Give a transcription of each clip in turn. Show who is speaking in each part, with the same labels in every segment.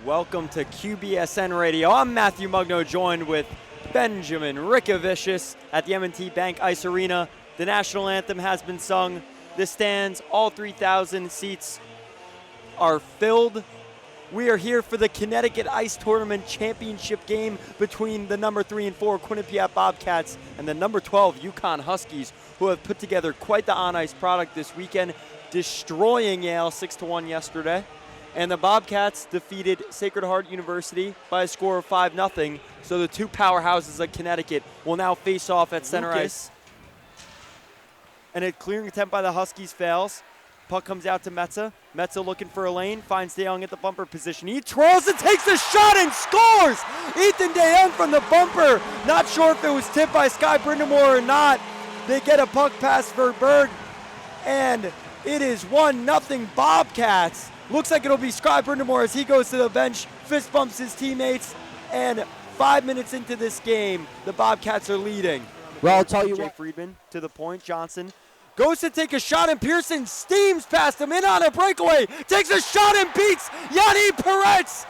Speaker 1: Welcome to QBSN Radio. I'm Matthew Mugno, joined with Benjamin Rickevicious at the M&T Bank Ice Arena. The national anthem has been sung. The stands, all 3,000 seats, are filled. We are here for the Connecticut Ice Tournament Championship game between the number 3 and 4 Quinnipiac Bobcats and the number 12 UCONN Huskies, who have put together quite the on-ice product this weekend, destroying Yale 6-1 yesterday. And the Bobcats defeated Sacred Heart University by a score of 5-0. So the two powerhouses of Connecticut will now face off at center ice. And a clearing attempt by the Huskies fails. Puck comes out to Metza. Metza looking for a lane, finds DeYoung at the bumper position. He twirls and takes a shot and scores! Ethan DeYoung from the bumper. Not sure if it was tipped by Sky Brindamore or not. They get a puck pass for Berg, and it is 1-0 Bobcats. Looks like it'll be Sky Brindamore as he goes to the bench, fist bumps his teammates, and 5 minutes into this game, the Bobcats are leading.
Speaker 2: Well, I'll tell you
Speaker 1: Jay
Speaker 2: what.
Speaker 1: Friedman to the point. Johnson goes to take a shot, and Pearson steams past him in on a breakaway. Takes a shot and beats Yanni Peretz.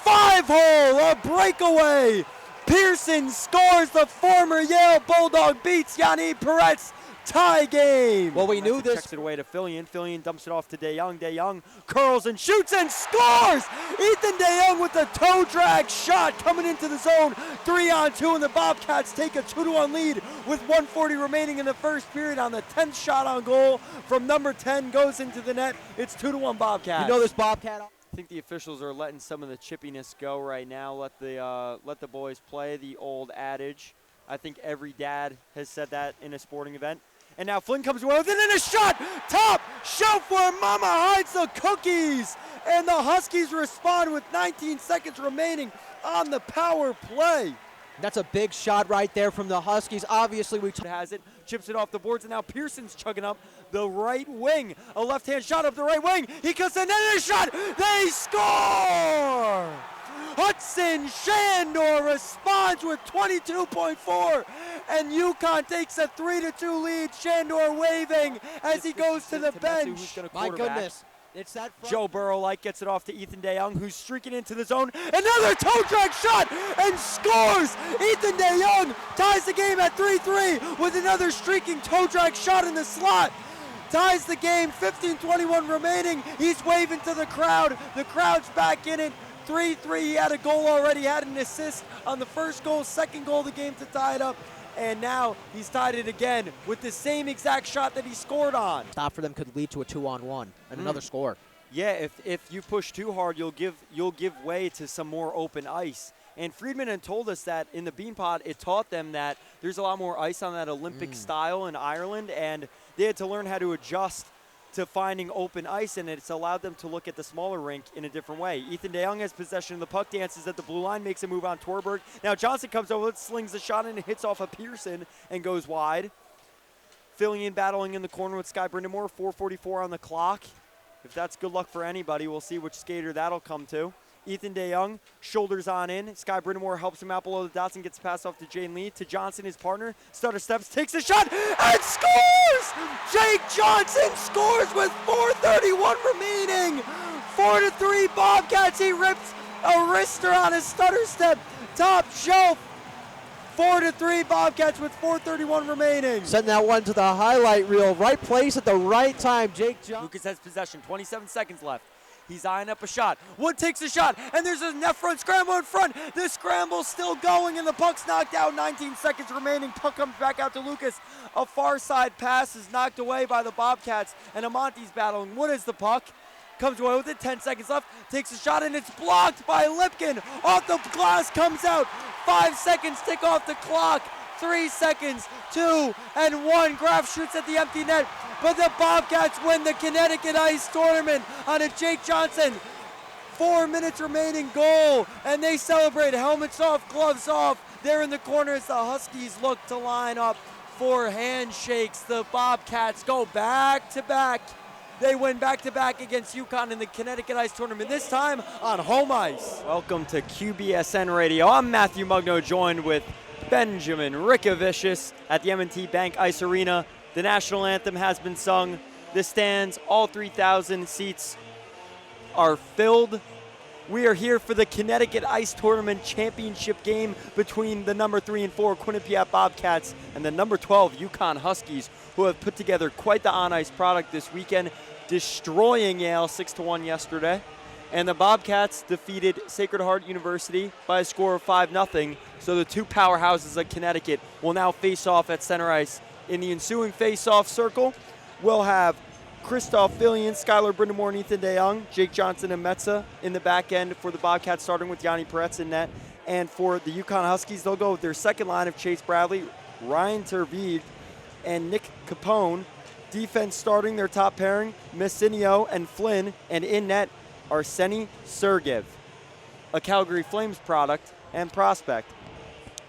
Speaker 1: 5-hole, a breakaway. Pearson scores. The former Yale Bulldog beats Yanni Peretz. Tie game.
Speaker 2: Well, we knew this.
Speaker 1: Checks it away to Fillion. Fillion dumps it off to DeYoung. DeYoung curls and shoots and scores. Ethan DeYoung with the toe drag shot coming into the zone. 3-on-2, and the Bobcats take a 2-1 lead with 1:40 remaining in the first period on the 10th shot on goal from number 10 goes into the net. It's 2-1 Bobcats.
Speaker 2: You know this Bobcat.
Speaker 1: I think the officials are letting some of the chippiness go right now. Let the boys play. The old adage. I think every dad has said that in a sporting event. And now Flynn comes away with it, and a shot! Top shelf where Mama hides the cookies! And the Huskies respond with 19 seconds remaining on the power play.
Speaker 2: That's a big shot right there from the Huskies. Obviously, we
Speaker 1: has it, chips it off the boards, and now Pearson's chugging up the right wing. A left-hand shot up the right wing. He cuts in, and a shot! They score! Hudson Shandor responds with 22.4, and UConn takes a 3-2 lead. Shandor waving as he goes to the bench.
Speaker 2: My goodness. It's that
Speaker 1: Joe Burrow gets it off to Ethan DeYoung, who's streaking into the zone. Another toe drag shot and scores! Ethan DeYoung ties the game at 3-3 with another streaking toe drag shot in the slot. Ties the game, 15:21 remaining. He's waving to the crowd. The crowd's back in it. 3-3, he had a goal already, had an assist on the first goal, second goal of the game to tie it up, and now he's tied it again with the same exact shot that he scored on.
Speaker 2: Stop for them could lead to a 2-on-1 and another score.
Speaker 1: Yeah, if you push too hard, you'll give way to some more open ice. And Friedman had told us that in the Bean Pod, it taught them that there's a lot more ice on that Olympic style in Ireland, and they had to learn how to adjust to finding open ice, and it's allowed them to look at the smaller rink in a different way. Ethan DeYoung has possession of the puck, dances at the blue line, makes a move on Torberg. Now Johnson comes over, slings a shot, and it hits off of Pearson and goes wide. Fillion battling in the corner with Sky Brindamore, 4:44 on the clock. If that's good luck for anybody, we'll see which skater that'll come to. Ethan DeYoung shoulders on in. Sky Brindamore helps him out below the dots and gets passed off to Jane Lee. To Johnson, his partner. Stutter steps, takes a shot, and scores! Jake Johnson scores with 4:31 remaining. 4-3 Bobcats. He rips a wrister on his stutter step. Top shelf. 4-3 Bobcats with 4:31 remaining.
Speaker 2: Send that one to the highlight reel. Right place at the right time. Jake Johnson.
Speaker 1: Lucas has possession. 27 seconds left. He's eyeing up a shot. Wood takes a shot, and there's a net front scramble in front. The scramble's still going, and the puck's knocked out. 19 seconds remaining. Puck comes back out to Lucas. A far side pass is knocked away by the Bobcats, and Amonte's battling. Wood is the puck. Comes away with it. 10 seconds left. Takes a shot, and it's blocked by Lipkin. Off the glass, comes out. 5 seconds tick off the clock. 3 seconds, 2 and 1. Graf shoots at the empty net, but the Bobcats win the Connecticut Ice Tournament on a Jake Johnson 4 minutes remaining goal, and they celebrate. Helmets off, gloves off. They're in the corner as the Huskies look to line up for handshakes. The Bobcats go back to back. They win back-to-back against UConn in the Connecticut Ice Tournament, this time on home ice. Welcome to QBSN Radio. I'm Matthew Mugno, joined with Benjamin Rickevicious at the M&T Bank Ice Arena. The national anthem has been sung. The stands, all 3,000 seats, are filled. We are here for the Connecticut Ice Tournament Championship game between the number 3 and 4 Quinnipiac Bobcats and the number 12 UCONN Huskies, who have put together quite the on-ice product this weekend, destroying Yale 6-1 yesterday. And the Bobcats defeated Sacred Heart University by a score of 5-0. So the two powerhouses of Connecticut will now face off at center ice. In the ensuing face-off circle, we'll have Christoph Fillion, Skylar Brindamore, and Ethan DeYoung, Jake Johnson and Metza in the back end for the Bobcats, starting with Yanni Peretz in net. And for the UConn Huskies, they'll go with their second line of Chase Bradley, Ryan Tervig, and Nick Capone. Defense starting their top pairing, Messinio and Flynn, and in net, Arseny Sergev, a Calgary Flames product and prospect.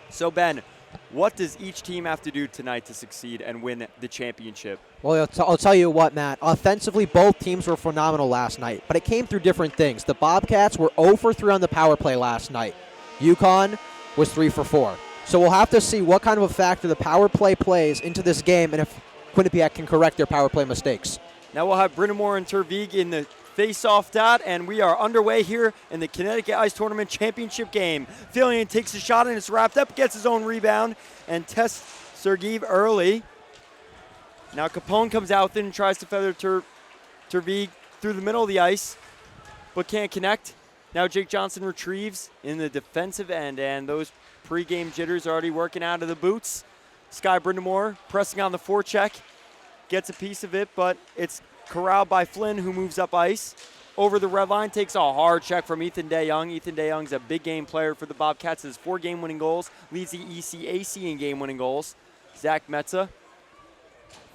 Speaker 1: So Ben, what does each team have to do tonight to succeed and win the championship?
Speaker 2: Well, I'll tell you what, Matt. Offensively, both teams were phenomenal last night, but it came through different things. The Bobcats were 0 for 3 on the power play last night. UConn was 3 for 4. So we'll have to see what kind of a factor the power play plays into this game and if Quinnipiac can correct their power play mistakes.
Speaker 1: Now we'll have Brindamore and Tervig in the face-off dot, and we are underway here in the Connecticut Ice Tournament Championship game. Fillion takes a shot and it's wrapped up, gets his own rebound, and tests Sergev early. Now Capone comes out with it and tries to feather Tervig through the middle of the ice, but can't connect. Now Jake Johnson retrieves in the defensive end, and those pregame jitters are already working out of the boots. Sky Brindamore pressing on the forecheck, gets a piece of it, but it's corralled by Flynn, who moves up ice. Over the red line, takes a hard check from Ethan DeYoung. Ethan DeYoung's a big game player for the Bobcats. Has 4 game-winning goals, leads the ECAC in game-winning goals. Zach Metza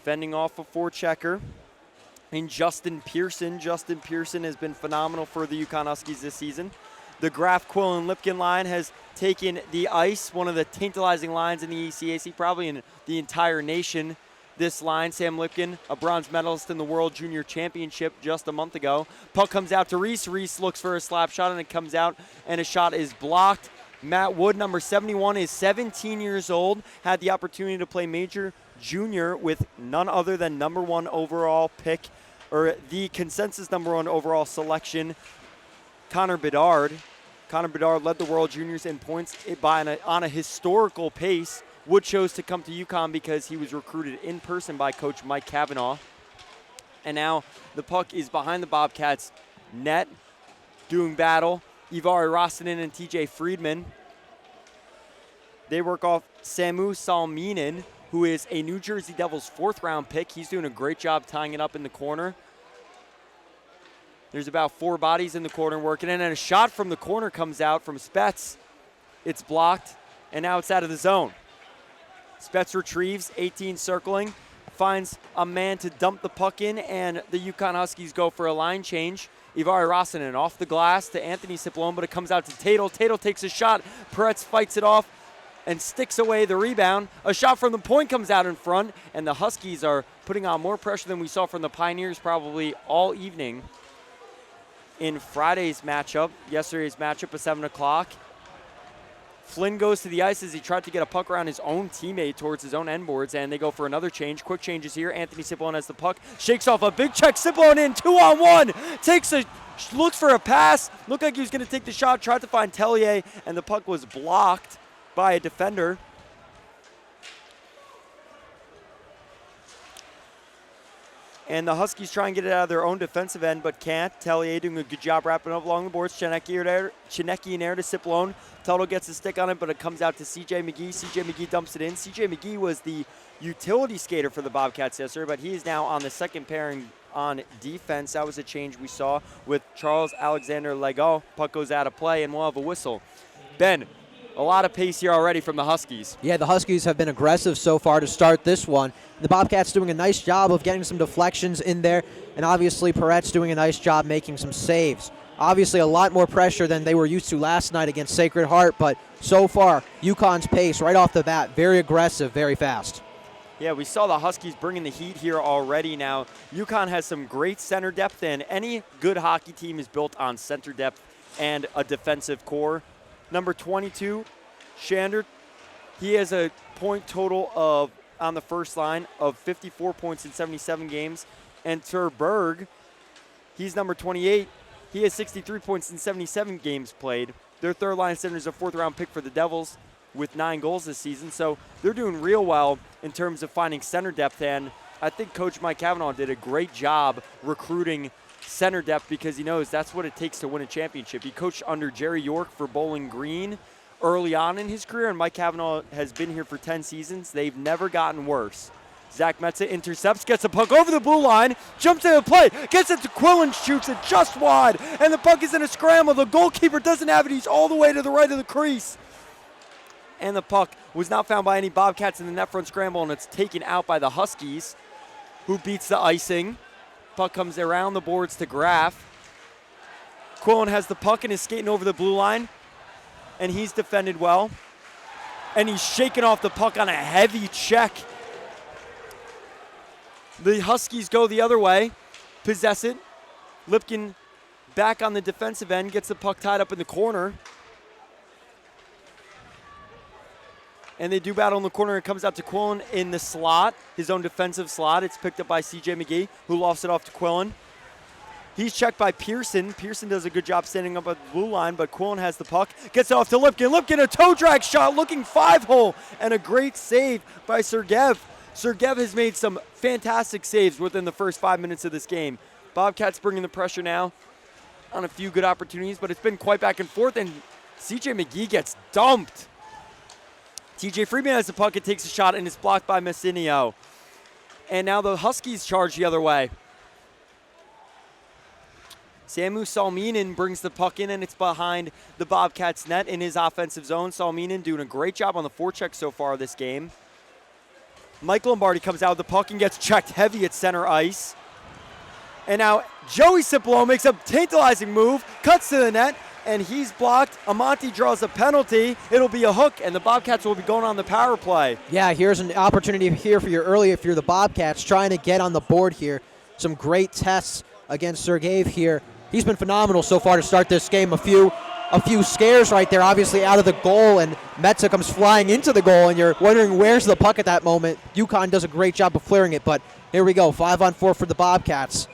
Speaker 1: fending off a forechecker. And Justin Pearson. Justin Pearson has been phenomenal for the UConn Huskies this season. The Graf, Quill, and Lipkin line has taken the ice, one of the tantalizing lines in the ECAC, probably in the entire nation. This line, Sam Lipkin, a bronze medalist in the World Junior Championship just a month ago. Puck comes out to Reese. Reese looks for a slap shot, and it comes out, and a shot is blocked. Matt Wood, number 71, is 17 years old, had the opportunity to play major junior with none other than number 1 overall pick, or the consensus number 1 overall selection, Connor Bedard. Connor Bedard led the World Juniors in points on a historical pace. Wood chose to come to UConn because he was recruited in person by Coach Mike Cavanaugh. And now the puck is behind the Bobcats' net, doing battle. Ivari Rossinen and TJ Friedman. They work off Samu Salminen, who is a New Jersey Devils 4th-round pick. He's doing a great job tying it up in the corner. There's about 4 bodies in the corner working, and then a shot from the corner comes out from Spets. It's blocked, and now it's out of the zone. Spets retrieves, 18 circling, finds a man to dump the puck in, and the UConn Huskies go for a line change. Ivari Rossinen off the glass to Anthony Cipollone, but it comes out to Tatel. Tatel takes a shot. Peretz fights it off and sticks away the rebound. A shot from the point comes out in front, and the Huskies are putting on more pressure than we saw from the Pioneers probably all evening in Friday's matchup, yesterday's matchup at 7 o'clock. Flynn goes to the ice as he tried to get a puck around his own teammate towards his own end boards, and they go for another change. Quick changes here. Anthony Cipollone has the puck, shakes off a big check. Cipollone in, 2-on-1. Looks for a pass. Looked like he was going to take the shot, tried to find Tellier, and the puck was blocked by a defender. And the Huskies try and get it out of their own defensive end, but can't. Tellier doing a good job wrapping up along the boards. Chinecki in air to Cipollone. Tuttle gets a stick on it, but it comes out to C.J. McGee. C.J. McGee dumps it in. C.J. McGee was the utility skater for the Bobcats yesterday, but he is now on the second pairing on defense. That was a change we saw with Charles Alexander Legault. Puck goes out of play, and we'll have a whistle. Ben, a lot of pace here already from the Huskies.
Speaker 2: Yeah, the Huskies have been aggressive so far to start this one. The Bobcats doing a nice job of getting some deflections in there, and obviously Peretz doing a nice job making some saves. Obviously a lot more pressure than they were used to last night against Sacred Heart, but so far, UConn's pace right off the bat, very aggressive, very fast.
Speaker 1: Yeah, we saw the Huskies bringing the heat here already now. UConn has some great center depth, and any good hockey team is built on center depth and a defensive core. Number 22, Shander, he has a point total of, on the first line, of 54 points in 77 games. And Terberg, he's number 28. He has 63 points in 77 games played. Their third line center is a 4th-round pick for the Devils with 9 goals this season. So they're doing real well in terms of finding center depth. And I think Coach Mike Cavanaugh did a great job recruiting center depth because he knows that's what it takes to win a championship. He coached under Jerry York for Bowling Green early on in his career, and Mike Cavanaugh has been here for 10 seasons. They've never gotten worse. Zach Metza intercepts, gets the puck over the blue line, jumps into the play, gets it to Quillen, shoots it just wide, and the puck is in a scramble. The goalkeeper doesn't have it. He's all the way to the right of the crease. And the puck was not found by any Bobcats in the net front scramble, and it's taken out by the Huskies, who beats the icing. Puck comes around the boards to Graff. Quillen has the puck and is skating over the blue line, and he's defended well. And he's shaking off the puck on a heavy check. The Huskies go the other way, possess it. Lipkin back on the defensive end, gets the puck tied up in the corner. And they do battle in the corner. It comes out to Quillen in the slot, his own defensive slot. It's picked up by C.J. McGee, who lofts it off to Quillen. He's checked by Pearson. Pearson does a good job standing up at the blue line, but Quillen has the puck. Gets it off to Lipkin. Lipkin, a toe drag shot, looking 5-hole, and a great save by Sergeyev. Sergeyev has made some fantastic saves within the first 5 minutes of this game. Bobcats bringing the pressure now on a few good opportunities, but it's been quite back and forth, and C.J. McGee gets dumped. TJ Freeman has the puck, it takes a shot, and it's blocked by Messinio. And now the Huskies charge the other way. Samu Salminen brings the puck in, and it's behind the Bobcats net in his offensive zone. Salminen doing a great job on the forecheck so far this game. Mike Lombardi comes out with the puck and gets checked heavy at center ice. And now Joey Cipollo makes a tantalizing move, cuts to the net, and he's blocked. Amante draws a penalty. It'll be a hook, and the Bobcats will be going on the power play.
Speaker 2: Yeah, here's an opportunity here for you early if you're the Bobcats trying to get on the board here. Some great tests against Sergeyev here. He's been phenomenal so far to start this game. A few scares right there, obviously out of the goal, and Metza comes flying into the goal, and you're wondering where's the puck at that moment. UConn does a great job of clearing it, but here we go, 5-on-4 for the Bobcats.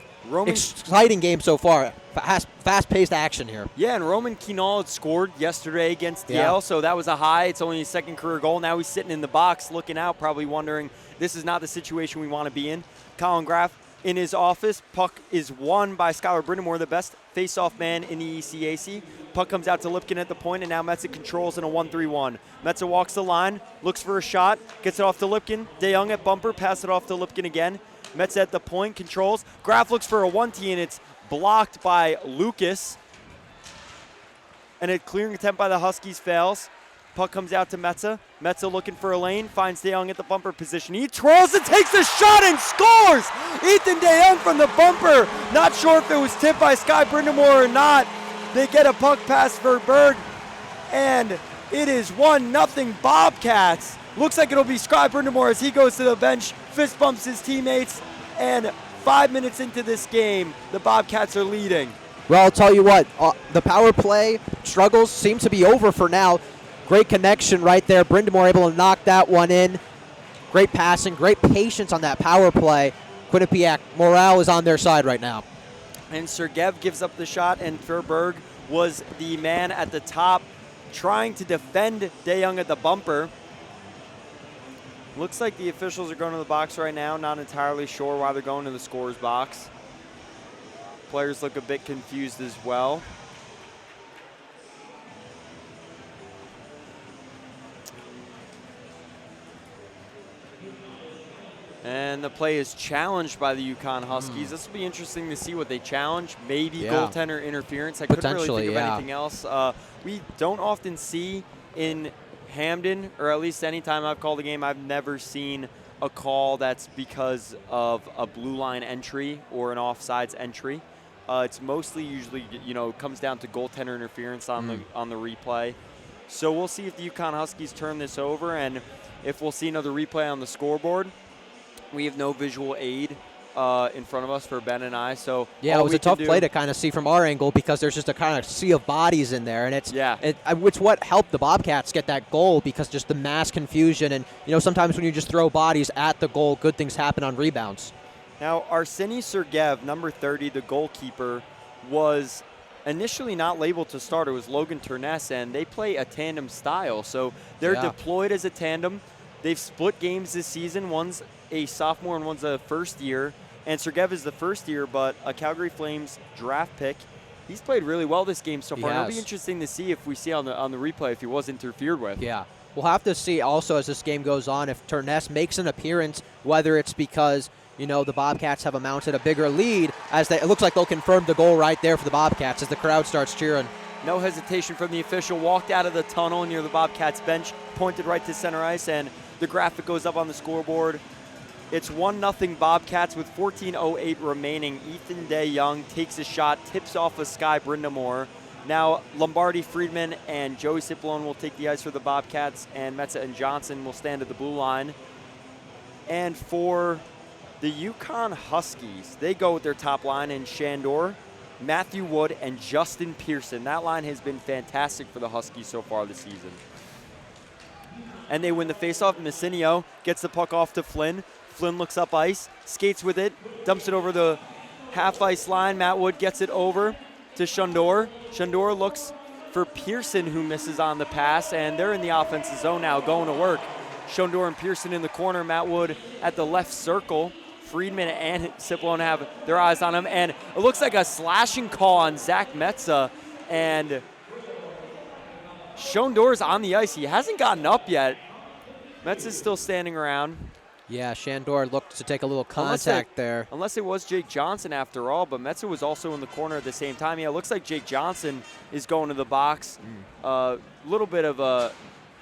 Speaker 2: Exciting game so far. Fast-paced action here.
Speaker 1: Yeah, and Roman Quinal had scored yesterday against Yale, so that was a high. It's only his second career goal. Now he's sitting in the box looking out, probably wondering, this is not the situation we want to be in. Colin Graff in his office. Puck is won by Skylar Brindamore, the best face-off man in the ECAC. Puck comes out to Lipkin at the point, and now Metza controls in a 1-3-1. Metza walks the line, looks for a shot, gets it off to Lipkin. DeYoung at bumper, pass it off to Lipkin again. Metza at the point, controls. Graff looks for a 1-T, and it's blocked by Lucas. And a clearing attempt by the Huskies fails. Puck comes out to Metza. Metza looking for a lane, finds DeYoung at the bumper position. He twirls and takes a shot and scores! Ethan DeYoung from the bumper. Not sure if it was tipped by Sky Brindamore or not. They get a puck pass for Berg, and it is 1-0 Bobcats. Looks like it'll be Sky Brindamore as he goes to the bench, fist bumps his teammates, and 5 minutes into this game, the Bobcats are leading.
Speaker 2: Well, I'll tell you what, the power play struggles seem to be over for now. Great connection right there. Brindamore able to knock that one in. Great passing, great patience on that power play. Quinnipiac, morale is on their side right now.
Speaker 1: And Sergeyev gives up the shot, and Berg was the man at the top trying to defend DeYoung at the bumper. Looks like the officials are going to the box right now. Not entirely sure why they're going to the scorer's box. Players look a bit confused as well. And the play is challenged by the UConn Huskies. This will be interesting to see what they challenge. Maybe goaltender interference. I couldn't really think of anything else. We don't often see in Hamden, or at least any time I've called a game, I've never seen a call that's because of a blue line entry or an offsides entry. It's mostly usually, comes down to goaltender interference on the replay. So we'll see if the UConn Huskies turn this over, and if we'll see another replay on the scoreboard. We have no visual aid in front of us for Ben and I. So
Speaker 2: yeah, it was a tough play to kind of see from our angle because there's just a kind of sea of bodies in there, and it's what helped the Bobcats get that goal because just the mass confusion, and sometimes when you just throw bodies at the goal, good things happen on rebounds.
Speaker 1: Now Arseny Sergeyev, number 30, the goalkeeper, was initially not labeled to start. It was Logan Turness, and they play a tandem style. So they're deployed as a tandem. They've split games this season. One's a sophomore and one's a first year. And Sergev is the first year, but a Calgary Flames draft pick. He's played really well this game so far. It'll be interesting to see if we see on the replay if he was interfered with.
Speaker 2: Yeah. We'll have to see also as this game goes on if Turness makes an appearance, whether it's because, the Bobcats have mounted a bigger lead as it looks like they'll confirm the goal right there for the Bobcats as the crowd starts cheering.
Speaker 1: No hesitation from the official. Walked out of the tunnel near the Bobcats bench, pointed right to center ice, and the graphic goes up on the scoreboard. It's 1-0 Bobcats with 14:08 remaining. Ethan DeYoung takes a shot, tips off of Sky Brindamore. Now Lombardi, Friedman, and Joey Cipollone will take the ice for the Bobcats, and Metza and Johnson will stand at the blue line. And for the UConn Huskies, they go with their top line in Shandor, Matthew Wood, and Justin Pearson. That line has been fantastic for the Huskies so far this season. And they win the faceoff. Messinio gets the puck off to Flynn. Flynn looks up ice, skates with it, dumps it over the half-ice line. Matt Wood gets it over to Shandor. Shandor looks for Pearson, who misses on the pass, and they're in the offensive zone now, going to work. Shandor and Pearson in the corner. Matt Wood at the left circle. Friedman and Cipollone have their eyes on him, and it looks like a slashing call on Zach Metza, and Shandor's on the ice. He hasn't gotten up yet. Metza's still standing around.
Speaker 2: Yeah, Shandor looked to take a little contact there.
Speaker 1: Unless it was Jake Johnson after all, but Metza was also in the corner at the same time. Yeah, it looks like Jake Johnson is going to the box. A little bit of a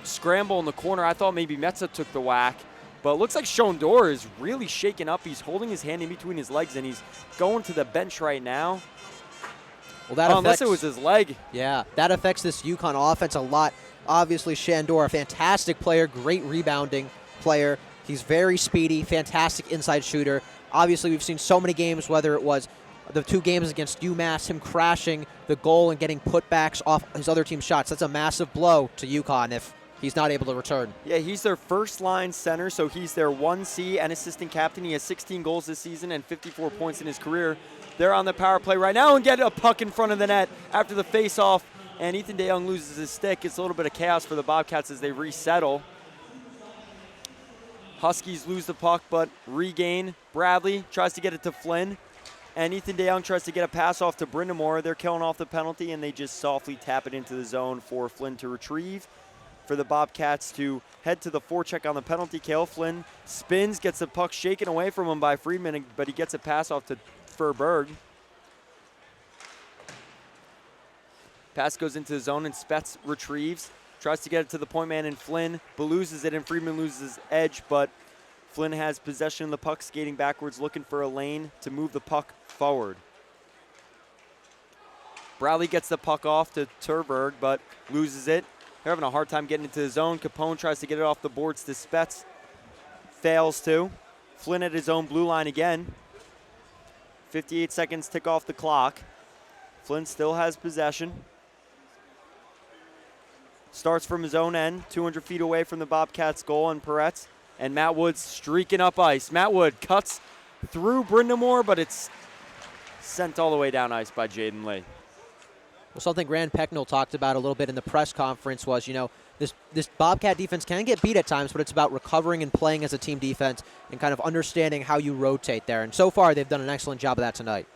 Speaker 1: scramble in the corner. I thought maybe Metza took the whack, but it looks like Shandor is really shaken up. He's holding his hand in between his legs, and he's going to the bench right now.
Speaker 2: Well, that
Speaker 1: unless it was his leg.
Speaker 2: Yeah, that affects this UConn offense a lot. Obviously, Shandor, a fantastic player, great rebounding player. He's very speedy, fantastic inside shooter. Obviously, we've seen so many games, whether it was the 2 games against UMass, him crashing the goal and getting putbacks off his other team's shots. That's a massive blow to UConn if he's not able to return.
Speaker 1: Yeah, he's their first-line center, so he's their 1C and assistant captain. He has 16 goals this season and 54 points in his career. They're on the power play right now and get a puck in front of the net after the face-off, and Ethan DeYoung loses his stick. It's a little bit of chaos for the Bobcats as they resettle. Huskies lose the puck, but regain. Bradley tries to get it to Flynn, and Ethan DeYoung tries to get a pass off to Brindamore. They're killing off the penalty, and they just softly tap it into the zone for Flynn to retrieve. For the Bobcats to head to the forecheck on the penalty kill. Flynn spins, gets the puck shaken away from him by Friedman, but he gets a pass off to Furberg. Pass goes into the zone, and Spets retrieves. Tries to get it to the point man in Flynn, but loses it, and Friedman loses his edge, but Flynn has possession of the puck, skating backwards, looking for a lane to move the puck forward. Bradley gets the puck off to Turberg, but loses it. They're having a hard time getting into the zone. Capone tries to get it off the boards to Spets. Fails to. Flynn at his own blue line again. 58 seconds tick off the clock. Flynn still has possession. Starts from his own end, 200 feet away from the Bobcats' goal, and Peretz. And Matt Wood's streaking up ice. Matt Wood cuts through Brindamore, but it's sent all the way down ice by Jaden Lee.
Speaker 2: Well, something Grant Pecknell talked about a little bit in the press conference was, this Bobcat defense can get beat at times, but it's about recovering and playing as a team defense and kind of understanding how you rotate there. And so far, they've done an excellent job of that tonight.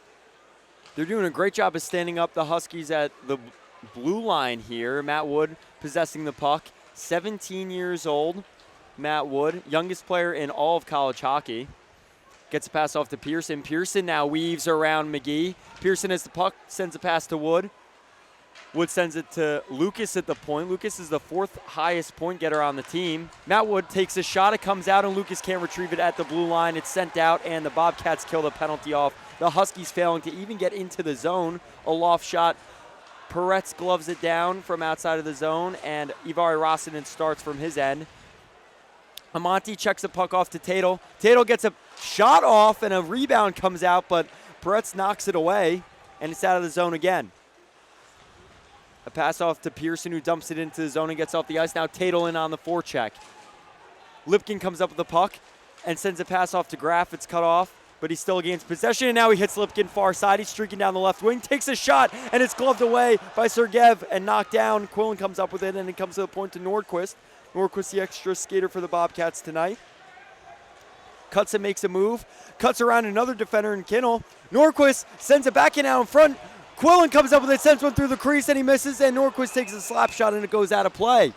Speaker 1: They're doing a great job of standing up the Huskies at the blue line here. Matt Wood possessing the puck, 17 years old. Matt Wood, youngest player in all of college hockey. Gets a pass off to Pearson. Pearson now weaves around McGee. Pearson has the puck, sends a pass to Wood. Wood sends it to Lucas at the point. Lucas is the 4th highest point getter on the team. Matt Wood takes a shot. It comes out, and Lucas can't retrieve it at the blue line. It's sent out, and the Bobcats kill the penalty off. The Huskies failing to even get into the zone. A loft shot. Peretz gloves it down from outside of the zone, and Ivari Rossinen starts from his end. Amonte checks the puck off to Tatel. Tatel gets a shot off, and a rebound comes out, but Peretz knocks it away, and it's out of the zone again. A pass off to Pearson, who dumps it into the zone and gets off the ice. Now Tatel in on the forecheck. Lipkin comes up with the puck and sends a pass off to Graff. It's cut off. but he still gains possession, and now he hits Lipkin far side. He's streaking down the left wing, takes a shot, and it's gloved away by Sergeyev and knocked down. Quillen comes up with it, and it comes to the point to Nordquist. Nordquist, the extra skater for the Bobcats tonight. Cuts and makes a move, cuts around another defender in Kinnel. Nordquist sends it back in out in front. Quillen comes up with it, sends one through the crease, and he misses, and Nordquist takes a slap shot, and it goes out of play.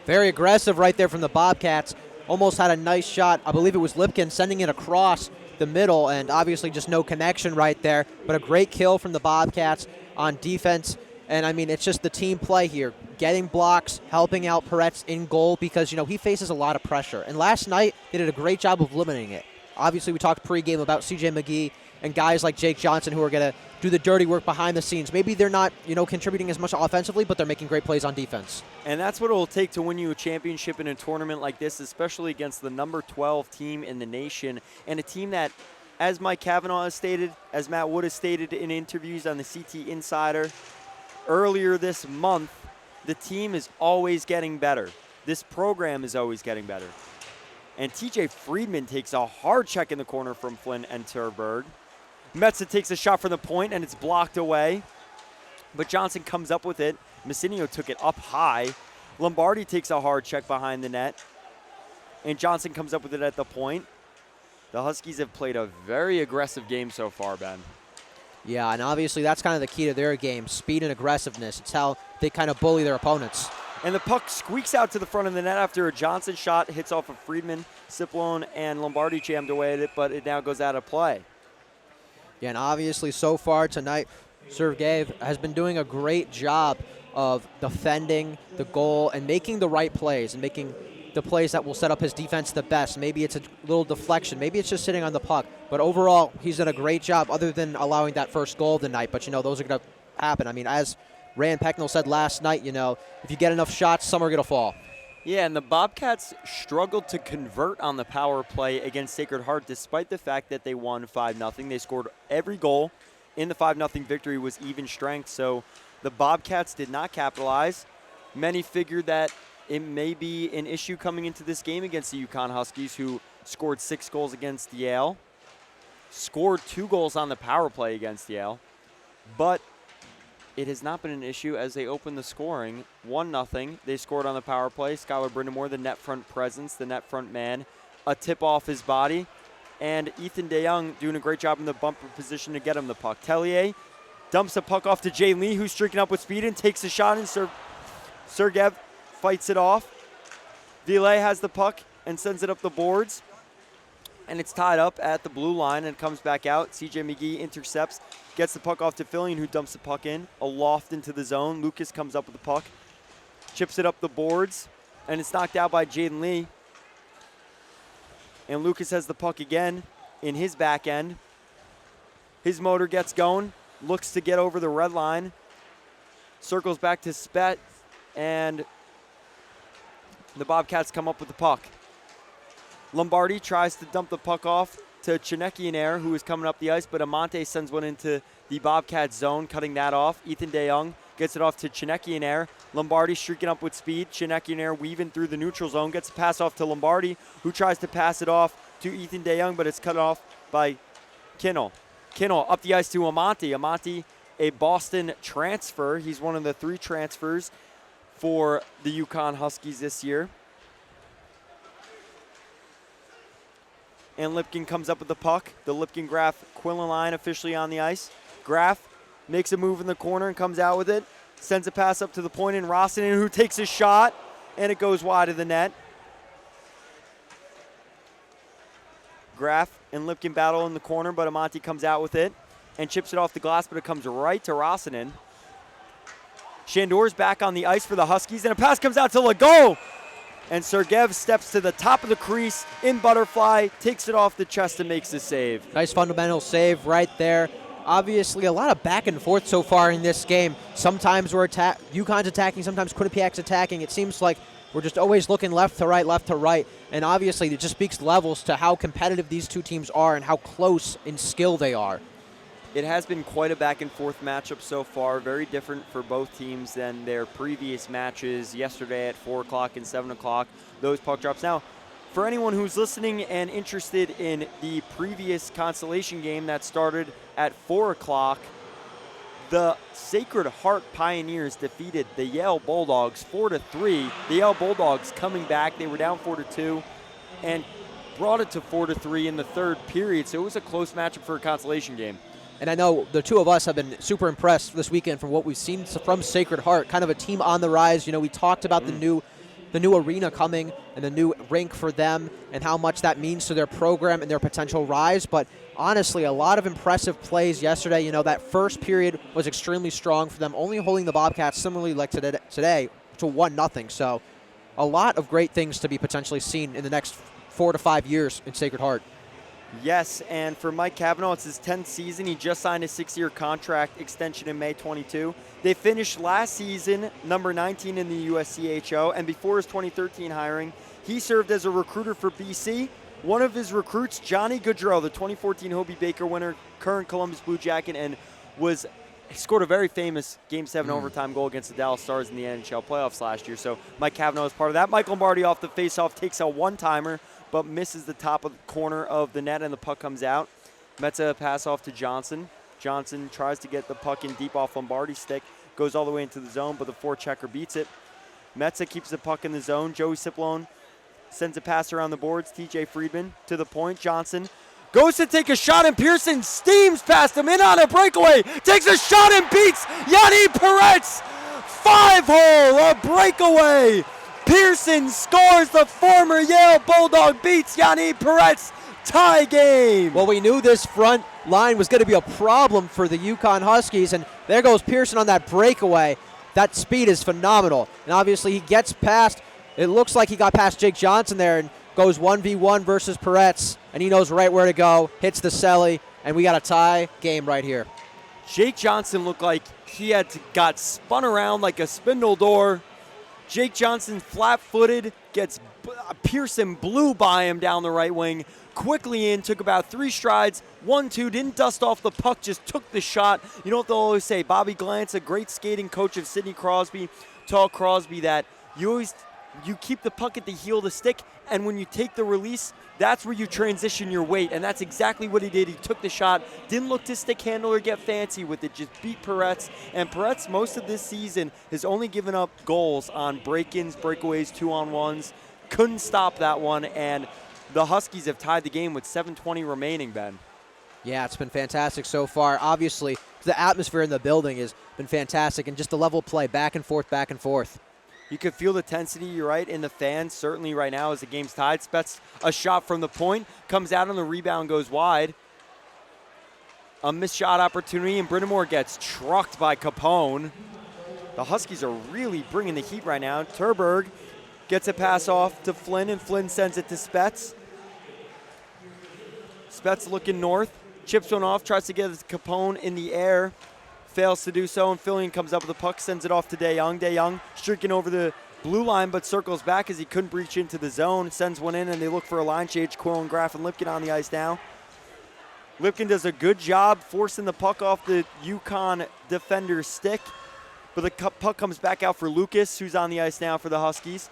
Speaker 2: Very aggressive right there from the Bobcats. Almost had a nice shot. I believe it was Lipkin sending it across the middle, and obviously just no connection right there. But a great kill from the Bobcats on defense. And, I mean, it's just the team play here. Getting blocks, helping out Peretz in goal because, you know, he faces a lot of pressure. And last night, they did a great job of limiting it. Obviously, we talked pregame about C.J. McGee and guys like Jake Johnson who are going to do the dirty work behind the scenes. Maybe they're not, you know, contributing as much offensively, but they're making great plays on defense.
Speaker 1: And that's what it will take to win you a championship in a tournament like this, especially against the number 12 team in the nation and a team that, as Mike Cavanaugh has stated, as Matt Wood has stated in interviews on the CT Insider earlier this month, the team is always getting better. This program is always getting better. And TJ Friedman takes a hard check in the corner from Flynn and Terberg. Metza takes a shot from the point, and it's blocked away. But Johnson comes up with it. Messinio took it up high. Lombardi takes a hard check behind the net. And Johnson comes up with it at the point. The Huskies have played a very aggressive game so far, Ben.
Speaker 2: Yeah, and obviously that's kind of the key to their game, speed and aggressiveness. It's how they kind of bully their opponents.
Speaker 1: And the puck squeaks out to the front of the net after a Johnson shot hits off of Friedman, Ciplone, and Lombardi jammed away at it, but it now goes out of play.
Speaker 2: Yeah, and obviously so far tonight, Sergeyev has been doing a great job of defending the goal and making the right plays and making the plays that will set up his defense the best. Maybe it's a little deflection. Maybe it's just sitting on the puck. But overall, he's done a great job other than allowing that first goal of the night. But, you know, those are going to happen. I mean, as Rand Pecknell said last night, you know, if you get enough shots, some are going to fall.
Speaker 1: Yeah, and the Bobcats struggled to convert on the power play against Sacred Heart despite the fact that they won 5-0. They scored every goal in the 5-0 victory was even strength. So the Bobcats did not capitalize. Many figured that it may be an issue coming into this game against the UConn Huskies, who scored 6 goals against Yale, scored 2 goals on the power play against Yale, but it has not been an issue as they opened the scoring 1-0. They scored on the power play. Skylar Brindamore, the net front presence, the net front man, a tip off his body, and Ethan DeYoung doing a great job in the bumper position to get him the puck. Tellier dumps the puck off to Jay Lee, who's streaking up with speed and takes a shot, and Sergeyev fights it off. Ville has the puck and sends it up the boards. And it's tied up at the blue line and comes back out. CJ McGee intercepts, gets the puck off to Fillion, who dumps the puck in. A loft into the zone. Lucas comes up with the puck, chips it up the boards, and it's knocked out by Jaden Lee. And Lucas has the puck again in his back end. His motor gets going, looks to get over the red line, circles back to Spett, and the Bobcats come up with the puck. Lombardi tries to dump the puck off to Chinecki-Nair, who is coming up the ice, but Amante sends one into the Bobcats zone, cutting that off. Ethan DeYoung gets it off to Chinecki-Nair. Lombardi streaking up with speed. Chinecki-Nair weaving through the neutral zone, gets a pass off to Lombardi, who tries to pass it off to Ethan DeYoung, but it's cut off by Kinnel. Kinnel up the ice to Amante. Amante, a Boston transfer. He's one of the 3 transfers for the UConn Huskies this year. And Lipkin comes up with the puck. The Lipkin-Graf Quillen line officially on the ice. Graf makes a move in the corner and comes out with it. Sends a pass up to the point, and Rossinen, who takes a shot, and it goes wide of the net. Graf and Lipkin battle in the corner, but Amante comes out with it and chips it off the glass, but it comes right to Rossinen. Shandor's back on the ice for the Huskies, and a pass comes out to Legault. And Sergeyev steps to the top of the crease in butterfly, takes it off the chest and makes the save.
Speaker 2: Nice fundamental save right there. Obviously, a lot of back and forth so far in this game. Sometimes UConn's attacking, sometimes Quinnipiac's attacking. It seems like we're just always looking left to right. And obviously, it just speaks levels to how competitive these two teams are and how close in skill they are.
Speaker 1: It has been quite a back-and-forth matchup so far, very different for both teams than their previous matches yesterday at 4 o'clock and 7 o'clock, those puck drops. Now, for anyone who's listening and interested in the previous consolation game that started at 4 o'clock, the Sacred Heart Pioneers defeated the Yale Bulldogs 4-3. The Yale Bulldogs coming back, they were down 4-2 and brought it to 4-3 in the third period. So it was a close matchup for a consolation game.
Speaker 2: And I know the two of us have been super impressed this weekend from what we've seen from Sacred Heart, kind of a team on the rise. You know, we talked about the new arena coming and the new rink for them and how much that means to their program and their potential rise. But honestly, a lot of impressive plays yesterday. You know, that first period was extremely strong for them, only holding the Bobcats similarly like today to 1-0. So a lot of great things to be potentially seen in the next 4 to 5 years in Sacred Heart.
Speaker 1: Yes, and for Mike Cavanaugh, it's his 10th season. He just signed a 6-year contract extension in May 22. They finished last season number 19 in the USCHO, and before his 2013 hiring, he served as a recruiter for BC. One of his recruits, Johnny Gaudreau, the 2014 Hobie Baker winner, current Columbus Blue Jacket, and he scored a very famous Game 7 overtime goal against the Dallas Stars in the NHL playoffs last year. So Mike Cavanaugh is part of that. Mike Lombardi off the faceoff takes a one-timer, but misses the top of the corner of the net, and the puck comes out. Metza pass off to Johnson. Johnson tries to get the puck in deep off Lombardi's stick, goes all the way into the zone, but the forechecker beats it. Metza keeps the puck in the zone. Joey Cipollone sends a pass around the boards. TJ Friedman to the point. Johnson goes to take a shot, and Pearson steams past him in on a breakaway. Takes a shot and beats Yanni Peretz. 5-hole, a breakaway. Pearson scores. The former Yale Bulldog beats Yanni Peretz. Tie game.
Speaker 2: Well, we knew this front line was going to be a problem for the UConn Huskies, and there goes Pearson on that breakaway. That speed is phenomenal. And obviously he gets past, it looks like he got past Jake Johnson there and goes 1v1 versus Peretz, and he knows right where to go, hits the celly, and we got a tie game right here.
Speaker 1: Jake Johnson looked like he got spun around like a spindle door. Jake Johnson flat-footed, Pearson blew by him down the right wing, quickly in, took about 3 strides, 1-2, didn't dust off the puck, just took the shot. You know what they'll always say, Bobby Glantz, a great skating coach of Sidney Crosby, told Crosby that you keep the puck at the heel of the stick, and when you take the release, that's where you transition your weight, and that's exactly what he did. He took the shot, didn't look to stick handle or get fancy with it, just beat Peretz. And Peretz, most of this season, has only given up goals on break-ins, breakaways, 2-on-1s. Couldn't stop that one, and the Huskies have tied the game with 7:20 remaining, Ben.
Speaker 2: Yeah, it's been fantastic so far. Obviously, the atmosphere in the building has been fantastic, and just the level of play, back and forth, back and forth.
Speaker 1: You could feel the intensity, you're right, in the fans, certainly right now as the game's tied. Spets a shot from the point, comes out on the rebound, goes wide. A missed shot opportunity, and Brindamore gets trucked by Capone. The Huskies are really bringing the heat right now. Terberg gets a pass off to Flynn, and Flynn sends it to Spets. Spets looking north, chips one off, tries to get Capone in the air. Fails to do so, and Fillion comes up with the puck, sends it off to DeYoung. DeYoung streaking over the blue line, but circles back as he couldn't breach into the zone. Sends one in, and they look for a line change. Quillen, Graff, and Lipkin on the ice now. Lipkin does a good job forcing the puck off the UConn defender's stick, but the puck comes back out for Lucas, who's on the ice now for the Huskies.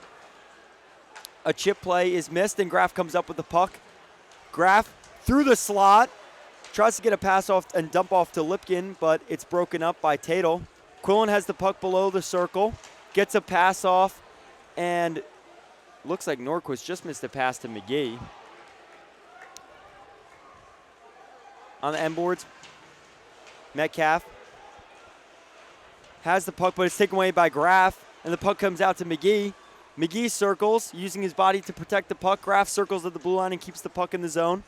Speaker 1: A chip play is missed, and Graff comes up with the puck. Graff through the slot. Tries to get a pass off and dump off to Lipkin, but it's broken up by Tatel. Quillen has the puck below the circle, gets a pass off, and looks like Norquist just missed a pass to McGee. On the end boards, Metcalf has the puck, but it's taken away by Graff, and the puck comes out to McGee. McGee circles, using his body to protect the puck. Graff circles at the blue line and keeps the puck in the zone.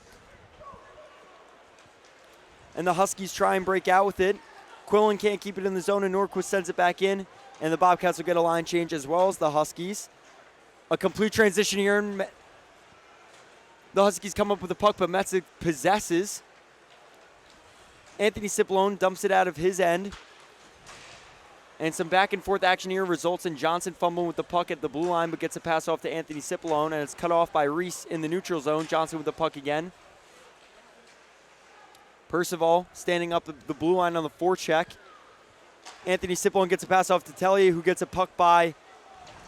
Speaker 1: And the Huskies try and break out with it. Quillen can't keep it in the zone, and Norquist sends it back in. And the Bobcats will get a line change as well as the Huskies. A complete transition here. And the Huskies come up with the puck, but Metza possesses. Anthony Cipollone dumps it out of his end. And some back and forth action here results in Johnson fumbling with the puck at the blue line, but gets a pass off to Anthony Cipollone, and it's cut off by Reese in the neutral zone. Johnson with the puck again. Percival standing up the blue line on the forecheck. Anthony Cipollone gets a pass off to Tellier, who gets a puck by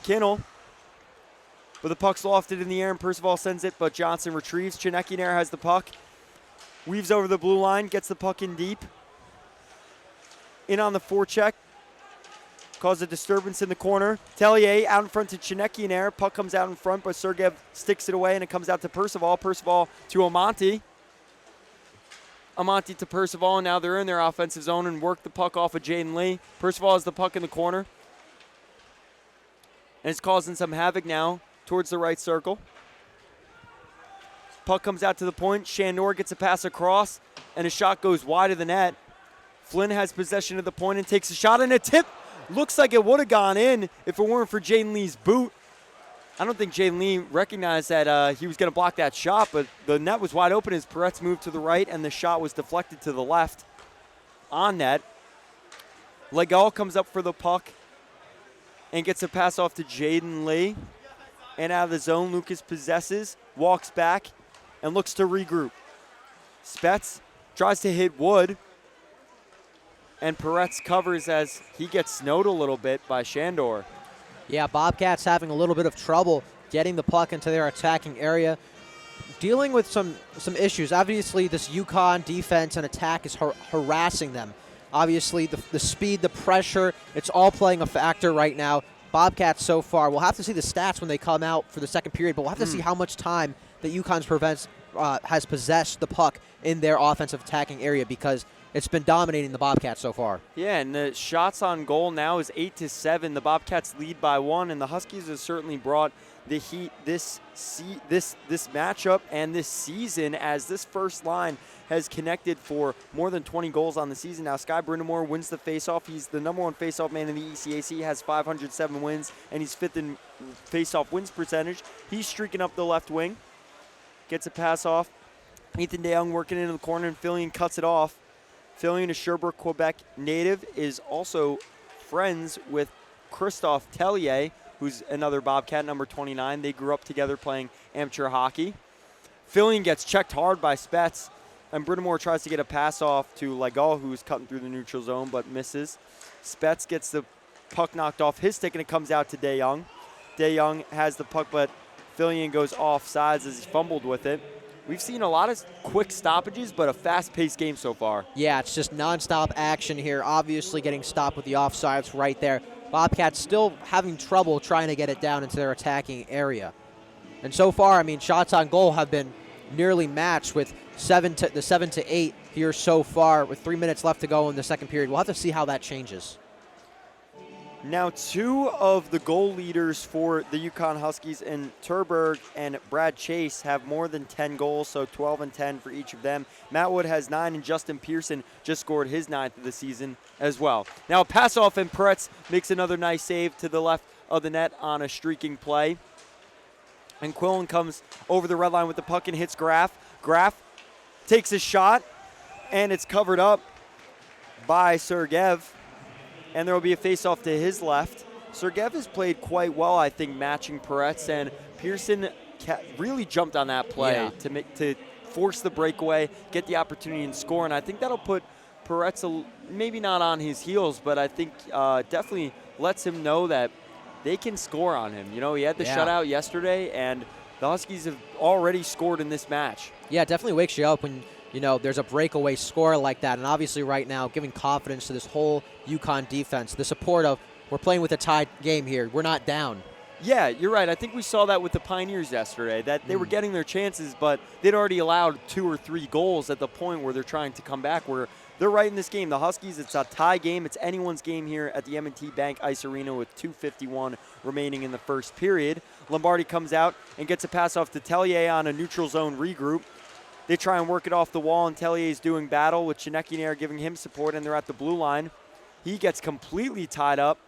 Speaker 1: Kinnell. but the puck's lofted in the air, and Percival sends it, but Johnson retrieves. Chinecki has the puck, weaves over the blue line, gets the puck in deep. In on the forecheck, cause a disturbance in the corner. Tellier out in front to Chinecki. Puck comes out in front, but Sergeyev sticks it away, and it comes out to Percival. Percival to Amonte. Amonte to Percival, and now they're in their offensive zone and work the puck off of Jaden Lee. Percival has the puck in the corner, and it's causing some havoc now towards the right circle. Puck comes out to the point. Shandor gets a pass across, and a shot goes wide of the net. Flynn has possession of the point and takes a shot, and a tip. Looks like it would have gone in if it weren't for Jaden Lee's boot. I don't think Jaden Lee recognized that he was going to block that shot, but the net was wide open as Peretz moved to the right, and the shot was deflected to the left on net. Legal comes up for the puck and gets a pass off to Jaden Lee. And out of the zone, Lucas possesses, walks back, and looks to regroup. Spets tries to hit Wood, and Peretz covers as he gets snowed a little bit by Shandor.
Speaker 2: Yeah, Bobcats having a little bit of trouble getting the puck into their attacking area, dealing with some issues. Obviously, this UConn defense and attack is harassing them. Obviously, the speed, the pressure, it's all playing a factor right now. Bobcats so far, we'll have to see the stats when they come out for the second period, but we'll have to see how much time that UConn's has possessed the puck in their offensive attacking area, because it's been dominating the Bobcats so far.
Speaker 1: Yeah, and the shots on goal now is 8-7. The Bobcats lead by 1, and the Huskies have certainly brought the heat this matchup and this season, as this first line has connected for more than 20 goals on the season. Now, Sky Brindamore wins the faceoff. He's the number 1 faceoff man in the ECAC. He has 507 wins, and he's 5th in faceoff wins percentage. He's streaking up the left wing. Gets a pass off. Ethan DeYoung working into the corner, and Fillion cuts it off. Fillion, a Sherbrooke, Quebec native, is also friends with Christophe Tellier, who's another Bobcat, number 29. They grew up together playing amateur hockey. Fillion gets checked hard by Spets, and Brindamore tries to get a pass off to Legal, who's cutting through the neutral zone, but misses. Spets gets the puck knocked off his stick, and it comes out to DeYoung. DeYoung has the puck, but Fillion goes off sides as he fumbled with it. We've seen a lot of quick stoppages, but a fast-paced game so far.
Speaker 2: Yeah, it's just nonstop action here. Obviously getting stopped with the offsides right there. Bobcats still having trouble trying to get it down into their attacking area. And so far, I mean, shots on goal have been nearly matched with 7 to 8 here so far, with 3 minutes left to go in the second period. We'll have to see how that changes.
Speaker 1: Now, 2 of the goal leaders for the UConn Huskies, and Turberg and Brad Chase, have more than 10 goals, so 12 and 10 for each of them. Matt Wood has 9, and Justin Pearson just scored his 9th of the season as well. Now, a pass off, and Peretz makes another nice save to the left of the net on a streaking play. And Quillen comes over the red line with the puck and hits Graf. Graf takes a shot, and it's covered up by Sergeyev. And there will be a face-off to his left. Sergeyev has played quite well, I think, matching Peretz, and Pearson really jumped on that play to force the breakaway, get the opportunity and score, and I think that'll put Peretz maybe not on his heels, but I think definitely lets him know that they can score on him. You know, he had the shutout yesterday, and the Huskies have already scored in this match.
Speaker 2: Yeah, it definitely wakes you up when, you know, there's a breakaway score like that. And obviously right now, giving confidence to this whole UConn defense, the support of, we're playing with a tied game here. We're not down.
Speaker 1: Yeah, you're right. I think we saw that with the Pioneers yesterday, that they were getting their chances, but they'd already allowed 2 or 3 goals at the point where they're trying to come back, where they're right in this game. The Huskies, it's a tie game. It's anyone's game here at the M&T Bank Ice Arena with 2:51 remaining in the first period. Lombardi comes out and gets a pass off to Tellier on a neutral zone regroup. They try and work it off the wall, and Tellier's doing battle with Chinecki giving him support, and they're at the blue line. He gets completely tied up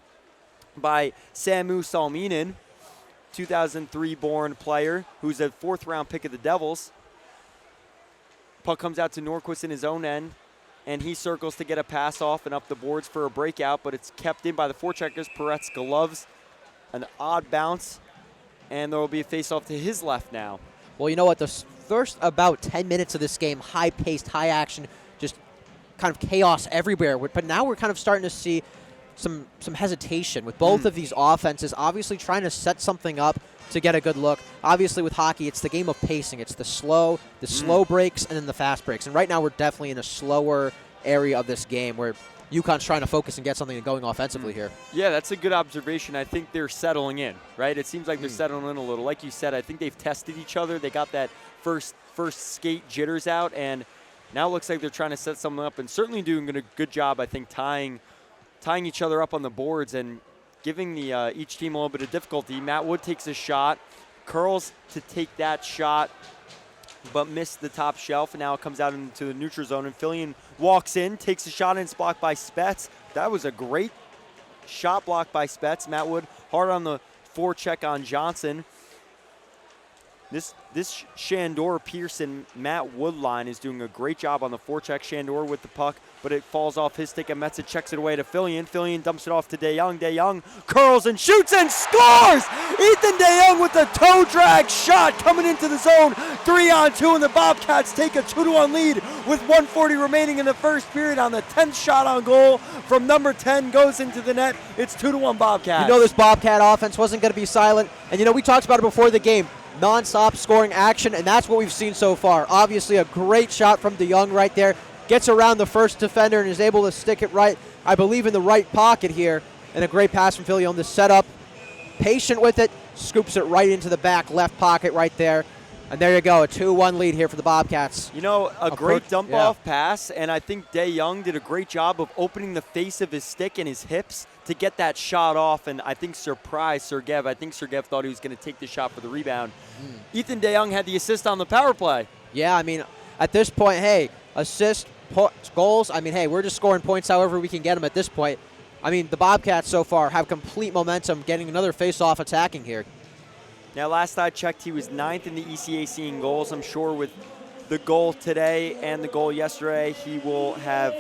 Speaker 1: by Samu Salminen, 2003-born player who's a 4th-round pick of the Devils. Puck comes out to Norquist in his own end, and he circles to get a pass off and up the boards for a breakout, but it's kept in by the forecheckers. Peretz gloves an odd bounce, and there will be a face-off to his left now.
Speaker 2: Well, you know what? The first about 10 minutes of this game, high-paced, high-action, just kind of chaos everywhere. But now we're kind of starting to see some hesitation with both of these offenses, obviously trying to set something up to get a good look. Obviously with hockey, it's the game of pacing. It's the slow breaks and then the fast breaks. And right now we're definitely in a slower area of this game where UConn's trying to focus and get something going offensively here.
Speaker 1: Yeah, that's a good observation. I think they're settling in, right? It seems like they're settling in a little. Like you said, I think they've tested each other. They got that first skate jitters out, and now it looks like they're trying to set something up and certainly doing a good job, I think, tying each other up on the boards and giving the each team a little bit of difficulty. Matt Wood takes a shot, curls to take that shot, but missed the top shelf, and now it comes out into the neutral zone, and Fillion walks in, takes a shot, and it's blocked by Spetz. That was a great shot blocked by Spetz. Matt Wood hard on the forecheck on Johnson. This Shandor, Pearson, Matt Wood line is doing a great job on the forecheck. Shandor with the puck, but it falls off his stick, and Metza checks it away to Fillion. Fillion dumps it off to DeYoung. DeYoung curls and shoots and scores! Ethan DeYoung with the toe drag shot coming into the zone. 3-on-2, and the Bobcats take a 2-1 lead with 1:40 remaining in the first period on the 10th shot on goal from number 10 goes into the net. It's 2-1 Bobcats.
Speaker 2: You know this Bobcat offense wasn't going to be silent, and we talked about it before the game. Non-stop scoring action, and that's what we've seen so far. Obviously, a great shot from DeYoung right there. Gets around the first defender and is able to stick it right, I believe, in the right pocket here. And a great pass from Fillion to set up. Patient with it, scoops it right into the back left pocket right there. And there you go, a 2-1 lead here for the Bobcats.
Speaker 1: A great dump-off pass, and I think DeYoung did a great job of opening the face of his stick and his hips to get that shot off, and I think surprised Sergeyev. I think Sergeyev thought he was going to take the shot for the rebound. Ethan DeYoung had the assist on the power play.
Speaker 2: Yeah, at this point, hey, assist, goals, we're just scoring points however we can get them at this point. The Bobcats so far have complete momentum getting another face-off attacking here.
Speaker 1: Now, last I checked, he was 9th in the ECAC in goals. I'm sure with the goal today and the goal yesterday, he will have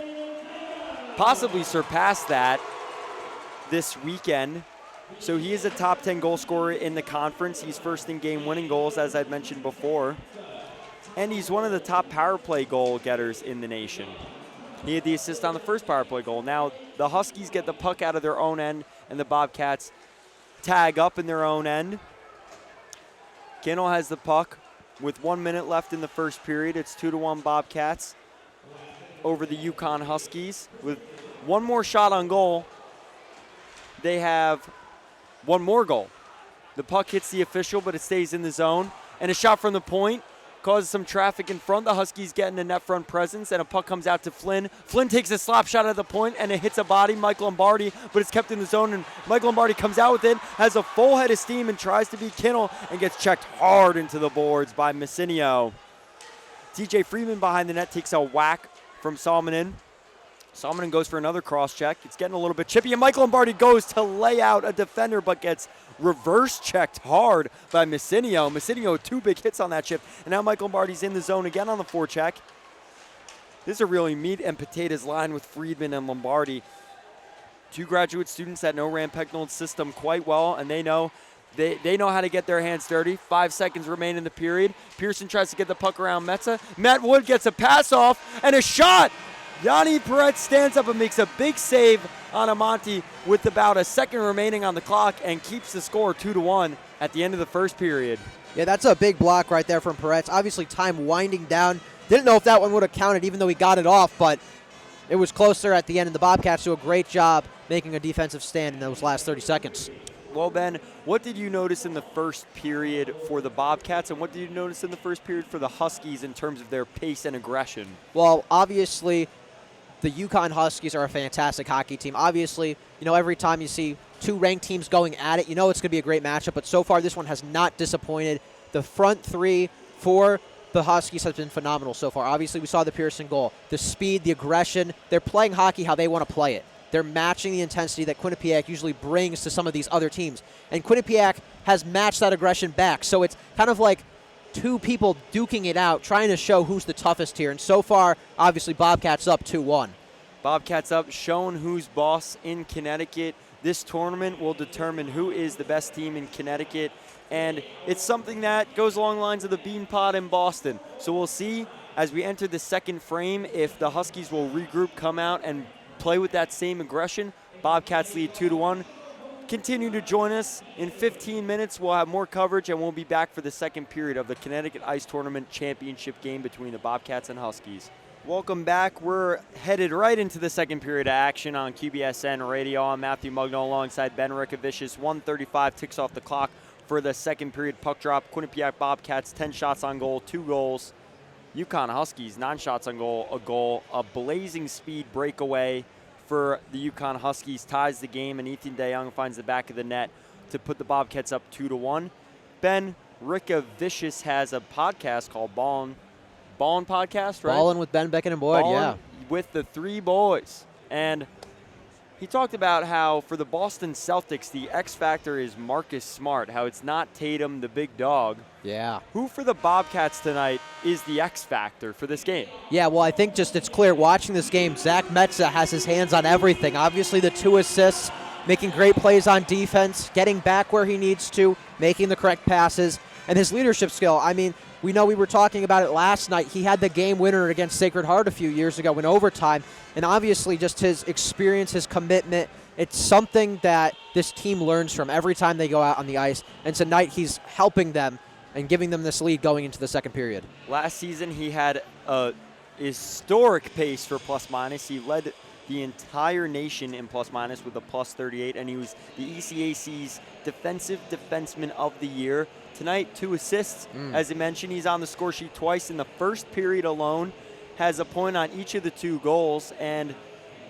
Speaker 1: possibly surpassed that this weekend. So he is a top 10 goal scorer in the conference. He's first in game winning goals, as I've mentioned before. And he's one of the top power play goal getters in the nation. He had the assist on the first power play goal. Now, the Huskies get the puck out of their own end, and the Bobcats tag up in their own end. Kinnell has the puck with 1 minute left in the first period. It's 2-1 Bobcats over the UConn Huskies. With one more shot on goal, they have one more goal. The puck hits the official, but it stays in the zone. And a shot from the point causes some traffic in front. The Huskies get in the net front presence, and a puck comes out to Flynn. Flynn takes a slap shot at the point, and it hits a body, Mike Lombardi, but it's kept in the zone, and Mike Lombardi comes out with it, has a full head of steam, and tries to beat Kinnell, and gets checked hard into the boards by Messinio. TJ Freeman behind the net takes a whack from Salmonen. Salmonen goes for another cross-check. It's getting a little bit chippy, and Mike Lombardi goes to lay out a defender, but gets reverse-checked hard by Messinio. Messinio, 2 big hits on that chip, and now Mike Lombardi's in the zone again on the forecheck. This is a really meat and potatoes line with Friedman and Lombardi. 2 graduate students that know Rand Pecknold's system quite well, and they know how to get their hands dirty. 5 seconds remain in the period. Pearson tries to get the puck around Metza. Matt Wood gets a pass off and a shot. Yanni Perret stands up and makes a big save on Amonte with about a second remaining on the clock and keeps the score 2-1 at the end of the first period.
Speaker 2: Yeah, that's a big block right there from Perret. Obviously, time winding down. Didn't know if that one would have counted, even though he got it off, but it was closer at the end, and the Bobcats do a great job making a defensive stand in those last 30 seconds.
Speaker 1: Well, Ben, what did you notice in the first period for the Bobcats, and what did you notice in the first period for the Huskies in terms of their pace and aggression?
Speaker 2: Well, obviously, the UConn Huskies are a fantastic hockey team. Obviously, every time you see 2 ranked teams going at it, it's going to be a great matchup, but so far this one has not disappointed. The front 3 for the Huskies has been phenomenal so far. Obviously, we saw the Pearson goal. The speed, the aggression, they're playing hockey how they want to play it. They're matching the intensity that Quinnipiac usually brings to some of these other teams. And Quinnipiac has matched that aggression back. So it's kind of like 2 people duking it out, trying to show who's the toughest here. And so far, obviously, Bobcats up 2-1.
Speaker 1: Bobcats up, showing who's boss in Connecticut. This tournament will determine who is the best team in Connecticut. And it's something that goes along the lines of the Bean Pod in Boston. So we'll see as we enter the second frame if the Huskies will regroup, come out, and play with that same aggression. Bobcats lead 2-1. Continue to join us. In 15 minutes, we'll have more coverage, and we'll be back for the second period of the Connecticut Ice Tournament Championship game between the Bobcats and Huskies. Welcome back. We're headed right into the second period of action on QBSN Radio. I'm Matthew Mugno alongside Ben Rickevicious. 1:35 ticks off the clock for the second period puck drop. Quinnipiac Bobcats, 10 shots on goal, 2 goals. UCONN Huskies, 9 shots on goal, a goal. A blazing speed breakaway for the UConn Huskies ties the game, and Ethan DeYoung finds the back of the net to put the Bobcats up 2-1. Ben, Rickevicious has a podcast called Ballin' Podcast, right?
Speaker 2: Ballin' with Ben, Beckett, and Boyd,
Speaker 1: Ballin' with the 3 boys. And he talked about how for the Boston Celtics, the X factor is Marcus Smart, how it's not Tatum, the big dog.
Speaker 2: Yeah.
Speaker 1: Who for the Bobcats tonight is the X factor for this game?
Speaker 2: Yeah, well, I think just it's clear watching this game, Zach Metza has his hands on everything. Obviously, the 2 assists, making great plays on defense, getting back where he needs to, making the correct passes, and his leadership skill. I mean, we know we were talking about it last night. He had the game winner against Sacred Heart a few years ago in overtime, and obviously just his experience, his commitment, it's something that this team learns from every time they go out on the ice, and tonight he's helping them and giving them this lead going into the second period. Last
Speaker 1: season, he had a historic pace for plus-minus. He led the entire nation in plus-minus with a +38, and he was the ECAC's Defensive Defenseman of the Year. Tonight, 2 assists. As I mentioned, he's on the score sheet twice in the first period alone, has a point on each of the 2 goals, and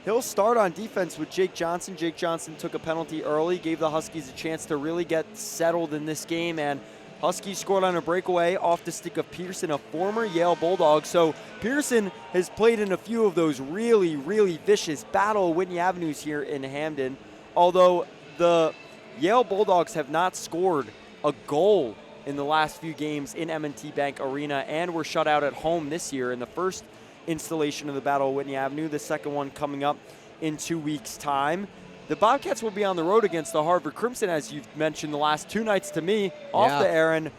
Speaker 1: he'll start on defense with Jake Johnson. Jake Johnson took a penalty early, gave the Huskies a chance to really get settled in this game, and Huskies scored on a breakaway off the stick of Pearson, a former Yale Bulldog. So Pearson has played in a few of those really, really vicious Battle of Whitney Avenues here in Hamden, although the Yale Bulldogs have not scored a goal in the last few games in M&T Bank Arena, and were shut out at home this year in the first installation of the Battle of Whitney Avenue, the second one coming up in 2 weeks' time. The Bobcats will be on the road against the Harvard Crimson, as you've mentioned the last 2 nights to me, off the air, and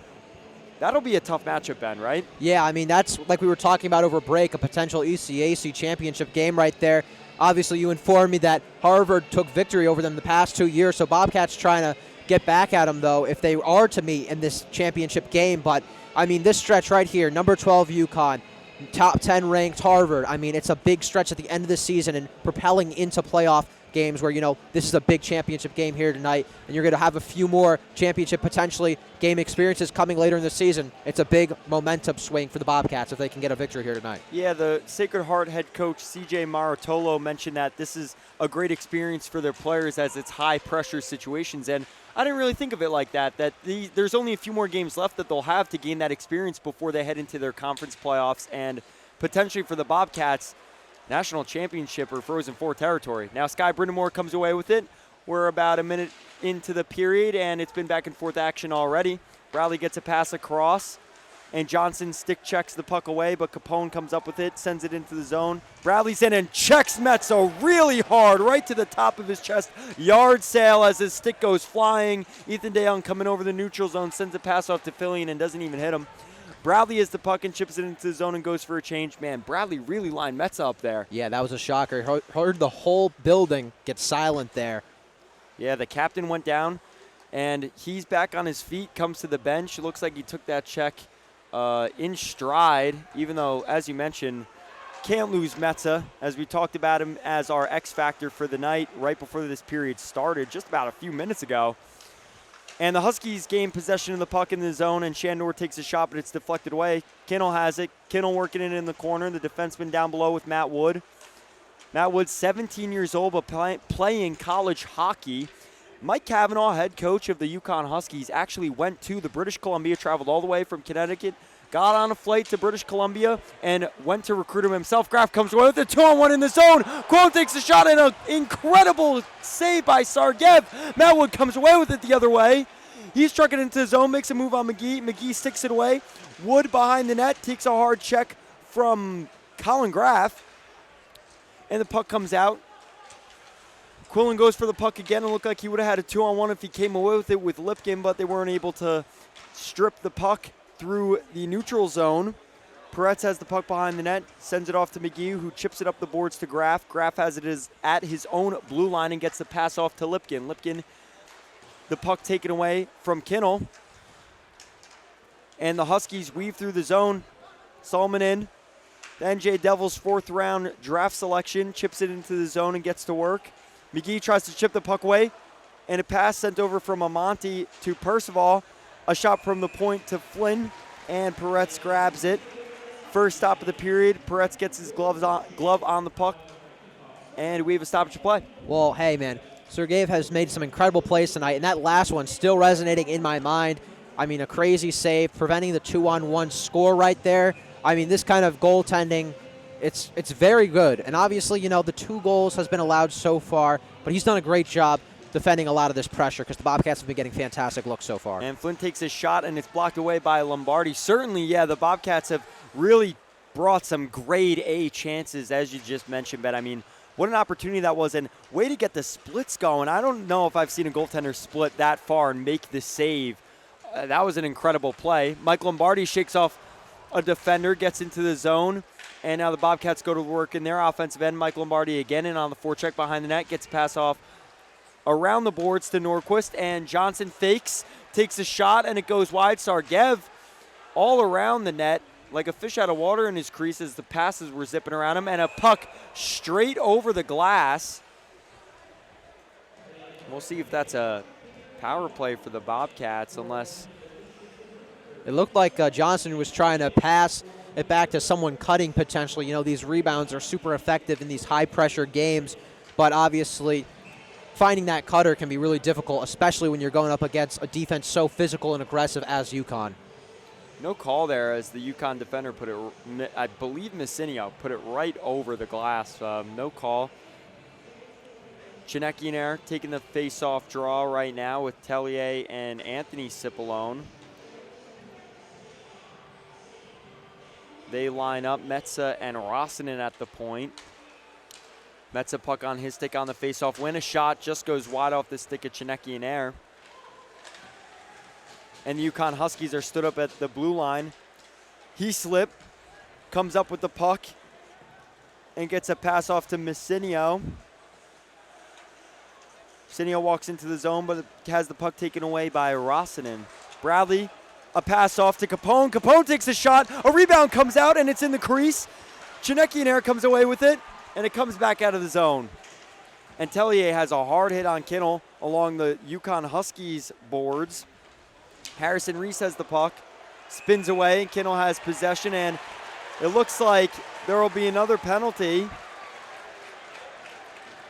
Speaker 1: that'll be a tough matchup, Ben, right? Yeah, I mean, that's like we were talking about over break, a potential ECAC championship game right there. Obviously, you informed me that Harvard took victory over them the past 2 years, so Bobcats trying to get back at them, though, if they are to meet in this championship game. But, I mean, this stretch right here, number 12 UConn, top 10 ranked Harvard. I mean, it's a big stretch at the end of the season and propelling into playoff games where, you know, this is a big championship game here tonight, and you're going to have a few more championship potentially game experiences coming later in the season. It's a big momentum swing for the Bobcats if they can get a victory here tonight. Yeah, the Sacred Heart head coach CJ Maratolo mentioned that this is a great experience for their players as it's high pressure situations, and I didn't really think of it like that, there's only a few more games left that they'll have to gain that experience before they head into their conference playoffs, and potentially for the Bobcats, national championship or Frozen Four territory. Now Sky Brindamore comes away with it. We're about a minute into the period, and it's been back and forth action already. Bradley gets a pass across, and Johnson stick checks the puck away, but Capone comes up with it, sends it into the zone. Bradley's in and checks Metzo really hard, right to the top of his chest. Yard sale as his stick goes flying. Ethan DeYoung coming over the neutral zone, sends a pass off to Fillion and doesn't even hit him. Bradley has the puck and chips it into the zone and goes for a change. Man, Bradley really lined Metza up there. Yeah, that was a shocker. Heard the whole building get silent there. Yeah, the captain went down, and he's back on his feet, comes to the bench. It looks like he took that check in stride, even though, as you mentioned, can't lose Metza, as we talked about him as our X factor for the night right before this period started, just about a few minutes ago. And the Huskies gain possession of the puck in the zone, and Shandor takes a shot, but it's deflected away. Kinnell has it. Kinnell working it in the corner. The defenseman down below with Matt Wood. Matt Wood, 17 years old, but playing college hockey. Mike Cavanaugh, head coach of the UConn Huskies, actually went to the British Columbia, traveled all the way from Connecticut, got on a flight to British Columbia, and went to recruit him himself. Graf comes away with a 2-on-1 in the zone. Quone takes a shot, and an incredible save by Sargev. Matt Wood comes away with it the other way. He's trucking into the zone, makes a move on McGee. McGee sticks it away. Wood behind the net, takes a hard check from Colin Graf, and the puck comes out. Quillen goes for the puck again, and looked like he would have had a 2-on-1 if he came away with it with Lipkin, but they weren't able to strip the puck through the neutral zone. Peretz has the puck behind the net, sends it off to McGee, who chips it up the boards to Graf. Graf has it at his own blue line and gets the pass off to Lipkin. Lipkin, the puck taken away from Kinnel. And the Huskies weave through the zone. Solomon in. The NJ Devils' 4th round draft selection chips it into the zone and gets to work. McGee tries to chip the puck away, and a pass sent over from Amonte to Percival. A shot from the point to Flynn, and Peretz grabs it. First stop of the period. Peretz gets his glove on the puck, and we have a stoppage of play.
Speaker 2: Well, hey, man, Sergeyev has made some incredible plays tonight, and that last one still resonating in my mind. I mean, a crazy save, preventing the 2-on-1 score right there. I mean, this kind of goaltending, it's very good. And obviously, you know, the 2 goals has been allowed so far, but he's done a great job defending a lot of this pressure because the Bobcats have been getting fantastic looks so far.
Speaker 1: And Flynn takes his shot, and it's blocked away by Lombardi. Certainly, yeah, the Bobcats have really brought some grade A chances, as you just mentioned, Ben. I mean, what an opportunity that was, and way to get the splits going. I don't know if I've seen a goaltender split that far and make the save. That was an incredible play. Mike Lombardi shakes off a defender, gets into the zone, and now the Bobcats go to work in their offensive end. Mike Lombardi again in on the forecheck behind the net, gets a pass off around the boards to Norquist, and Johnson fakes, takes a shot, and it goes wide. Sergeyev all around the net like a fish out of water in his crease as the passes were zipping around him, and a puck straight over the glass. We'll see if that's a power play for the Bobcats, unless
Speaker 2: it looked like Johnson was trying to pass it back to someone cutting potentially. You know, these rebounds are super effective in these high-pressure games, but obviously finding that cutter can be really difficult, especially when you're going up against a defense so physical and aggressive as UConn.
Speaker 1: No call there as the UConn defender put it, I believe Messinio put it right over the glass. No call. Chinekiner taking the face-off draw right now with Tellier and Anthony Cipollone. They line up Metsa and Rossinen at the point. Metsa puck on his stick on the face-off win. A shot just goes wide off the stick of Chinekiner. And the UConn Huskies are stood up at the blue line. He slipped, comes up with the puck, and gets a pass off to Messinio. Messinio walks into the zone, but has the puck taken away by Rossinen. Bradley, a pass off to Capone. Capone takes a shot. A rebound comes out, and it's in the crease. Chinekiner comes away with it, and it comes back out of the zone. And Tellier has a hard hit on Kinnel along the UConn Huskies boards. Harrison Reese has the puck, spins away, and Kinnel has possession, and it looks like there will be another penalty.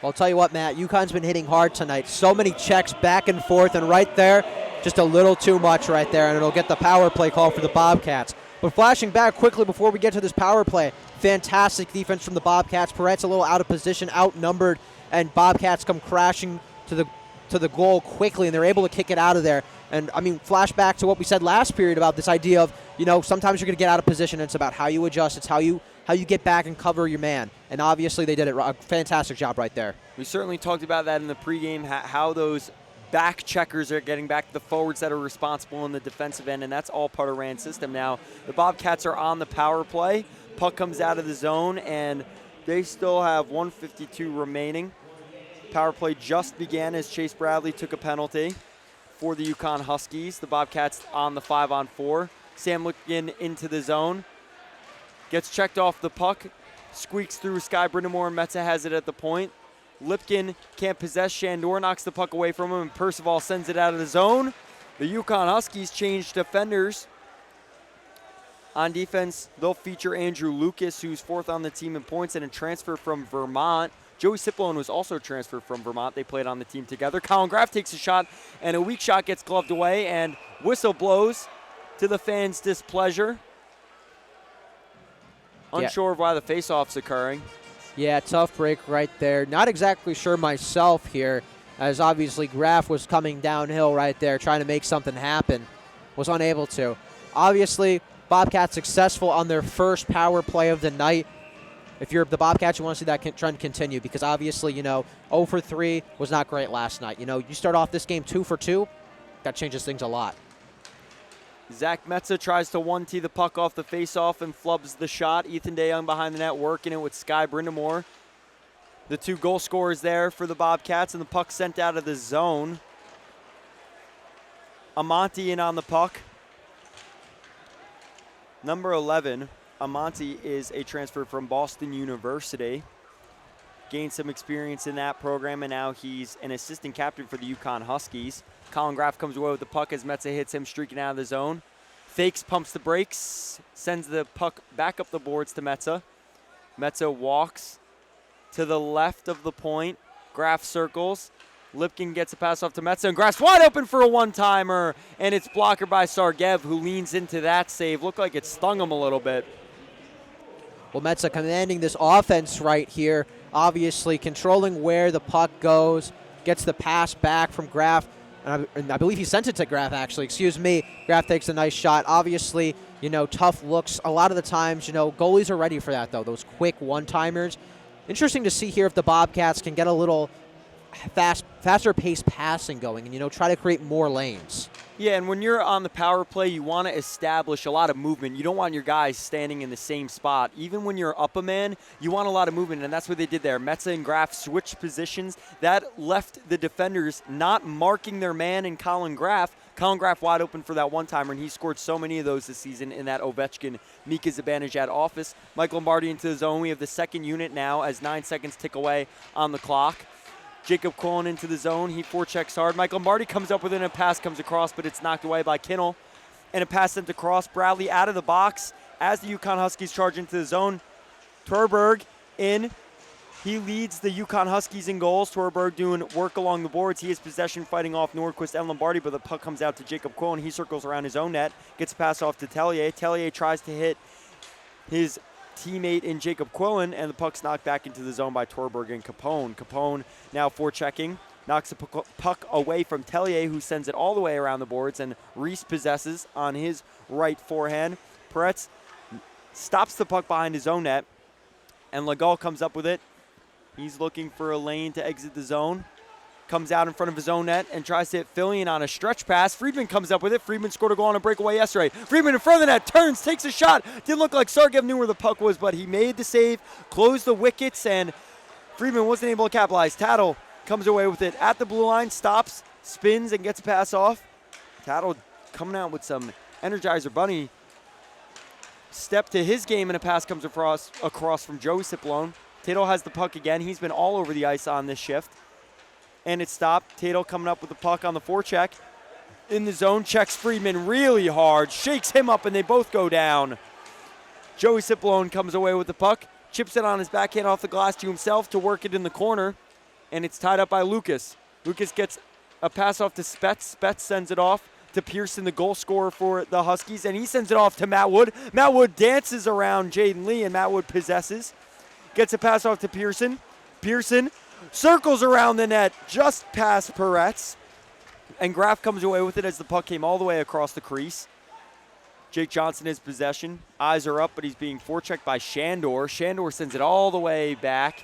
Speaker 2: Well, I'll tell you what, Matt, UConn's been hitting hard tonight. So many checks back and forth, and right there, just a little too much right there, and it'll get the power play call for the Bobcats. But flashing back quickly before we get to this power play, fantastic defense from the Bobcats. Peretz a little out of position, outnumbered, and Bobcats come crashing to the goal quickly, and they're able to kick it out of there. And, I mean, flashback to what we said last period about this idea of, you know, sometimes you're going to get out of position, and it's about how you adjust. It's how you get back and cover your man. And obviously they did a fantastic job right there.
Speaker 1: We certainly talked about that in the pregame, how those back checkers are getting back to the forwards that are responsible in the defensive end, and that's all part of Rand's system now. The Bobcats are on the power play. Puck comes out of the zone, and they still have 1:52 remaining. Power play just began as Chase Bradley took a penalty for the UConn Huskies. The Bobcats on the 5-on-4. Sam Lipkin into the zone. Gets checked off the puck. Squeaks through Sky Brindamore, and Metsa has it at the point. Lipkin can't possess. Shandor knocks the puck away from him, and Percival sends it out of the zone. The UConn Huskies change defenders. On defense, they'll feature Andrew Lucas, who's 4th on the team in points and a transfer from Vermont. Joey Cipollone was also transferred from Vermont. They played on the team together. Colin Graff takes a shot, and a weak shot gets gloved away, and whistle blows to the fans' displeasure. Unsure of why the face-off's occurring.
Speaker 2: Yeah, tough break right there. Not exactly sure myself here, as obviously Graff was coming downhill right there, trying to make something happen. Was unable to. Obviously, Bobcats successful on their first power play of the night. If you're the Bobcats, you want to see that trend continue because obviously, you know, 0 for 3 was not great last night. You know, you start off this game 2 for 2, that changes things a lot.
Speaker 1: Zach Metza tries to 1-tee the puck off the faceoff and flubs the shot. Ethan DeYoung behind the net working it with Sky Brindamore. The 2 goal scorers there for the Bobcats, and the puck sent out of the zone. Amonte in on the puck. Number 11, Amonte is a transfer from Boston University. Gained some experience in that program, and now he's an assistant captain for the UConn Huskies. Colin Graff comes away with the puck as Metza hits him streaking out of the zone. Fakes, pumps the brakes, sends the puck back up the boards to Metza. Metza walks to the left of the point. Graff circles. Lipkin gets a pass off to Metza, and Graff's wide open for a one-timer, and it's blocked by Sargev, who leans into that save. Looked like it stung him a little bit.
Speaker 2: Well, Metza commanding this offense right here, obviously controlling where the puck goes, gets the pass back from Graff, and I believe he sent it to Graff, actually. Excuse me. Graff takes a nice shot. Obviously, tough looks. A lot of the times, goalies are ready for that, though, those quick one-timers. Interesting to see here if the Bobcats can get a little faster-paced passing going and, try to create more lanes.
Speaker 1: Yeah, and when you're on the power play, you want to establish a lot of movement. You don't want your guys standing in the same spot. Even when you're up a man, you want a lot of movement, and that's what they did there. Metza and Graff switched positions. That left the defenders not marking their man in Colin Graff. Colin Graff wide open for that one-timer, and he scored so many of those this season in that Ovechkin-Mika Zibanejad office. Mike Lombardi into the zone. We have the second unit now as 9 seconds tick away on the clock. Jacob Quillen into the zone. He forechecks hard. Mike Lombardi comes up with it, and a pass comes across, but it's knocked away by Kinnell. And a pass sent across. Bradley out of the box as the UConn Huskies charge into the zone. Torberg in. He leads the UConn Huskies in goals. Torberg doing work along the boards. He has possession fighting off Nordquist and Lombardi, but the puck comes out to Jacob Quillen. He circles around his own net. Gets a pass off to Tellier. Tellier tries to hit his teammate in Jacob Quillen, and the puck's knocked back into the zone by Torberg and Capone. Capone now forechecking, knocks the puck away from Tellier, who sends it all the way around the boards, and Reese possesses on his right forehand. Peretz stops the puck behind his own net, and Legault comes up with it. He's looking for a lane to exit the zone. Comes out in front of his own net and tries to hit Fillion on a stretch pass. Friedman comes up with it. Friedman scored a goal on a breakaway yesterday. Friedman in front of the net, turns, takes a shot. Didn't look like Sargev knew where the puck was, but he made the save, closed the wickets, and Friedman wasn't able to capitalize. Tattle comes away with it at the blue line, stops, spins, and gets a pass off. Tattle coming out with some Energizer Bunny step to his game, and a pass comes across from Joey Cipollone. Tato has the puck again. He's been all over the ice on this shift. And it's stopped. Tato coming up with the puck on the forecheck. In the zone, checks Friedman really hard, shakes him up, and they both go down. Joey Cipollone comes away with the puck, chips it on his backhand off the glass to himself to work it in the corner, and it's tied up by Lucas. Lucas gets a pass off to Spetz. Spetz sends it off to Pearson, the goal scorer for the Huskies, and he sends it off to Matt Wood. Matt Wood dances around Jaden Lee, and Matt Wood possesses. Gets a pass off to Pearson. Pearson circles around the net just past Peretz, and Graff comes away with it as the puck came all the way across the crease. Jake Johnson has possession. Eyes are up, but he's being forechecked by Shandor. Shandor sends it all the way back,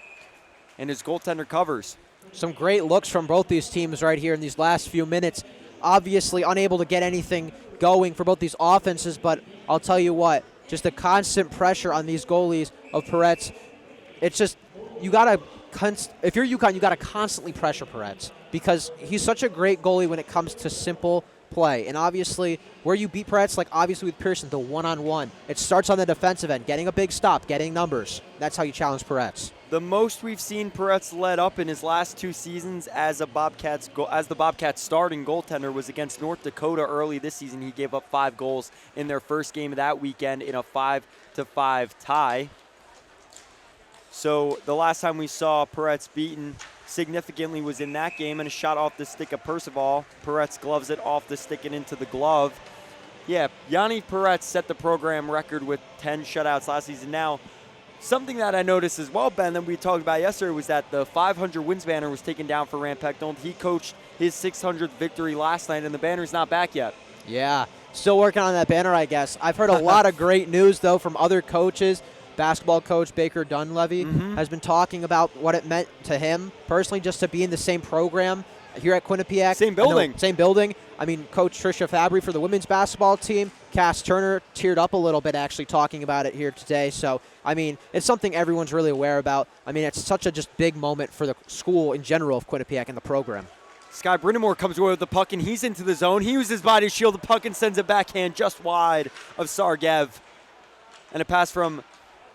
Speaker 1: and his goaltender covers.
Speaker 2: Some great looks from both these teams right here in these last few minutes. Obviously unable to get anything going for both these offenses, but I'll tell you what, just the constant pressure on these goalies of Peretz. It's just, if you're UConn, you got to constantly pressure Peretz because he's such a great goalie when it comes to simple play. And obviously, where you beat Peretz, like obviously with Pearson, the one-on-one, it starts on the defensive end, getting a big stop, getting numbers. That's how you challenge Peretz.
Speaker 1: The most we've seen Peretz let up in his last 2 seasons as the Bobcats starting goaltender was against North Dakota early this season. He gave up 5 goals in their first game of that weekend in a 5-5 tie. So the last time we saw Peretz beaten significantly was in that game, and a shot off the stick of Percival. Peretz gloves it off the stick and into the glove. Yeah, Yanni Peretz set the program record with 10 shutouts last season. Now, something that I noticed as well, Ben, that we talked about yesterday was that the 500 wins banner was taken down for Rand Pecknold. He coached his 600th victory last night, and the banner's not back yet.
Speaker 2: Yeah, still working on that banner, I guess. I've heard a lot of great news, though, from other coaches. Basketball coach Baker Dunleavy has been talking about what it meant to him personally just to be in the same program here at Quinnipiac.
Speaker 1: Same building.
Speaker 2: Same building. I mean, Coach Tricia Fabry for the women's basketball team, Cass Turner teared up a little bit actually talking about it here today. So, I mean, it's something everyone's really aware about. I mean, it's such a just big moment for the school in general of Quinnipiac and the program.
Speaker 1: Sky Brindamore comes away with the puck, and he's into the zone. He uses his body to shield the puck and sends a backhand just wide of Sargev. And a pass from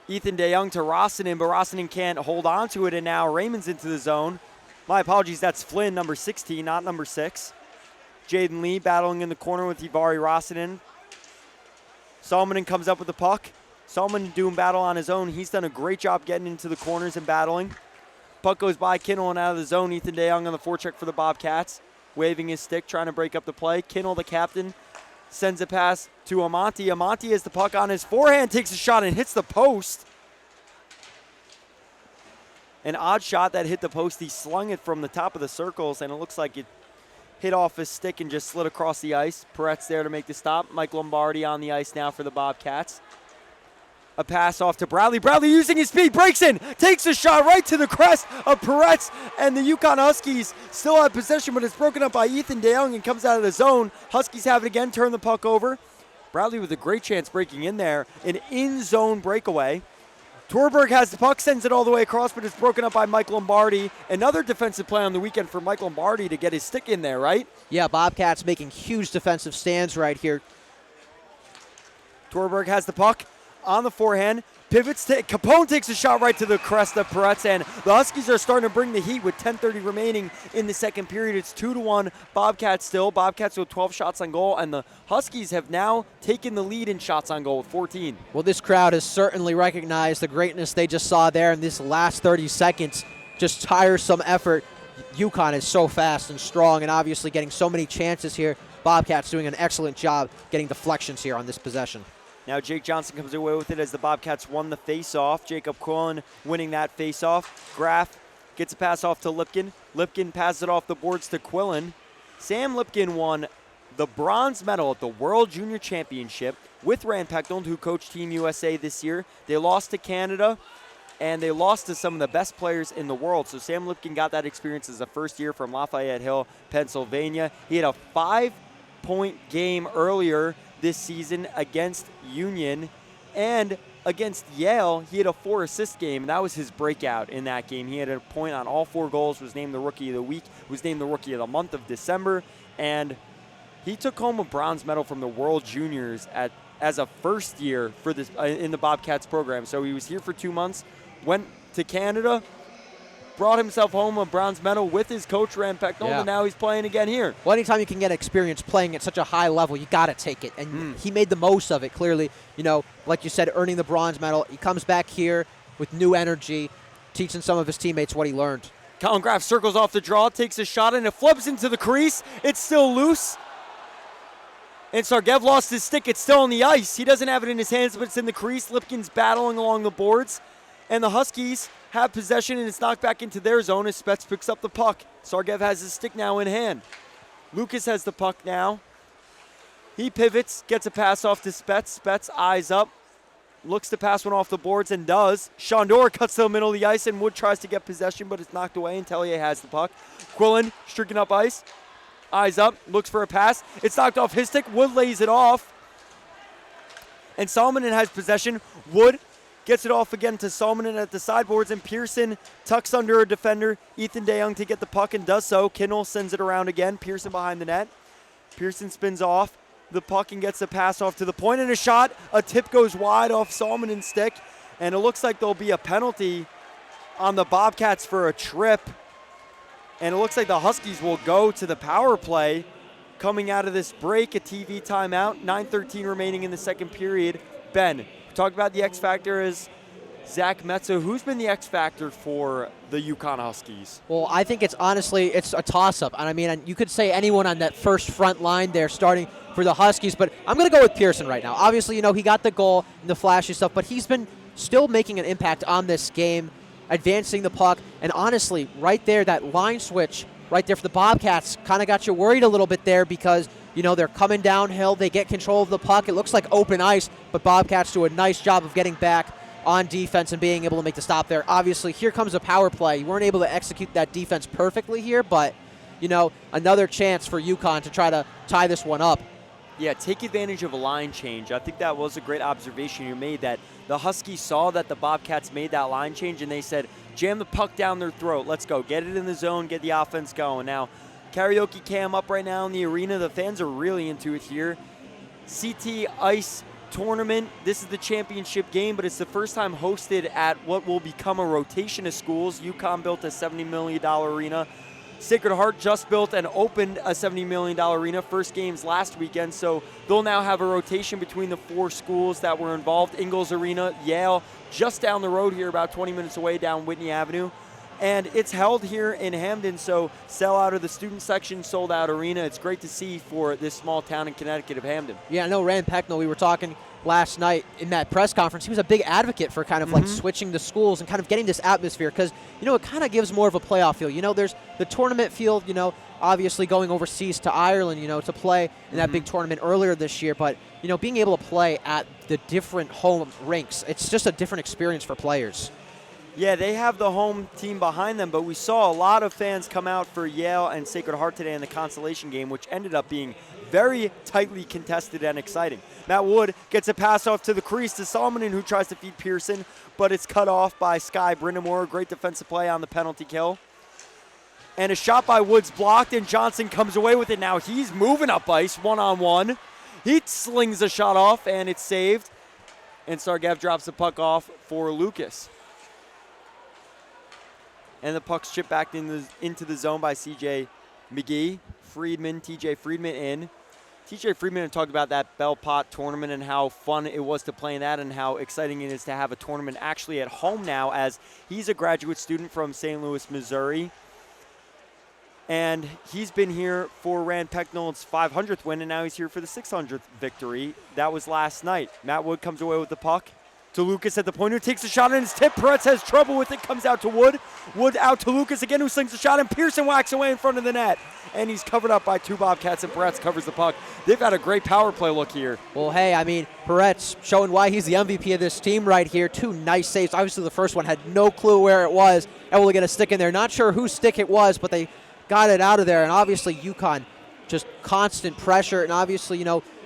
Speaker 1: Ethan DeYoung to Rossinen, but Rossinen can't hold on to it, and now Raymond's into the zone. My apologies, that's Flynn, number 16, not number 6. Jaden Lee battling in the corner with Ivari Rossinen. Salmonen comes up with the puck. Salmonen doing battle on his own. He's done a great job getting into the corners and battling. Puck goes by Kinnell and out of the zone. Ethan DeYoung on the forecheck for the Bobcats, waving his stick, trying to break up the play. Kinnell, the captain, sends a pass to Amonte. Amonte has the puck on his forehand, takes a shot and hits the post. An odd shot that hit the post. He slung it from the top of the circles, and it looks like it hit off his stick and just slid across the ice. Peretz there to make the stop. Mike Lombardi on the ice now for the Bobcats. A pass off to Bradley. Bradley using his speed, breaks in, takes a shot right to the crest of Peretz, and the UConn Huskies still have possession, but it's broken up by Ethan DeYoung and comes out of the zone. Huskies have it again, turn the puck over. Bradley with a great chance breaking in there. An in-zone breakaway. Torberg has the puck, sends it all the way across, but it's broken up by Mike Lombardi. Another defensive play on the weekend for Mike Lombardi to get his stick in there, right?
Speaker 2: Yeah, Bobcats making huge defensive stands right here.
Speaker 1: Torberg has the puck on the forehand. Pivots. Capone takes a shot right to the crest of Peretz, and the Huskies are starting to bring the heat with 10:30 remaining in the second period. It's 2-1 Bobcats still. Bobcats with 12 shots on goal, and the Huskies have now taken the lead in shots on goal with 14.
Speaker 2: Well, this crowd has certainly recognized the greatness they just saw there in this last 30 seconds. Just tiresome effort. UConn is so fast and strong and obviously getting so many chances here. Bobcats doing an excellent job getting deflections here on this possession.
Speaker 1: Now Jake Johnson comes away with it as the Bobcats won the face-off. Jacob Quillen winning that face-off. Graff gets a pass off to Lipkin. Lipkin passes it off the boards to Quillen. Sam Lipkin won the bronze medal at the World Junior Championship with Rand Pecknold, who coached Team USA this year. They lost to Canada, and they lost to some of the best players in the world. So Sam Lipkin got that experience as a first year from Lafayette Hill, Pennsylvania. He had a 5-point game earlier this season against Union, and against Yale, he had a 4-assist game, and that was his breakout in that game. He had a point on all 4 goals, was named the Rookie of the Week, was named the Rookie of the Month of December, and he took home a bronze medal from the World Juniors as a first year for this in the Bobcats program. So he was here for 2 months, went to Canada, brought himself home a bronze medal with his coach, Rand Pecknold, and now he's playing again here.
Speaker 2: Well, anytime you can get experience playing at such a high level, you got to take it. And he made the most of it, clearly. You know, like you said, earning the bronze medal. He comes back here with new energy, teaching some of his teammates what he learned.
Speaker 1: Colin Graff circles off the draw, takes a shot, and it flubs into the crease. It's still loose. And Sargev lost his stick. It's still on the ice. He doesn't have it in his hands, but it's in the crease. Lipkin's battling along the boards. And the Huskies have possession, and it's knocked back into their zone as Spets picks up the puck. Sargev has his stick now in hand. Lucas has the puck now. He pivots, gets a pass off to Spets. Spets eyes up, looks to pass one off the boards and does. Shondor cuts to the middle of the ice, and Wood tries to get possession, but it's knocked away, and Tellier has the puck. Quillen streaking up ice. Eyes up, looks for a pass. It's knocked off his stick. Wood lays it off. And Salmonen has possession. Wood gets it off again to Salmonen at the sideboards, and Pearson tucks under a defender, Ethan DeYoung, to get the puck and does so. Kinnell sends it around again. Pearson behind the net. Pearson spins off the puck and gets the pass off to the point, and a shot. A tip goes wide off Salmonen's stick, and it looks like there'll be a penalty on the Bobcats for a trip. And it looks like the Huskies will go to the power play coming out of this break, a TV timeout. 9:13 remaining in the second period. Ben, talk about the X Factor is Zach Metzo. Who's been the X Factor for the UConn Huskies?
Speaker 2: Well, I think it's a toss-up. And I mean, you could say anyone on that first front line there starting for the Huskies, but I'm going to go with Pearson right now. Obviously, you know, he got the goal and the flashy stuff, but he's been still making an impact on this game, advancing the puck. And honestly, right there, that line switch right there for the Bobcats kind of got you worried a little bit there because, you know, they're coming downhill. They get control of the puck. It looks like open ice, but Bobcats do a nice job of getting back on defense and being able to make the stop there. Obviously, here comes a power play. You weren't able to execute that defense perfectly here, but another chance for UConn to try to tie this one up.
Speaker 1: Yeah, take advantage of a line change. I think that was a great observation you made, that the Huskies saw that the Bobcats made that line change, and they said, jam the puck down their throat. Let's go. Get it in the zone. Get the offense going. Now, karaoke cam up right now in the arena. The fans are really into it here. CT Ice Tournament. This is the championship game, but it's the first time hosted at what will become a rotation of schools. UConn built a $70 million arena. Sacred Heart just built and opened a $70 million arena. First games last weekend, so they'll now have a rotation between the 4 schools that were involved. Ingalls Arena, Yale, just down the road here, about 20 minutes away down Whitney Avenue. And it's held here in Hamden, so sell out of the student section, sold out arena. It's great to see for this small town in Connecticut of Hamden.
Speaker 2: Yeah, I know Rand Pecknell, we were talking last night in that press conference, he was a big advocate for kind of like switching the schools and kind of getting this atmosphere because, it kind of gives more of a playoff feel. There's the tournament field, obviously going overseas to Ireland, to play in that big tournament earlier this year. But, being able to play at the different home rinks, it's just a different experience for players.
Speaker 1: Yeah, they have the home team behind them, but we saw a lot of fans come out for Yale and Sacred Heart today in the consolation game, which ended up being very tightly contested and exciting. Matt Wood gets a pass off to the crease to Salmonen, who tries to feed Pearson, but it's cut off by Sky Brindamore. Great defensive play on the penalty kill. And a shot by Woods blocked, and Johnson comes away with it. Now he's moving up ice one-on-one. He slings the shot off, and it's saved. And Sargev drops the puck off for Lucas. And the puck's chipped back into the zone by C.J. McGee. T.J. Friedman in. T.J. Friedman had talked about that Bell Pot tournament and how fun it was to play in that and how exciting it is to have a tournament actually at home now, as he's a graduate student from St. Louis, Missouri. And he's been here for Rand Pecknold's 500th win, and now he's here for the 600th victory. That was last night. Matt Wood comes away with the puck to Lucas at the point, who takes a shot, and it's tipped. Peretz has trouble with it, comes out to Wood. Wood out to Lucas again, who slings the shot, and Pearson whacks away in front of the net. And he's covered up by 2 Bobcats, and Peretz covers the puck. They've had a great power play look here.
Speaker 2: Well, hey, Peretz showing why he's the MVP of this team right here. 2 nice saves. Obviously, the first one had no clue where it was. Able to get a stick in there. Not sure whose stick it was, but they got it out of there. And obviously, UConn, just constant pressure. And obviously,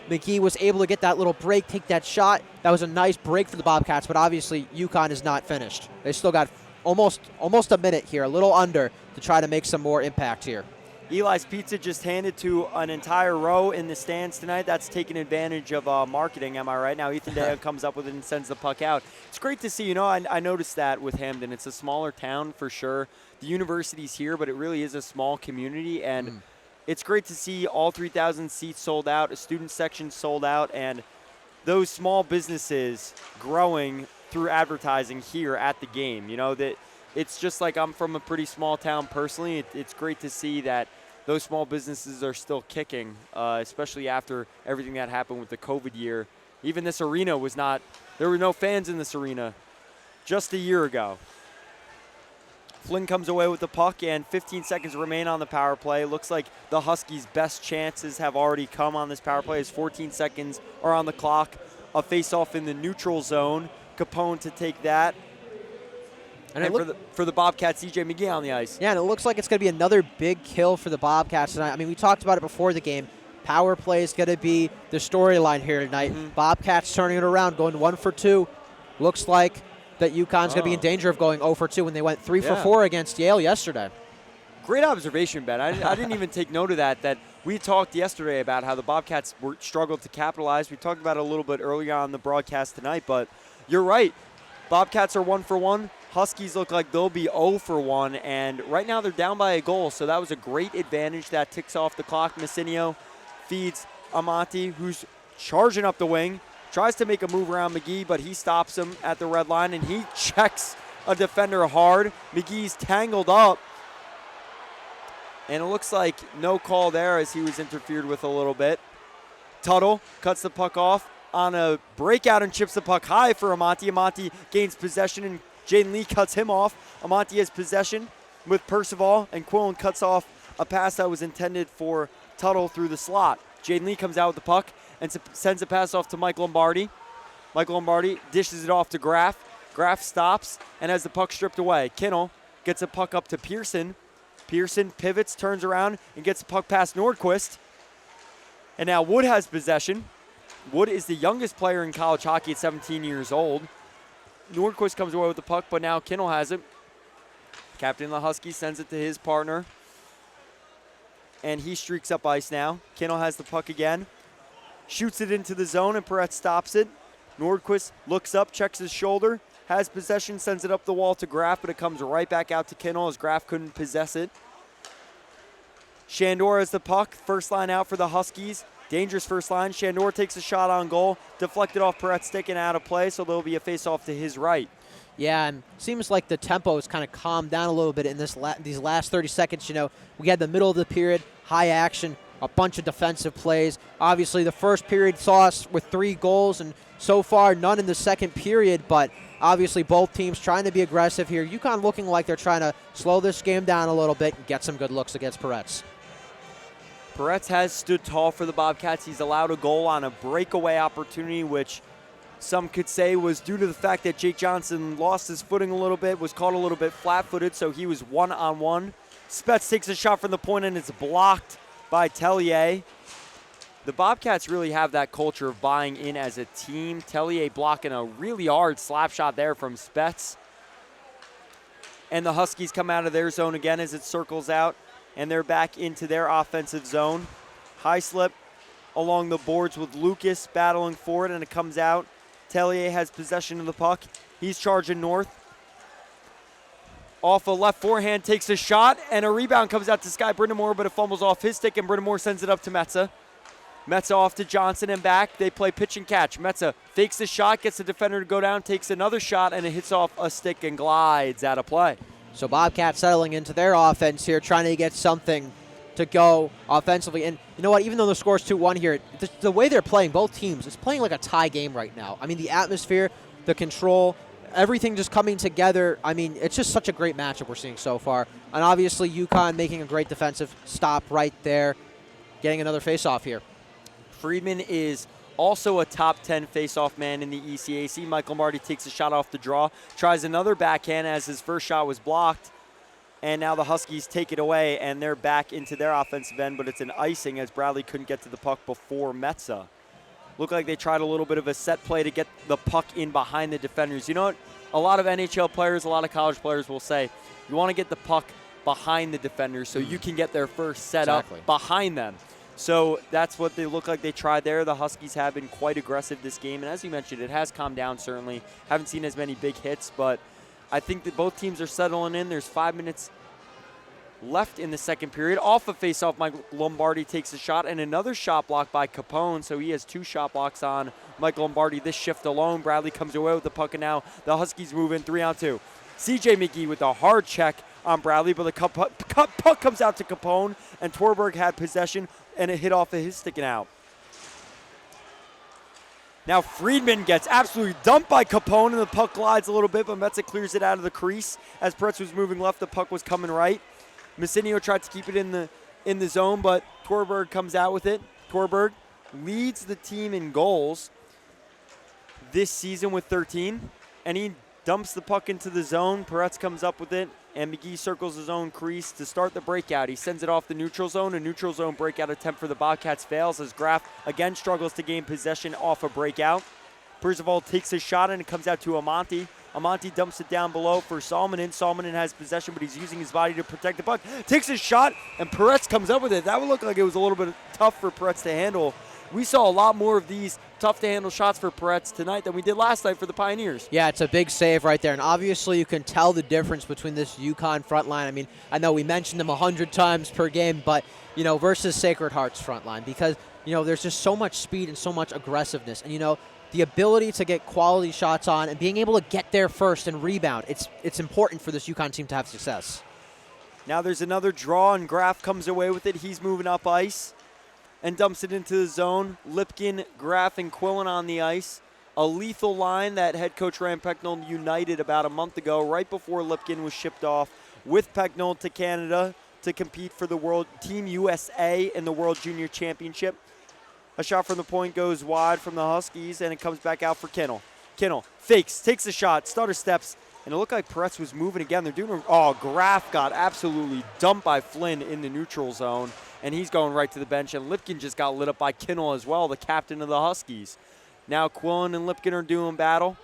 Speaker 2: McGee was able to get that little break, take that shot. That was a nice break for the Bobcats, but obviously UConn is not finished. They still got almost a minute here, a little under, to try to make some more impact here.
Speaker 1: Eli's Pizza just handed to an entire row in the stands tonight. That's taking advantage of marketing, am I right? Now Ethan Dale comes up with it and sends the puck out. It's great to see. I noticed that with Hamden. It's a smaller town for sure. The university's here, but it really is a small community, and it's great to see all 3,000 seats sold out, a student section sold out, and those small businesses growing through advertising here at the game. That it's just like, I'm from a pretty small town personally. It's great to see that those small businesses are still kicking, especially after everything that happened with the COVID year. Even this arena there were no fans in this arena just a year ago. Flynn comes away with the puck, and 15 seconds remain on the power play. Looks like the Huskies' best chances have already come on this power play, as 14 seconds are on the clock. A face-off in the neutral zone. Capone to take that. And for the Bobcats, C.J. McGee on the ice.
Speaker 2: Yeah, and it looks like it's going to be another big kill for the Bobcats tonight. We talked about it before the game. Power play is going to be the storyline here tonight. Bobcats turning it around, going 1 for 2. Looks like that UConn's going to be in danger of going 0 for 2 when they went 3 for 4 against Yale yesterday.
Speaker 1: Great observation, Ben. I didn't even take note of that we talked yesterday about how the Bobcats struggled to capitalize. We talked about it a little bit earlier on the broadcast tonight, but you're right. Bobcats are 1 for 1. Huskies look like they'll be 0 for 1, and right now they're down by a goal, so that was a great advantage. That ticks off the clock. Messinio feeds Amati, who's charging up the wing, tries to make a move around McGee, but he stops him at the red line, and he checks a defender hard. McGee's tangled up, and it looks like no call there as he was interfered with a little bit. Tuttle cuts the puck off on a breakout and chips the puck high for Amati. Amati gains possession, and Jaden Lee cuts him off. Amati has possession with Percival, and Quillen cuts off a pass that was intended for Tuttle through the slot. Jaden Lee comes out with the puck and sends a pass off to Mike Lombardi. Mike Lombardi dishes it off to Graff. Graff stops and has the puck stripped away. Kinnell gets a puck up to Pearson. Pearson pivots, turns around, and gets the puck past Nordquist. And now Wood has possession. Wood is the youngest player in college hockey at 17 years old. Nordquist comes away with the puck, but now Kinnel has it. Captain of the Huskies sends it to his partner. And he streaks up ice now. Kinnel has the puck again. Shoots it into the zone, and Perret stops it. Nordquist looks up, checks his shoulder, has possession, sends it up the wall to Graff, but it comes right back out to Kinnel as Graff couldn't possess it. Shandor has the puck. First line out for the Huskies. Dangerous first line. Shandor takes a shot on goal. Deflected off Perret's stick and out of play, so there'll be a face-off to his right.
Speaker 2: Yeah, and seems like the tempo has kind of calmed down a little bit in these last 30 seconds. You know, we had the middle of the period, high action, a bunch of defensive plays. Obviously, the first period saw us with 3 goals, and so far none in the second period, but obviously both teams trying to be aggressive here. UConn looking like they're trying to slow this game down a little bit and get some good looks against Peretz.
Speaker 1: Peretz has stood tall for the Bobcats. He's allowed a goal on a breakaway opportunity, which some could say was due to the fact that Jake Johnson lost his footing a little bit, was caught a little bit flat-footed, so he was one-on-one. Spets takes a shot from the point, and it's blocked by Tellier. The Bobcats really have that culture of buying in as a team. Tellier blocking a really hard slap shot there from Spets. And the Huskies come out of their zone again as it circles out, and they're back into their offensive zone. High slip along the boards with Lucas battling for it, and it comes out. Tellier has possession of the puck. He's charging north. Off a left forehand, takes a shot, and a rebound comes out to Sky Brindamore, but it fumbles off his stick, and Brindamore sends it up to Metza. Metza off to Johnson and back. They play pitch and catch. Metza fakes the shot, gets the defender to go down, takes another shot, and it hits off a stick and glides out of play.
Speaker 2: So Bobcats settling into their offense here, trying to get something to go offensively. And you know what? Even though the score's 2-1 here, the way they're playing, both teams, it's playing like a tie game right now. I mean, the atmosphere, the control, everything just coming together. I mean, it's just such a great matchup we're seeing so far. And obviously, UConn making a great defensive stop right there, getting another face-off here.
Speaker 1: Friedman is also a top 10 face-off man in the ECAC. Michael Marty takes a shot off the draw, tries another backhand as his first shot was blocked. And now the Huskies take it away, and they're back into their offensive end, but it's an icing as Bradley couldn't get to the puck before Metza. Looked like they tried a little bit of a set play to get the puck in behind the defenders. You know what? A lot of NHL players, a lot of college players will say, you want to get the puck behind the defenders so you can get their first set up behind them. So that's what they look like they tried there. The Huskies have been quite aggressive this game, and as you mentioned, it has calmed down certainly. Haven't seen as many big hits, but I think that both teams are settling in. There's 5 minutes left in the second period. Off a face-off, Mike Lombardi takes a shot, and another shot blocked by Capone, so he has 2 shot blocks on Mike Lombardi this shift alone. Bradley comes away with the puck, and now the Huskies move in 3-on-2. C.J. McGee with a hard check on Bradley, but the puck comes out to Capone, and Torberg had possession, and it hit off of his sticking out. Now Friedman gets absolutely dumped by Capone, and the puck glides a little bit, but Metza clears it out of the crease. As Peretz was moving left, the puck was coming right. Messinio tried to keep it in the zone, but Torberg comes out with it. Torberg leads the team in goals this season with 13, and he dumps the puck into the zone. Peretz comes up with it, and McGee circles his own crease to start the breakout. He sends it off the neutral zone. A neutral zone breakout attempt for the Bobcats fails as Graff again struggles to gain possession off a breakout. Percival takes a shot, and it comes out to Amonte. Amonte dumps it down below for Salmonen. Salmonen has possession, but he's using his body to protect the puck. Takes a shot, and Peretz comes up with it. That would look like it was a little bit tough for Peretz to handle. We saw a lot more of these tough-to-handle shots for Peretz tonight than we did last night for the Pioneers.
Speaker 2: Yeah, it's a big save right there, and obviously you can tell the difference between this UConn front line. I mean, I know we mentioned them 100 times per game, but, you know, versus Sacred Heart's front line because, you know, there's just so much speed and so much aggressiveness. And, you know, the ability to get quality shots on and being able to get there first and rebound, it's important for this UConn team to have success.
Speaker 1: Now there's another draw, and Graff comes away with it. He's moving up ice and dumps it into the zone. Lipkin, Graff, and Quillen on the ice. A lethal line that head coach Ryan Pecknold united about a month ago, right before Lipkin was shipped off with Pecknold to Canada to compete for the World Team USA in the World Junior Championship. A shot from the point goes wide from the Huskies, and it comes back out for Kinnel. Kinnel fakes, takes a shot, stutter steps, And it looked like Peretz was moving again. They're doing Graf got absolutely dumped by Flynn in the neutral zone, and he's going right to the bench. And Lipkin just got lit up by Kinnell as well, the captain of the Huskies. Now Quillen and Lipkin are doing battle.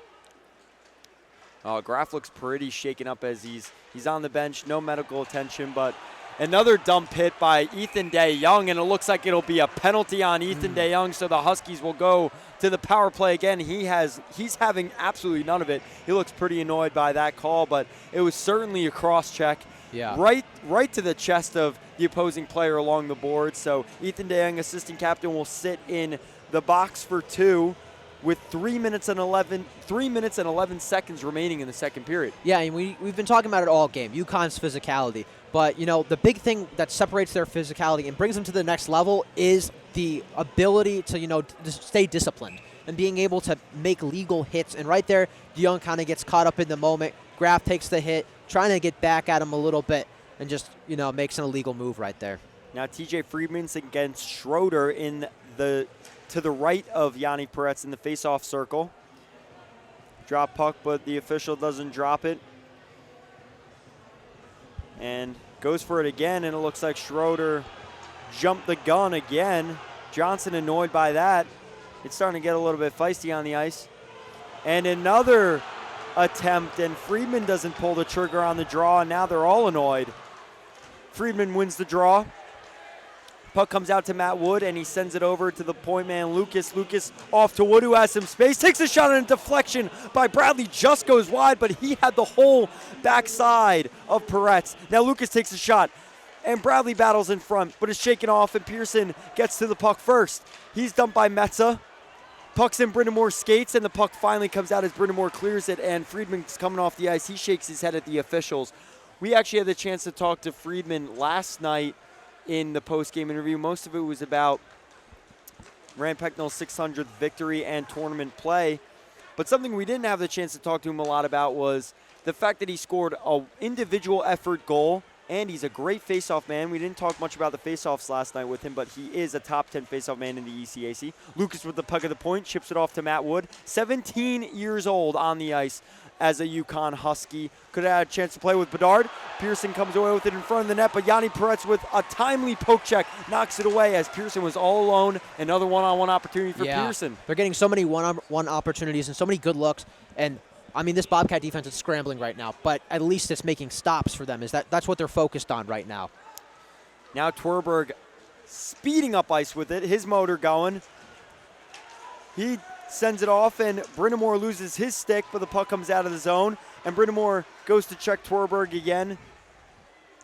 Speaker 1: Graf looks pretty shaken up as he's on the bench. No medical attention, but another dump hit by Ethan DeYoung, and it looks like it'll be a penalty on Ethan DeYoung, so the Huskies will go to the power play again. He's having absolutely none of it. He looks pretty annoyed by that call, but it was certainly a cross-check.
Speaker 2: Yeah.
Speaker 1: Right to the chest of the opposing player along the board. So Ethan DeYoung, assistant captain, will sit in the box for 2 with 3 minutes and 11 seconds remaining in the second period.
Speaker 2: Yeah, and we've been talking about it all game, UConn's physicality. But, the big thing that separates their physicality and brings them to the next level is the ability to, stay disciplined and being able to make legal hits. And right there, DeYoung kind of gets caught up in the moment. Graf takes the hit, trying to get back at him a little bit, and just, makes an illegal move right there.
Speaker 1: Now TJ Friedman's against Schroeder to the right of Yanni Peretz in the face-off circle. Drop puck, but the official doesn't drop it. And goes for it again, and it looks like Schroeder jumped the gun again. Johnson annoyed by that. It's starting to get a little bit feisty on the ice. And another attempt, and Friedman doesn't pull the trigger on the draw, and now they're all annoyed. Friedman wins the draw. Puck comes out to Matt Wood, and he sends it over to the point man, Lucas. Lucas off to Wood, who has some space. Takes a shot, and a deflection by Bradley just goes wide, but he had the whole backside of Peretz. Now Lucas takes a shot, and Bradley battles in front, but is shaken off, and Pearson gets to the puck first. He's dumped by Metza. Puck's in Brind'Amour's skates, and the puck finally comes out as Brind'Amour clears it, and Friedman's coming off the ice. He shakes his head at the officials. We actually had the chance to talk to Friedman last night in the post-game interview. Most of it was about Rand Pecknell's 600th victory and tournament play. But something we didn't have the chance to talk to him a lot about was the fact that he scored an individual effort goal, and he's a great face-off man. We didn't talk much about the face-offs last night with him, but he is a top 10 face-off man in the ECAC. Lucas with the puck at the point, chips it off to Matt Wood. 17 years old on the ice as a UConn Husky. Could have had a chance to play with Bedard. Pearson comes away with it in front of the net, but Yanni Peretz with a timely poke check knocks it away as Pearson was all alone. Another one-on-one opportunity for Pearson.
Speaker 2: They're getting so many one-on-one opportunities and so many good looks. And, this Bobcat defense is scrambling right now, but at least it's making stops for them. That's what they're focused on right now.
Speaker 1: Now Twerberg speeding up ice with it, his motor going. He sends it off, and Brind'Amour loses his stick, but the puck comes out of the zone, and Brind'Amour goes to check Twerberg again.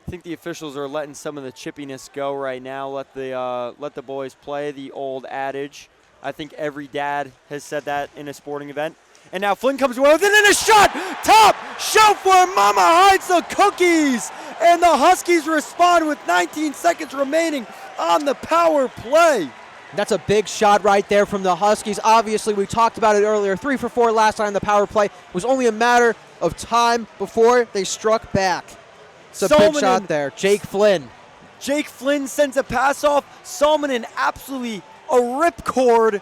Speaker 1: I think the officials are letting some of the chippiness go right now. Let the boys play, the old adage. I think every dad has said that in a sporting event. And now Flynn comes away with it, and a shot! Top shelf where Mama hides the cookies! And the Huskies respond with 19 seconds remaining on the power play.
Speaker 2: That's a big shot right there from the Huskies. Obviously, we talked about it earlier. 3 for 4 last night on the power play. It was only a matter of time before they struck back. It's a big shot there. Jake Flynn.
Speaker 1: Jake Flynn sends a pass off. Salmonen absolutely a ripcord.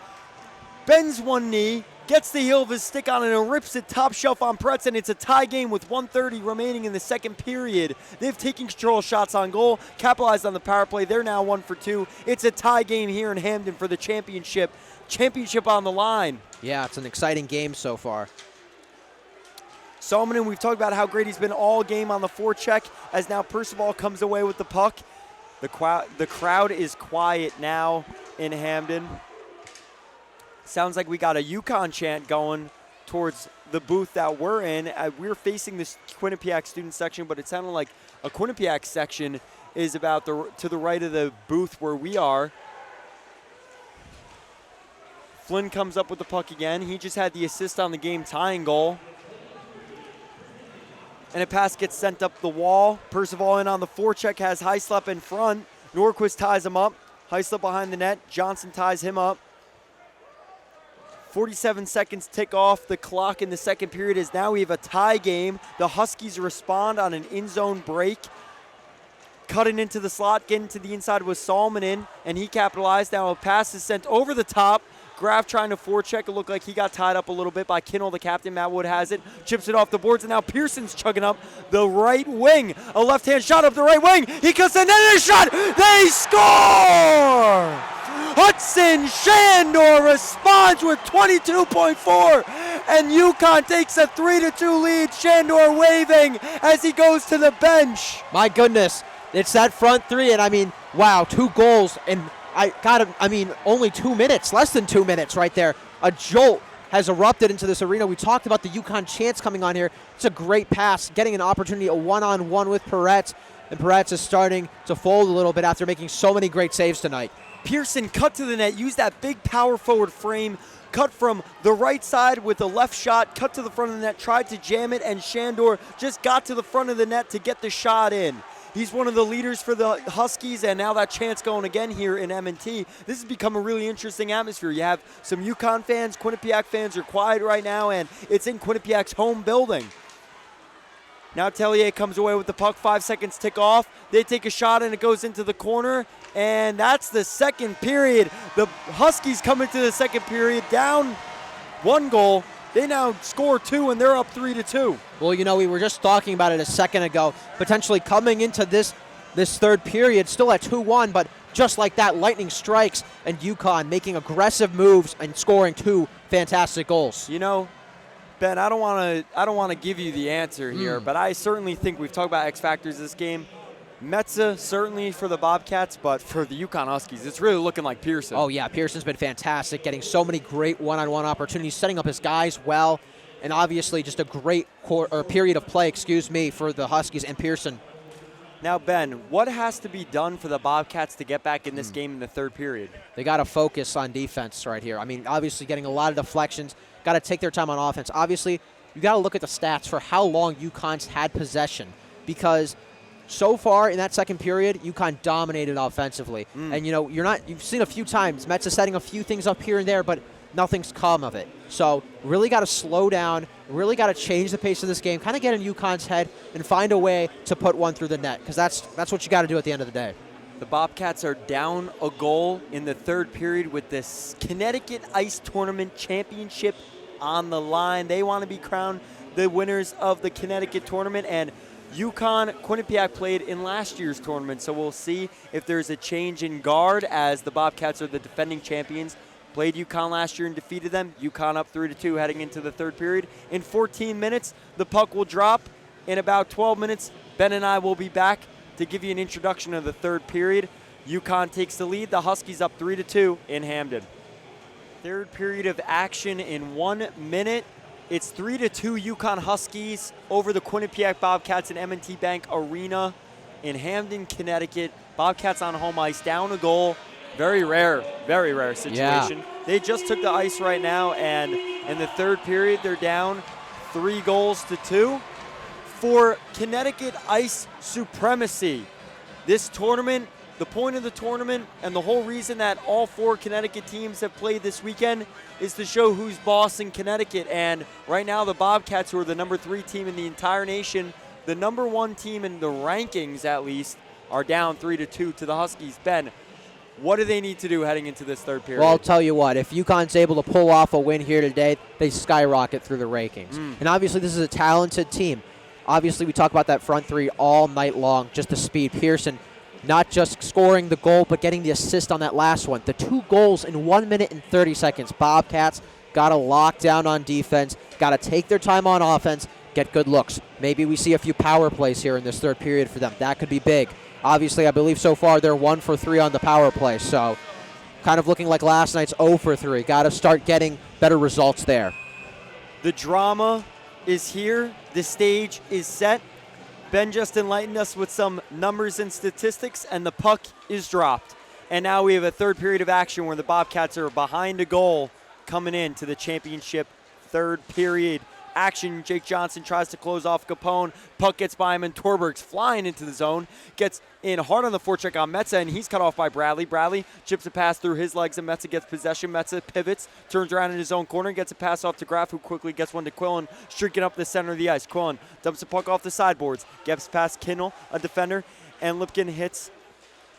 Speaker 1: Bends one knee, gets the heel of his stick on it, and rips it top shelf on Peretz, and it's a tie game with 1:30 remaining in the second period. They've taken control of shots on goal, capitalized on the power play. They're now 1 for 2. It's a tie game here in Hamden for the championship. Championship on the line.
Speaker 2: Yeah, it's an exciting game so far.
Speaker 1: Salmonen, we've talked about how great he's been all game on the forecheck, as now Percival comes away with the puck. The crowd is quiet now in Hamden. Sounds like we got a UConn chant going towards the booth that we're in. We're facing this Quinnipiac student section, but it sounded like a Quinnipiac section is about to the right of the booth where we are. Flynn comes up with the puck again. He just had the assist on the game tying goal. And a pass gets sent up the wall. Percival in on the forecheck, has Heislop in front. Norquist ties him up. Heislop behind the net. Johnson ties him up. 47 seconds tick off the clock in the second period as now we have a tie game. The Huskies respond on an in-zone break. Cutting into the slot, getting to the inside was Salmonen, and he capitalized. Now a pass is sent over the top. Graf trying to forecheck. It looked like he got tied up a little bit by Kinnell. The captain, Matt Wood, has it. Chips it off the boards, and now Pearson's chugging up the right wing. A left-hand shot up the right wing. He cuts the net and a shot. They score! Hudson Shandor responds with 22.4, and UConn takes a 3-2 lead. Shandor waving as he goes to the bench.
Speaker 2: My goodness, it's that front three, and I mean, wow, 2 goals, and only 2 minutes, less than 2 minutes right there. A jolt has erupted into this arena. We talked about the UConn chance coming on here. It's a great pass, getting an opportunity, a one-on-one with Peretz, and Peretz is starting to fold a little bit after making so many great saves tonight.
Speaker 1: Pearson cut to the net, used that big power forward frame, cut from the right side with the left shot, cut to the front of the net, tried to jam it, and Shandor just got to the front of the net to get the shot in. He's one of the leaders for the Huskies, and now that chance going again here in M&T. This has become a really interesting atmosphere. You have some UConn fans, Quinnipiac fans are quiet right now, and it's in Quinnipiac's home building. Now Tellier comes away with the puck, 5 seconds tick off. They take a shot and it goes into the corner, and that's the second period. The Huskies come into the second period down 1 goal. They now score 2, and they're up 3-2.
Speaker 2: Well, you know, we were just talking about it a second ago, potentially coming into this third period, still at 2-1, but just like that, lightning strikes, and UConn making aggressive moves and scoring 2 fantastic goals.
Speaker 1: You know, Ben, I don't want to give you the answer here, but I certainly think we've talked about X factors this game. Metza certainly for the Bobcats, but for the UConn Huskies, it's really looking like Pearson.
Speaker 2: Oh yeah, Pearson's been fantastic, getting so many great one-on-one opportunities, setting up his guys well, and obviously just a great period of play, for the Huskies and Pearson.
Speaker 1: Now, Ben, what has to be done for the Bobcats to get back in this game in the third period?
Speaker 2: They got to focus on defense right here. I mean, obviously getting a lot of deflections, got to take their time on offense. Obviously, you got to look at the stats for how long UConn's had possession, because so far in that second period, UConn dominated offensively. And you know, you've seen a few times, Metz is setting a few things up here and there, but nothing's come of it. So really got to slow down, really got to change the pace of this game, kind of get in UConn's head and find a way to put one through the net, because that's what you got to do at the end of the day.
Speaker 1: The Bobcats are down a goal in the third period with this Connecticut Ice Tournament Championship on the line. They want to be crowned the winners of the Connecticut Tournament, and UConn, Quinnipiac played in last year's tournament, so we'll see if there's a change in guard, as the Bobcats are the defending champions. Played UConn last year and defeated them. UConn up 3-2 heading into the third period. In 14 minutes, the puck will drop. In about 12 minutes, Ben and I will be back to give you an introduction of the third period. UConn takes the lead. The Huskies up 3-2 in Hamden. Third period of action in 1 minute. It's 3-2 UConn Huskies over the Quinnipiac Bobcats in M&T Bank Arena in Hamden, Connecticut. Bobcats on home ice, down a goal. Very rare situation.
Speaker 2: Yeah.
Speaker 1: They just took the ice right now, and in the third period, they're down 3-2 for Connecticut ice supremacy. This tournament, the point of the tournament, and the whole reason that all 4 Connecticut teams have played this weekend is to show who's boss in Connecticut. And right now, the Bobcats, who are the number 3 team in the entire nation, the number 1 team in the rankings at least, are down 3-2 to the Huskies. Ben, what do they need to do heading into this third period?
Speaker 2: Well, I'll tell you what, if UConn's able to pull off a win here today, they skyrocket through the rankings. And obviously this is a talented team. Obviously we talk about that front 3 all night long, just the speed. Pearson not just scoring the goal, but getting the assist on that last one. The 2 goals in 1 minute and 30 seconds. Bobcats got to lock down on defense, got to take their time on offense, get good looks. Maybe we see a few power plays here in this third period for them. That could be big. Obviously, I believe so far they're 1 for 3 on the power play, so kind of looking like last night's 0 for 3. Got to start getting better results there.
Speaker 1: The drama is here. The stage is set. Ben just enlightened us with some numbers and statistics, and the puck is dropped. And now we have a third period of action where the Bobcats are behind a goal coming into the championship third period. Action, Jake Johnson tries to close off Capone. Puck gets by him, and Torberg's flying into the zone. Gets in hard on the forecheck on Metza, and he's cut off by Bradley. Bradley chips a pass through his legs, and Metza gets possession. Metza pivots, turns around in his own corner, gets a pass off to Graf, who quickly gets one to Quillen, streaking up the center of the ice. Quillen dumps the puck off the sideboards, gets past Kinnell, a defender, and Lipkin hits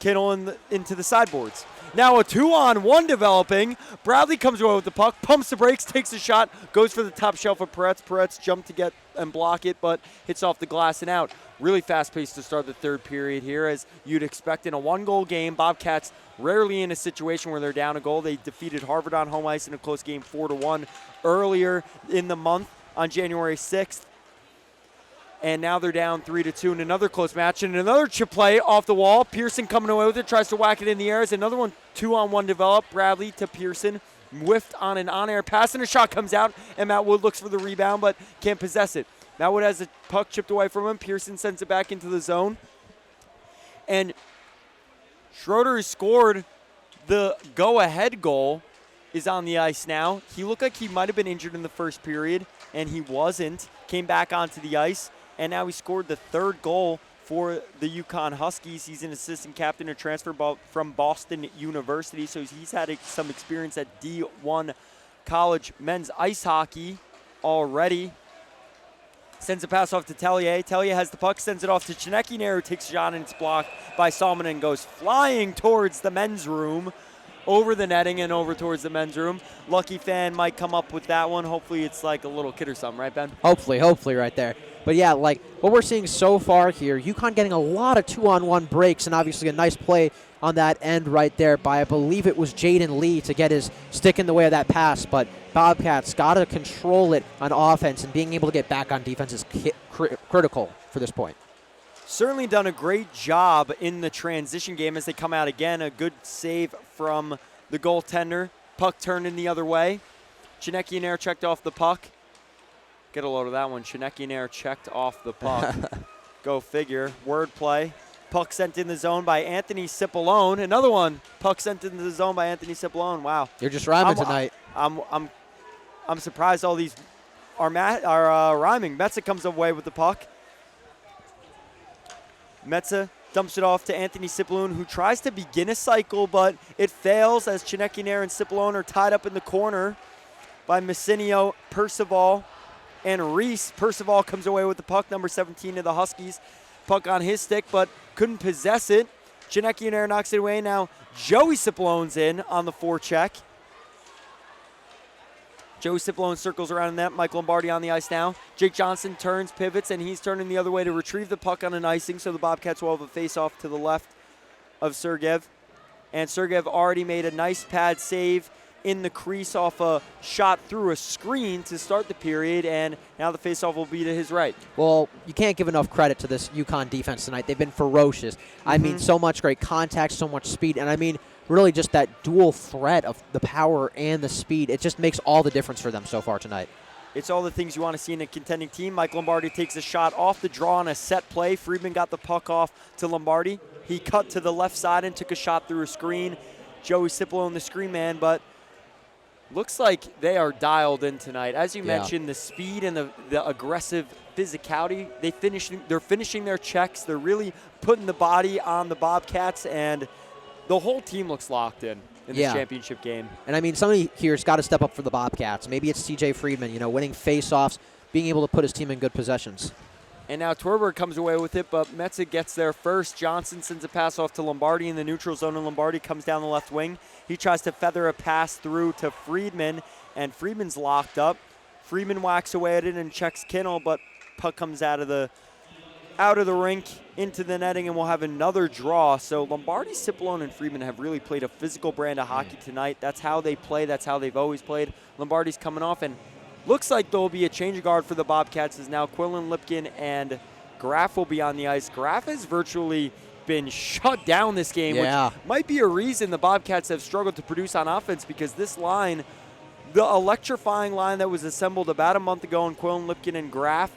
Speaker 1: Kinnell into the sideboards. Now a 2-on-1 developing. Bradley comes away with the puck, pumps the brakes, takes a shot, goes for the top shelf of Peretz. Peretz jumped to get and block it, but hits off the glass and out. Really fast pace to start the third period here, as you'd expect in a one-goal game. Bobcats rarely in a situation where they're down a goal. They defeated Harvard on home ice in a close game 4-1 earlier in the month on January 6th. And now they're down 3-2 in another close match. And another chip play off the wall. Pearson coming away with it, tries to whack it in the air. As another one, 2-on-1 developed. Bradley to Pearson, whiffed on an on-air pass, and a shot comes out. And Matt Wood looks for the rebound, but can't possess it. Matt Wood has the puck chipped away from him. Pearson sends it back into the zone. And Schroeder, who scored the go-ahead goal, is on the ice now. He looked like he might have been injured in the first period, and he wasn't. Came back onto the ice. And now he scored the third goal for the UConn Huskies. He's an assistant captain, a transfer from Boston University, so he's had some experience at D1 college men's ice hockey already. Sends a pass off to Tellier. Tellier has the puck, sends it off to Chinecki, who takes a shot, and it's blocked by Salmon and goes flying towards the men's room, over the netting and over towards the men's room. Lucky fan might come up with that one. Hopefully it's like a little kid or something, right, Ben?
Speaker 2: Hopefully right there. But yeah, like what we're seeing so far here, UConn getting a lot of 2-on-1 breaks, and obviously a nice play on that end right there by, I believe it was Jaden Lee, to get his stick in the way of that pass. But Bobcats got to control it on offense, and being able to get back on defense is critical for this point.
Speaker 1: Certainly done a great job in the transition game as they come out again. A good save from the goaltender. Puck turned in the other way. Chinecki checked off the puck. Get a load of that one. Chinecki checked off the puck. Go figure. Wordplay. Puck sent in the zone by Anthony Cipollone. Another one. Puck sent in the zone by Anthony Cipollone. Wow.
Speaker 2: You're just rhyming tonight.
Speaker 1: I'm surprised all these are rhyming. Metza comes away with the puck. Metza dumps it off to Anthony Cipollone, who tries to begin a cycle, but it fails as Chinecki and Cipollone are tied up in the corner by Messinio, Percival, and Reese. Percival comes away with the puck, number 17 of the Huskies. Puck on his stick, but couldn't possess it. Chinecki knocks it away. Now Joey Cipollone's in on the forecheck. Joey Cipollone circles around in that. Mike Lombardi on the ice now. Jake Johnson turns, pivots, and he's turning the other way to retrieve the puck on an icing, so the Bobcats will have a face-off to the left of Sergeyev. And Sergeyev already made a nice pad save in the crease off a shot through a screen to start the period, and now the face-off will be to his right.
Speaker 2: Well, you can't give enough credit to this UConn defense tonight. They've been ferocious. I mean, so much great contact, so much speed, and I mean, really just that dual threat of the power and the speed. It just makes all the difference for them so far tonight.
Speaker 1: It's all the things you want to see in a contending team. Mike Lombardi takes a shot off the draw on a set play. Friedman got the puck off to Lombardi. He cut to the left side and took a shot through a screen. Joey Cipollone, the screen man, but looks like they are dialed in tonight. As you mentioned, the speed and the aggressive physicality, they're finishing their checks. They're really putting the body on the Bobcats, and the whole team looks locked in this championship game.
Speaker 2: And I mean, somebody here's got to step up for the Bobcats. Maybe it's TJ Friedman, winning face-offs, being able to put his team in good possessions.
Speaker 1: And now Torberg comes away with it, but Metza gets there first. Johnson sends a pass off to Lombardi in the neutral zone, and Lombardi comes down the left wing. He tries to feather a pass through to Friedman, and Friedman's locked up. Friedman whacks away at it and checks Kinnell, but puck comes out of the rink into the netting, and we'll have another draw. So Lombardi, Cipollone, and Friedman have really played a physical brand of hockey tonight. That's how they play. That's how they've always played. Lombardi's coming off, and looks like there will be a change of guard for the Bobcats as now Quillen, Lipkin, and Graff will be on the ice. Graff has virtually been shut down this game, which might be a reason the Bobcats have struggled to produce on offense, because this line, the electrifying line that was assembled about a month ago in Quillen, Lipkin, and Graff,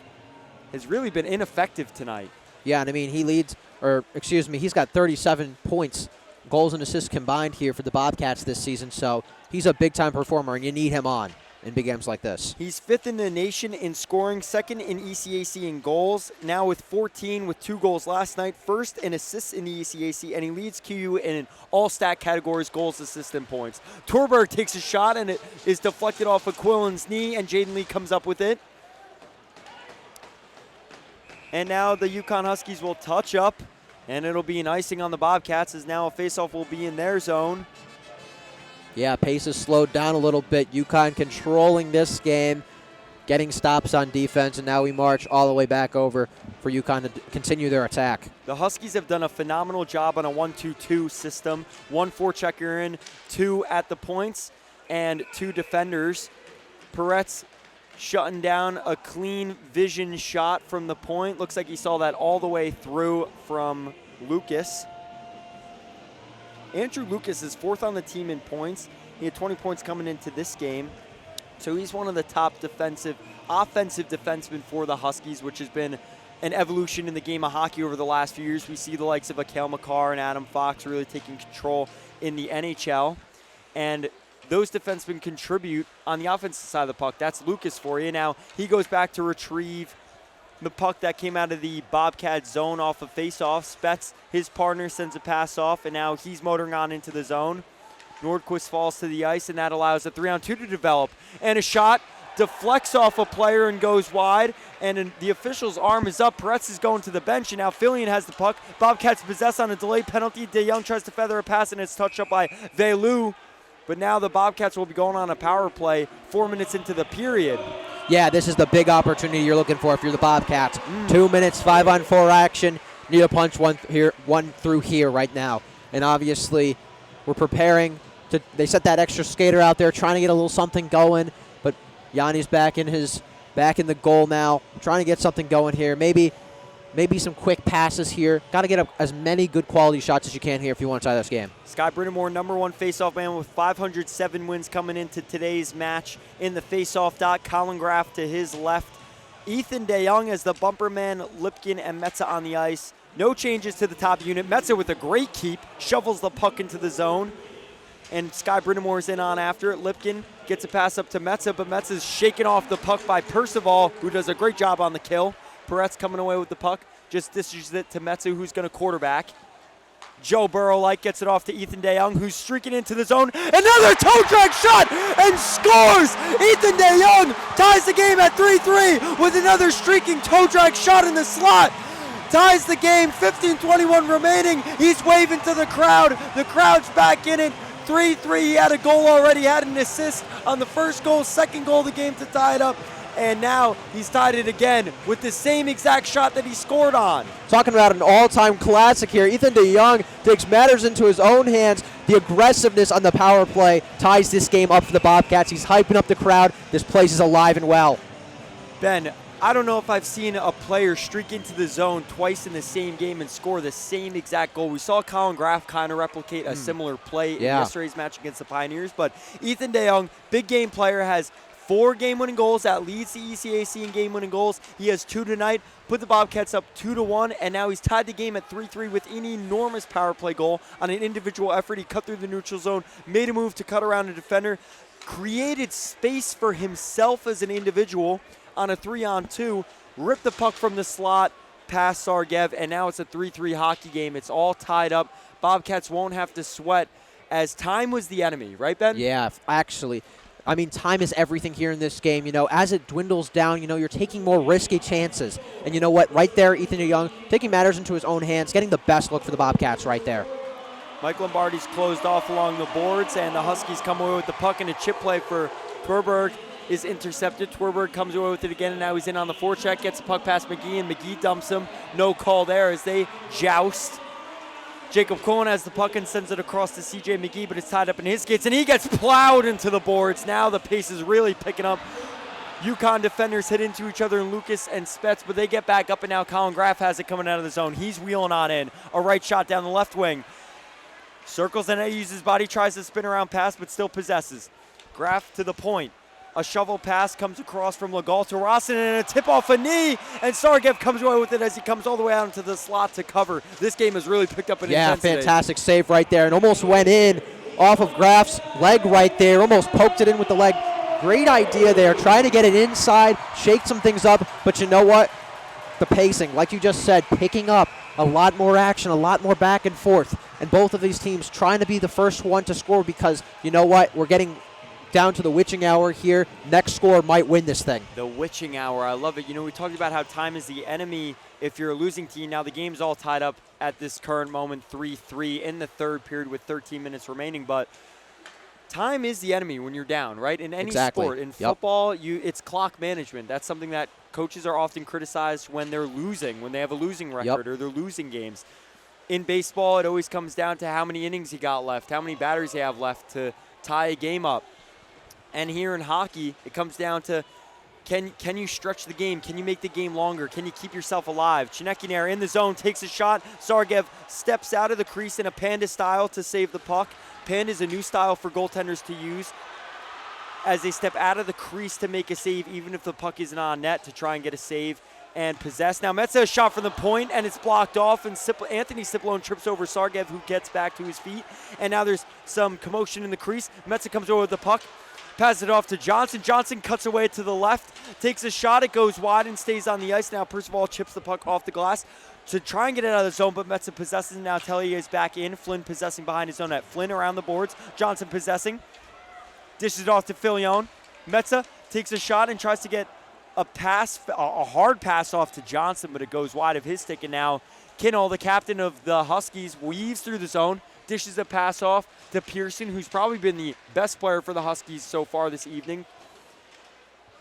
Speaker 1: has really been ineffective tonight.
Speaker 2: Yeah, and I mean, he's got 37 points, goals and assists combined here for the Bobcats this season, so he's a big-time performer, and you need him on in big games like this.
Speaker 1: He's fifth in the nation in scoring, second in ECAC in goals, now with 14 with 2 goals last night, first in assists in the ECAC, and he leads QU in all stat categories, goals, assists, and points. Torberg takes a shot, and it is deflected off of Quillen's knee, and Jaden Lee comes up with it. And now the UConn Huskies will touch up And it'll be an icing on the Bobcats as now a faceoff will be in their zone.
Speaker 2: Yeah, pace has slowed down a little bit. UConn controlling this game, getting stops on defense, and now we march all the way back over for UConn to continue their attack.
Speaker 1: The Huskies have done a phenomenal job on a 1-2-2 system. 1 forechecker in, 2 at the points, and 2 defenders. Peretz shutting down a clean vision shot from the point. Looks like he saw that all the way through from Lucas. Andrew Lucas is 4th on the team in points. He had 20 points coming into this game. So he's one of the top offensive defensemen for the Huskies, which has been an evolution in the game of hockey over the last few years. We see the likes of Akale McCarr and Adam Fox really taking control in the NHL. And those defensemen contribute on the offensive side of the puck. That's Lucas for you. Now he goes back to retrieve the puck that came out of the Bobcat zone off of faceoff. Spets, his partner, sends a pass off, and now he's motoring on into the zone. Nordquist falls to the ice, and that allows a 3-on-2 to develop. And a shot deflects off a player and goes wide, and the official's arm is up. Peretz is going to the bench, and now Fillion has the puck. Bobcats possess on a delayed penalty. DeYoung tries to feather a pass, and it's touched up by Velu. But now the Bobcats will be going on a power play 4 minutes into the period.
Speaker 2: Yeah, this is the big opportunity you're looking for if you're the Bobcats. 2 minutes, 5-on-4 action. Need to punch one through here right now. And obviously, we're preparing to. They set that extra skater out there, trying to get a little something going. But Yanni's back in the goal now, trying to get something going here. Maybe some quick passes here. Got to get up as many good quality shots as you can here if you want to tie this game.
Speaker 1: Sky Brittamore, #1 faceoff man with 507 wins coming into today's match in the faceoff dot. Colin Graff to his left. Ethan DeYoung as the bumper man, Lipkin and Metza on the ice. No changes to the top unit. Metza with a great keep, shovels the puck into the zone. And Sky Brittamore's in on after it. Lipkin gets a pass up to Metza, but Metza's shaken off the puck by Percival, who does a great job on the kill. Peretz coming away with the puck, just dishes it to Metza, who's going to quarterback. Joe Burrow-like gets it off to Ethan DeYoung, who's streaking into the zone. Another toe drag shot and scores! Ethan DeYoung ties the game at 3-3 with another streaking toe drag shot in the slot. Ties the game, 15:21 remaining. He's waving to the crowd. The crowd's back in it. 3-3, he had a goal already, had an assist on the first goal, second goal of the game to tie it up. And now he's tied it again with the same exact shot that he scored on.
Speaker 2: Talking about an all-time classic here. Ethan DeYoung takes matters into his own hands. The aggressiveness on the power play ties this game up for the Bobcats. He's hyping up the crowd. This place is alive and well.
Speaker 1: Ben, I don't know if I've seen a player streak into the zone twice in the same game and score the same exact goal. We saw Colin Graff kind of replicate a similar play in yesterday's match against the Pioneers. But Ethan DeYoung, big game player, has 4 game-winning goals. That leads the ECAC in game-winning goals. He has 2 tonight, put the Bobcats up 2-1, and now he's tied the game at 3-3 with an enormous power play goal on an individual effort. He cut through the neutral zone, made a move to cut around a defender, created space for himself as an individual on a 3-on-2, ripped the puck from the slot past Sargev, and now it's a 3-3 hockey game. It's all tied up. Bobcats won't have to sweat as time was the enemy, right, Ben?
Speaker 2: Yeah, actually. I mean, time is everything here in this game. You know, as it dwindles down, you know, you're taking more risky chances. And you know what? Right there, Ethan DeYoung taking matters into his own hands, getting the best look for the Bobcats right there.
Speaker 1: Mike Lombardi's closed off along the boards, and the Huskies come away with the puck, and a chip play for Twerberg is intercepted. Twerberg comes away with it again, and now he's in on the forecheck, gets the puck past McGee, and McGee dumps him. No call there as they joust. Jacob Cohen has the puck and sends it across to C.J. McGee, but it's tied up in his skates, and he gets plowed into the boards. Now the pace is really picking up. UConn defenders hit into each other, and Lucas and Spets, but they get back up, and now Colin Graff has it coming out of the zone. He's wheeling on in. A right shot down the left wing. Circles the net, uses his body, tries to spin around pass, but still possesses. Graff to the point. A shovel pass comes across from Legault to Rossin, and a tip off a knee, and Sargev comes away with it as he comes all the way out into the slot to cover. This game has really picked up an intensity.
Speaker 2: Yeah, fantastic save right there, and almost went in off of Graff's leg right there, almost poked it in with the leg. Great idea there, trying to get it inside, shake some things up, but you know what? The pacing, like you just said, picking up a lot more action, a lot more back and forth, and both of these teams trying to be the first one to score because, you know what, we're getting down to the witching hour here. Next score might win this thing.
Speaker 1: The witching hour, I love it. You know, we talked about how time is the enemy if you're a losing team. Now the game's all tied up at this current moment, 3-3 in the third period with 13 minutes remaining, but time is the enemy when you're down, right? In any sport. In football, it's clock management. That's something that coaches are often criticized when they're losing, when they have a losing record or they're losing games. In baseball, it always comes down to how many innings you got left, how many batters you have left to tie a game up. And here in hockey, it comes down to can you stretch the game? Can you make the game longer? Can you keep yourself alive? Chinekiner in the zone, takes a shot. Sargev steps out of the crease in a panda style to save the puck. Panda is a new style for goaltenders to use as they step out of the crease to make a save, even if the puck isn't on net, to try and get a save and possess. Now Metsa a shot from the point, and it's blocked off, and Anthony Cipollone trips over Sargev, who gets back to his feet. And now there's some commotion in the crease. Metsa comes over with the puck, passes it off to Johnson. Johnson cuts away to the left, takes a shot. It goes wide and stays on the ice. Now Percival chips the puck off the glass to try and get it out of the zone, but Metsa possesses. Now Tellier is back in. Flynn possessing behind his own net. Flynn around the boards. Johnson possessing. Dishes it off to Filion. Metsa takes a shot and tries to get a hard pass off to Johnson, but it goes wide of his stick. And now Kinnell, the captain of the Huskies, weaves through the zone, dishes a pass off to Pearson, who's probably been the best player for the Huskies so far this evening.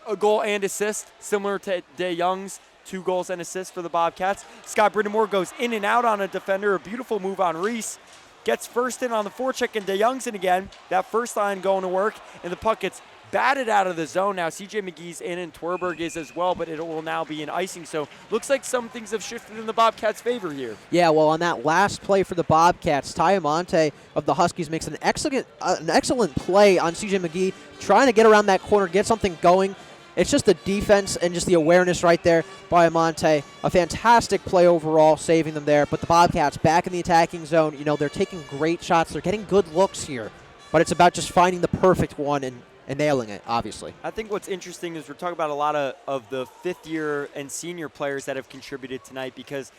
Speaker 1: A goal and assist, similar to DeYoung's 2 goals and assists for the Bobcats. Scott Brittamore goes in and out on a defender. A beautiful move on Reese. Gets first in on the forecheck, and DeYoung's in again. That first line going to work, and the puck gets batted out of the zone. Now CJ McGee's in, and Twerberg is as well, but it will now be an icing. So looks like some things have shifted in the Bobcats' favor here.
Speaker 2: Yeah, well, on that last play for the Bobcats, Tayamonte of the Huskies makes an excellent play on CJ McGee, trying to get around that corner, get something going. It's just the defense and just the awareness right there by Amante. A fantastic play overall, saving them there. But the Bobcats back in the attacking zone. You know, they're taking great shots. They're getting good looks here. But it's about just finding the perfect one and nailing it, obviously.
Speaker 1: I think what's interesting is we're talking about a lot of the fifth-year and senior players that have contributed tonight, because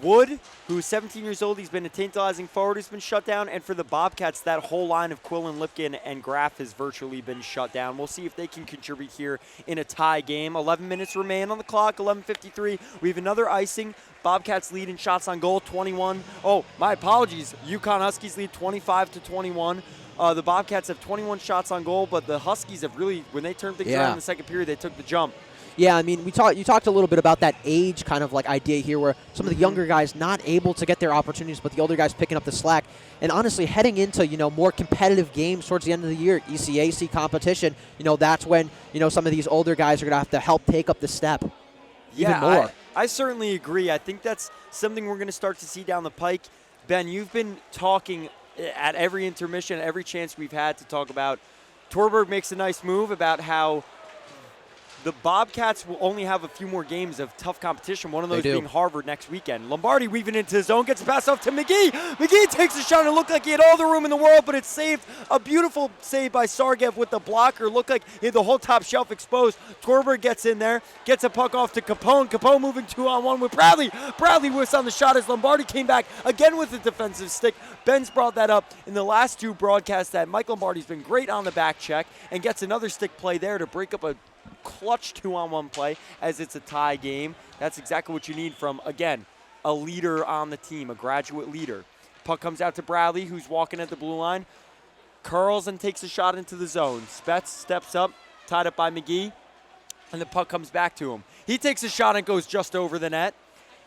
Speaker 1: Wood, who's 17 years old, he's been a tantalizing forward, who's been shut down. And for the Bobcats, that whole line of Quillen, Lipkin, and Graff has virtually been shut down. We'll see if they can contribute here in a tie game. 11 minutes remain on the clock, 11:53. We have another icing. Bobcats lead in shots on goal, 21. Oh, my apologies. UConn Huskies lead 25-21. The Bobcats have 21 shots on goal, but the Huskies have really, when they turned things around in the second period, they took the jump.
Speaker 2: Yeah, I mean, you talked a little bit about that age kind of like idea here, where some of the younger guys not able to get their opportunities, but the older guys picking up the slack. And honestly, heading into, more competitive games towards the end of the year, ECAC competition, that's when, some of these older guys are going to have to help take up the step even more.
Speaker 1: I certainly agree. I think that's something we're going to start to see down the pike. Ben, you've been talking at every intermission, every chance we've had to talk about. Twerberg makes a nice move about how the Bobcats will only have a few more games of tough competition, one of those being Harvard next weekend. Lombardi weaving into his zone, gets a pass off to McGee. McGee takes a shot and it looked like he had all the room in the world, but it's saved. A beautiful save by Sargev with the blocker. Looked like he had the whole top shelf exposed. Twerberg gets in there, gets a puck off to Capone. Capone moving 2-on-1 with Bradley. Bradley whiffs on the shot as Lombardi came back again with a defensive stick. Ben's brought that up in the last 2 broadcasts that Mike Lombardi's been great on the back check and gets another stick play there to break up a clutch 2-on-1 play as it's a tie game. That's exactly what you need from, again, a leader on the team, a graduate leader. Puck comes out to Bradley, who's walking at the blue line, curls and takes a shot into the zone. Spetz steps up, tied up by McGee, and the puck comes back to him. He takes a shot and goes just over the net,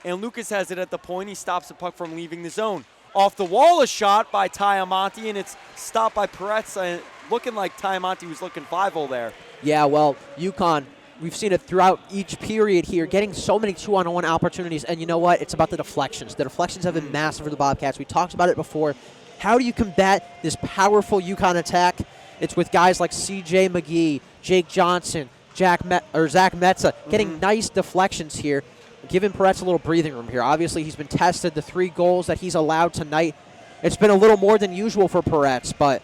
Speaker 1: and Lucas has it at the point. He stops the puck from leaving the zone. Off the wall, a shot by Tayamonte, and it's stopped by Peretz, looking like Tayamonte was looking 5-0 there.
Speaker 2: Yeah, well, UConn, we've seen it throughout each period here, getting so many 2-on-1 opportunities, and you know what? It's about the deflections. The deflections have been massive for the Bobcats. We talked about it before. How do you combat this powerful UConn attack? It's with guys like C.J. McGee, Jake Johnson, Zach Metsa, getting nice deflections here, giving Peretz a little breathing room here. Obviously, he's been tested. The 3 goals that he's allowed tonight, it's been a little more than usual for Peretz, but,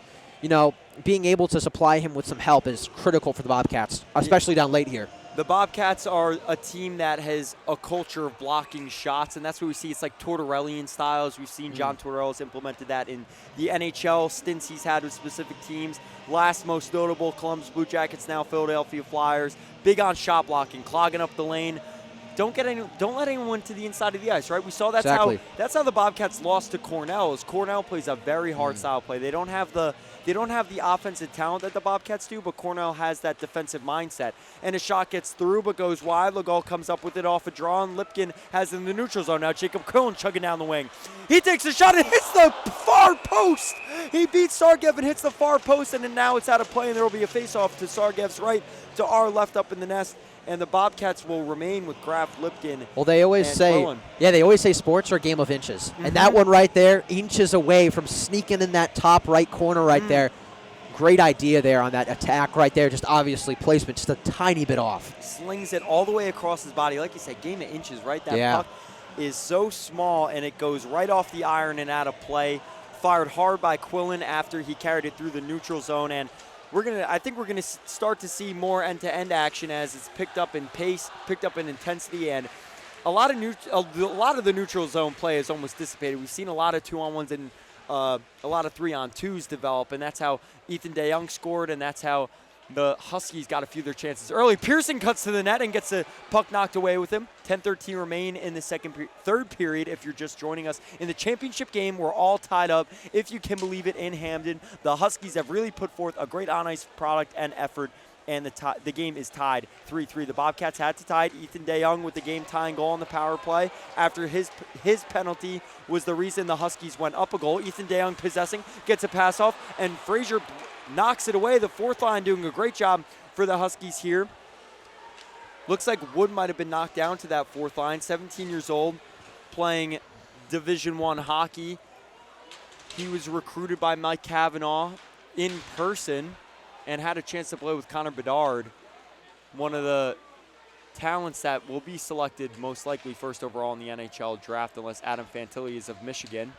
Speaker 2: being able to supply him with some help is critical for the Bobcats, especially down late here.
Speaker 1: The Bobcats are a team that has a culture of blocking shots, and that's what we see. It's like Tortorellian styles. We've seen John Tortorella's implemented that in the NHL stints he's had with specific teams. Last most notable, Columbus Blue Jackets, now Philadelphia Flyers. Big on shot blocking, clogging up the lane, don't let anyone to the inside of the ice, right? We saw that's how the Bobcats lost to Cornell. Is Cornell plays a very hard style play. They don't have the offensive talent that the Bobcats do, but Cornell has that defensive mindset. And a shot gets through but goes wide. Legault comes up with it off a draw, and Lipkin has it in the neutral zone. Now Jacob Quillen chugging down the wing. He takes a shot and hits the far post. He beats Sargev and hits the far post, and then now it's out of play, and there will be a face-off to Sargev's right, to our left up in the nest. And the Bobcats will remain with Graf, Lipkin.
Speaker 2: Well, they always say sports are a game of inches. And that one right there, inches away from sneaking in that top right corner right there. Great idea there on that attack right there. Just obviously placement just a tiny bit off.
Speaker 1: Slings it all the way across his body. Like you said, game of inches, right? That puck is so small, and it goes right off the iron and out of play. Fired hard by Quillen after he carried it through the neutral zone. And I think we're gonna start to see more end-to-end action as it's picked up in pace, picked up in intensity, and a lot of the neutral zone play is almost dissipated. We've seen a lot of 2-on-1s and a lot of 3-on-2s develop, and that's how Ethan DeYoung scored, and that's how the Huskies got a few of their chances early. Pearson cuts to the net and gets the puck knocked away with him. 10-13 remain in the third period. If you're just joining us in the championship game, we're all tied up, if you can believe it, in Hamden. The Huskies have really put forth a great on-ice product and effort, and the game is tied 3-3. The Bobcats had to tie it. Ethan DeYoung with the game-tying goal on the power play. After his penalty was the reason the Huskies went up a goal. Ethan DeYoung possessing, gets a pass off, and Frazier knocks it away. The fourth line doing a great job for the Huskies here. Looks like Wood might have been knocked down to that fourth line. 17 years old, playing Division I hockey. He was recruited by Mike Cavanaugh in person and had a chance to play with Connor Bedard, one of the talents that will be selected most likely first overall in the NHL draft unless Adam Fantilli is of Michigan.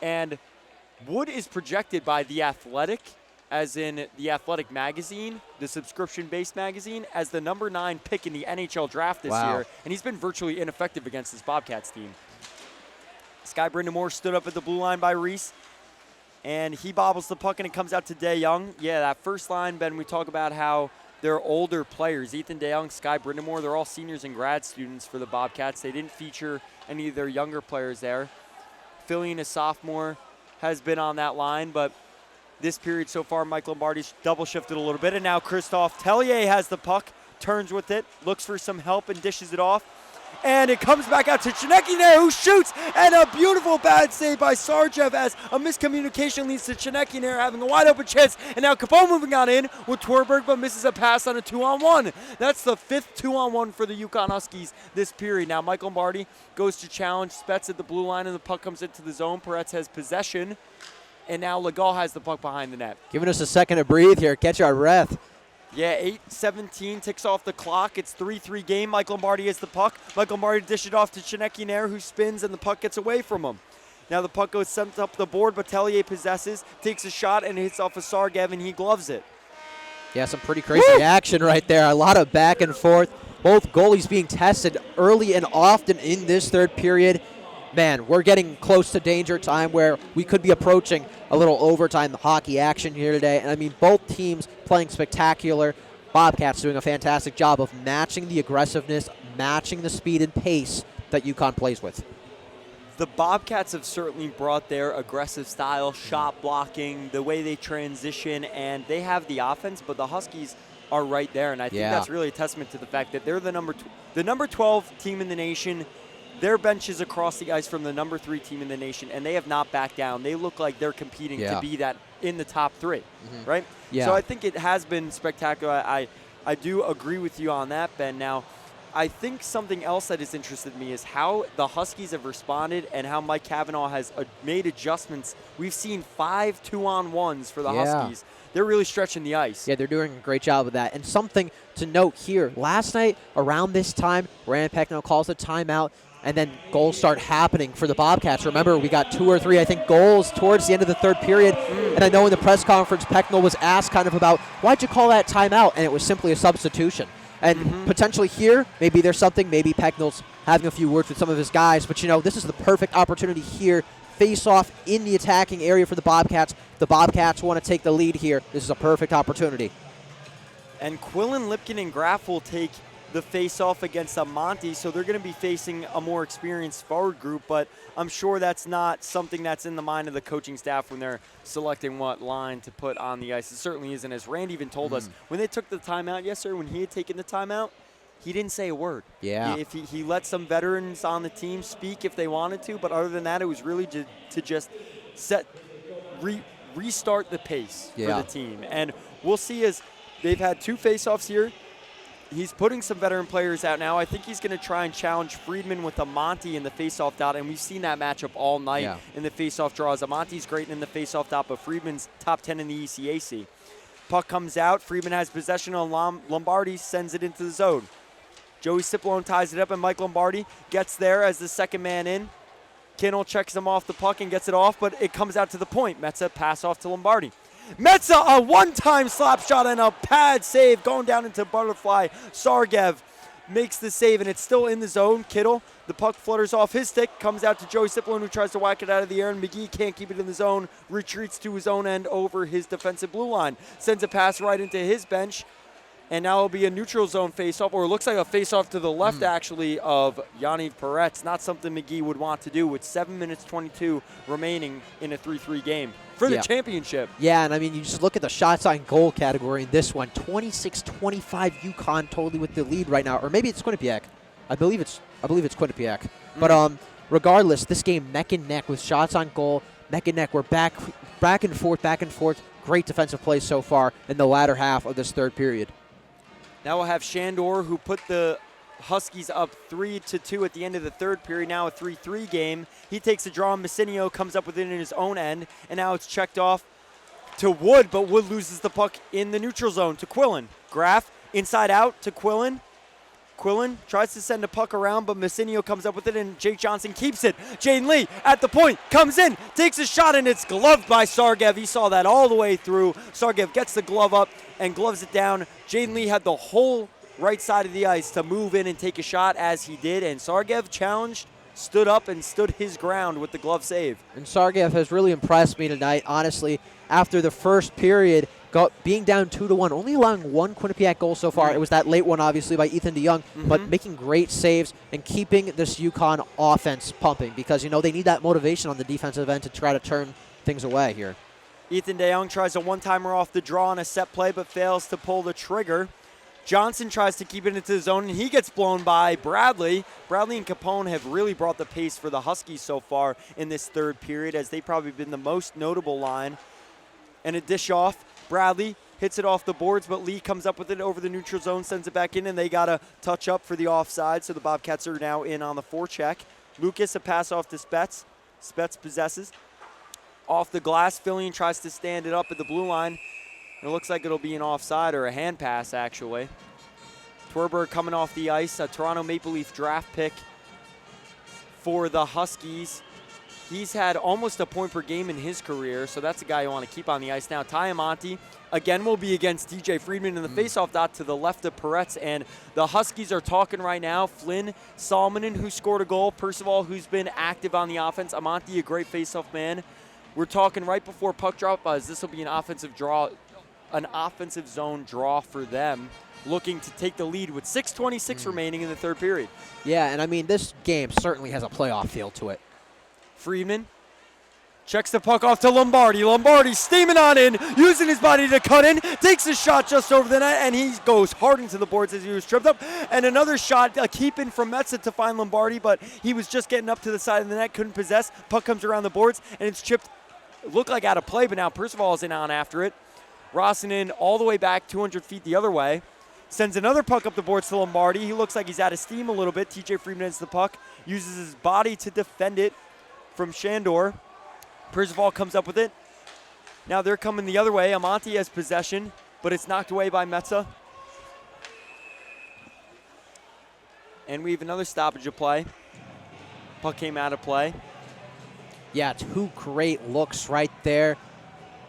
Speaker 1: And Wood is projected by The Athletic, as in The Athletic magazine, the subscription-based magazine, as the number 9 pick in the NHL draft this year, and he's been virtually ineffective against this Bobcats team. Sky Brindamore stood up at the blue line by Reese, and he bobbles the puck, and it comes out to DeYoung. Yeah, that first line, Ben, we talk about how they're older players. Ethan DeYoung, Sky Brindamore, they're all seniors and grad students for the Bobcats. They didn't feature any of their younger players there. Fillion, a sophomore, has been on that line, but this period so far, Mike Lombardi's double shifted a little bit, and now Christophe Tellier has the puck, turns with it, looks for some help and dishes it off. And it comes back out to Chinekine, who shoots, and a beautiful bad save by Sargev as a miscommunication leads to Chinekine having a wide open chance. And now Capone moving on in with Twerberg, but misses a pass on a 2-on-1. That's the 5th 2-on-1 for the UConn Huskies this period. Now Mike Lombardi goes to challenge Spets at the blue line, and the puck comes into the zone. Peretz has possession. And now Legault has the puck behind the net.
Speaker 2: Giving us a second to breathe here, catch our breath.
Speaker 1: Yeah, 8:17 ticks off the clock. It's 3-3 game. Mike Lombardi has the puck. Mike Lombardi dishes it off to Chinekine, who spins, and the puck gets away from him. Now the puck goes sent up the board, but Tellier possesses, takes a shot, and hits off of Sargev, and he gloves it.
Speaker 2: Yeah, some pretty crazy action right there. A lot of back and forth. Both goalies being tested early and often in this third period. Man, we're getting close to danger time where we could be approaching a little overtime hockey action here today. And I mean, both teams playing spectacular. Bobcats doing a fantastic job of matching the aggressiveness, matching the speed and pace that UConn plays with.
Speaker 1: The Bobcats have certainly brought their aggressive style, shot blocking, the way they transition, and they have the offense, but the Huskies are right there. And I think that's really a testament to the fact that they're the number 12 team in the nation. Their bench is across the ice from the number 3 team in the nation, and they have not backed down. They look like they're competing to be that in the top 3, right? Yeah. So I think it has been spectacular. I do agree with you on that, Ben. Now, I think something else that has interested me is how the Huskies have responded and how Mike Cavanaugh has made adjustments. We've seen 5 2-on-1s for the Huskies. They're really stretching the ice.
Speaker 2: Yeah, they're doing a great job of that. And something to note here, last night around this time, Rand Pecknow calls a timeout, and then goals start happening for the Bobcats. Remember, we got 2 or 3, I think, goals towards the end of the third period. And I know in the press conference, Pecknow was asked kind of about, why'd you call that timeout? And it was simply a substitution. And potentially here, maybe there's something, maybe Pecknow's having a few words with some of his guys. But, you know, this is the perfect opportunity here. Face off in the attacking area for the Bobcats. The Bobcats want to take the lead here. This is a perfect opportunity.
Speaker 1: And Quillen, Lipkin, and Graf will take the face-off against Amante, so they're going to be facing a more experienced forward group, but I'm sure that's not something that's in the mind of the coaching staff when they're selecting what line to put on the ice. It certainly isn't. As Randy even told us, when they took the timeout yesterday, when he had taken the timeout, he didn't say a word.
Speaker 2: Yeah.
Speaker 1: If he let some veterans on the team speak if they wanted to, but other than that, it was really to just restart the pace for the team. And we'll see, as they've had 2 face-offs here. He's putting some veteran players out now. I think he's going to try and challenge Friedman with Amante in the face-off dot, and we've seen that matchup all night in the face-off draws. Amante's great in the face-off dot, but Friedman's top 10 in the ECAC. Puck comes out. Friedman has possession on Lombardi, sends it into the zone. Joey Cipollone ties it up, and Mike Lombardi gets there as the second man in. Kinnell checks him off the puck and gets it off, but it comes out to the point. Metza pass off to Lombardi. Metza, a one-time slap shot and a pad save going down into butterfly. Sargev makes the save, and it's still in the zone. Kittle, the puck flutters off his stick, comes out to Joey Cipollone, who tries to whack it out of the air, and McGee can't keep it in the zone, retreats to his own end over his defensive blue line. Sends a pass right into his bench, and now it'll be a neutral zone faceoff, or it looks like a faceoff to the left, actually, of Yaniv Peretz. Not something McGee would want to do with 7 minutes 22 remaining in a 3-3 game for the championship.
Speaker 2: Yeah, and I mean, you just look at the shots on goal category in this one. 26-25 UConn totally with the lead right now, or maybe it's Quinnipiac. I believe it's Quinnipiac. But regardless, this game neck and neck with shots on goal, neck and neck. We're back and forth. Great defensive plays so far in the latter half of this third period.
Speaker 1: Now we'll have Shandor, who put the Huskies up 3-2 at the end of the third period. Now a 3-3 game. He takes a draw. Messinio comes up with it in his own end, and now it's checked off to Wood, but Wood loses the puck in the neutral zone to Quillen. Graff inside out to Quillen. Quillen tries to send a puck around, but Messinio comes up with it, and Jake Johnson keeps it. Jaden Lee at the point, comes in, takes a shot, and it's gloved by Sargev. He saw that all the way through. Sargev gets the glove up and gloves it down. Jaden Lee had the whole right side of the ice to move in and take a shot, as he did, and Sargev challenged, stood up, and stood his ground with the glove save.
Speaker 2: And Sargev has really impressed me tonight, honestly. After the first period, being down 2-1, only allowing one Quinnipiac goal so far. It was that late one, obviously, by Ethan DeYoung, but making great saves and keeping this UConn offense pumping, because, you know, they need that motivation on the defensive end to try to turn things away here.
Speaker 1: Ethan DeYoung tries a one-timer off the draw on a set play, but fails to pull the trigger. Johnson tries to keep it into the zone, and he gets blown by Bradley. Bradley and Capone have really brought the pace for the Huskies so far in this third period, as they've probably been the most notable line. And a dish off. Bradley hits it off the boards, but Lee comes up with it over the neutral zone, sends it back in, and they got a touch up for the offside, so the Bobcats are now in on the forecheck. Lucas, a pass off to Spets. Spets possesses. Off the glass, Fillion tries to stand it up at the blue line. It looks like it'll be an offside, or a hand pass, actually. Twerberg coming off the ice, a Toronto Maple Leaf draft pick for the Huskies. He's had almost a point per game in his career, so that's a guy you want to keep on the ice. Now, Ty Amante, again, will be against DJ Friedman in the faceoff dot to the left of Peretz, and the Huskies are talking right now. Flynn Salmonen, who scored a goal. Percival, who's been active on the offense. Amante, a great faceoff man. We're talking right before puck drop, as this will be an offensive zone draw for them, looking to take the lead with 6:26 remaining in the third period.
Speaker 2: Yeah, and I mean, this game certainly has a playoff feel to it.
Speaker 1: Friedman checks the puck off to Lombardi. Lombardi steaming on in, using his body to cut in, takes a shot just over the net, and he goes hard into the boards as he was tripped up. And another shot, a keep in from Metza to find Lombardi, but he was just getting up to the side of the net, couldn't possess. Puck comes around the boards, and it's chipped. It looked like out of play, but now Percival is in on after it. Rossinen all the way back 200 feet the other way. Sends another puck up the boards to Lombardi. He looks like he's out of steam a little bit. TJ Friedman hits the puck, uses his body to defend it from Shandor. Percival comes up with it. Now they're coming the other way. Amante has possession, but it's knocked away by Metza. And we have another stoppage of play. Puck came out of play.
Speaker 2: Yeah, 2 great looks right there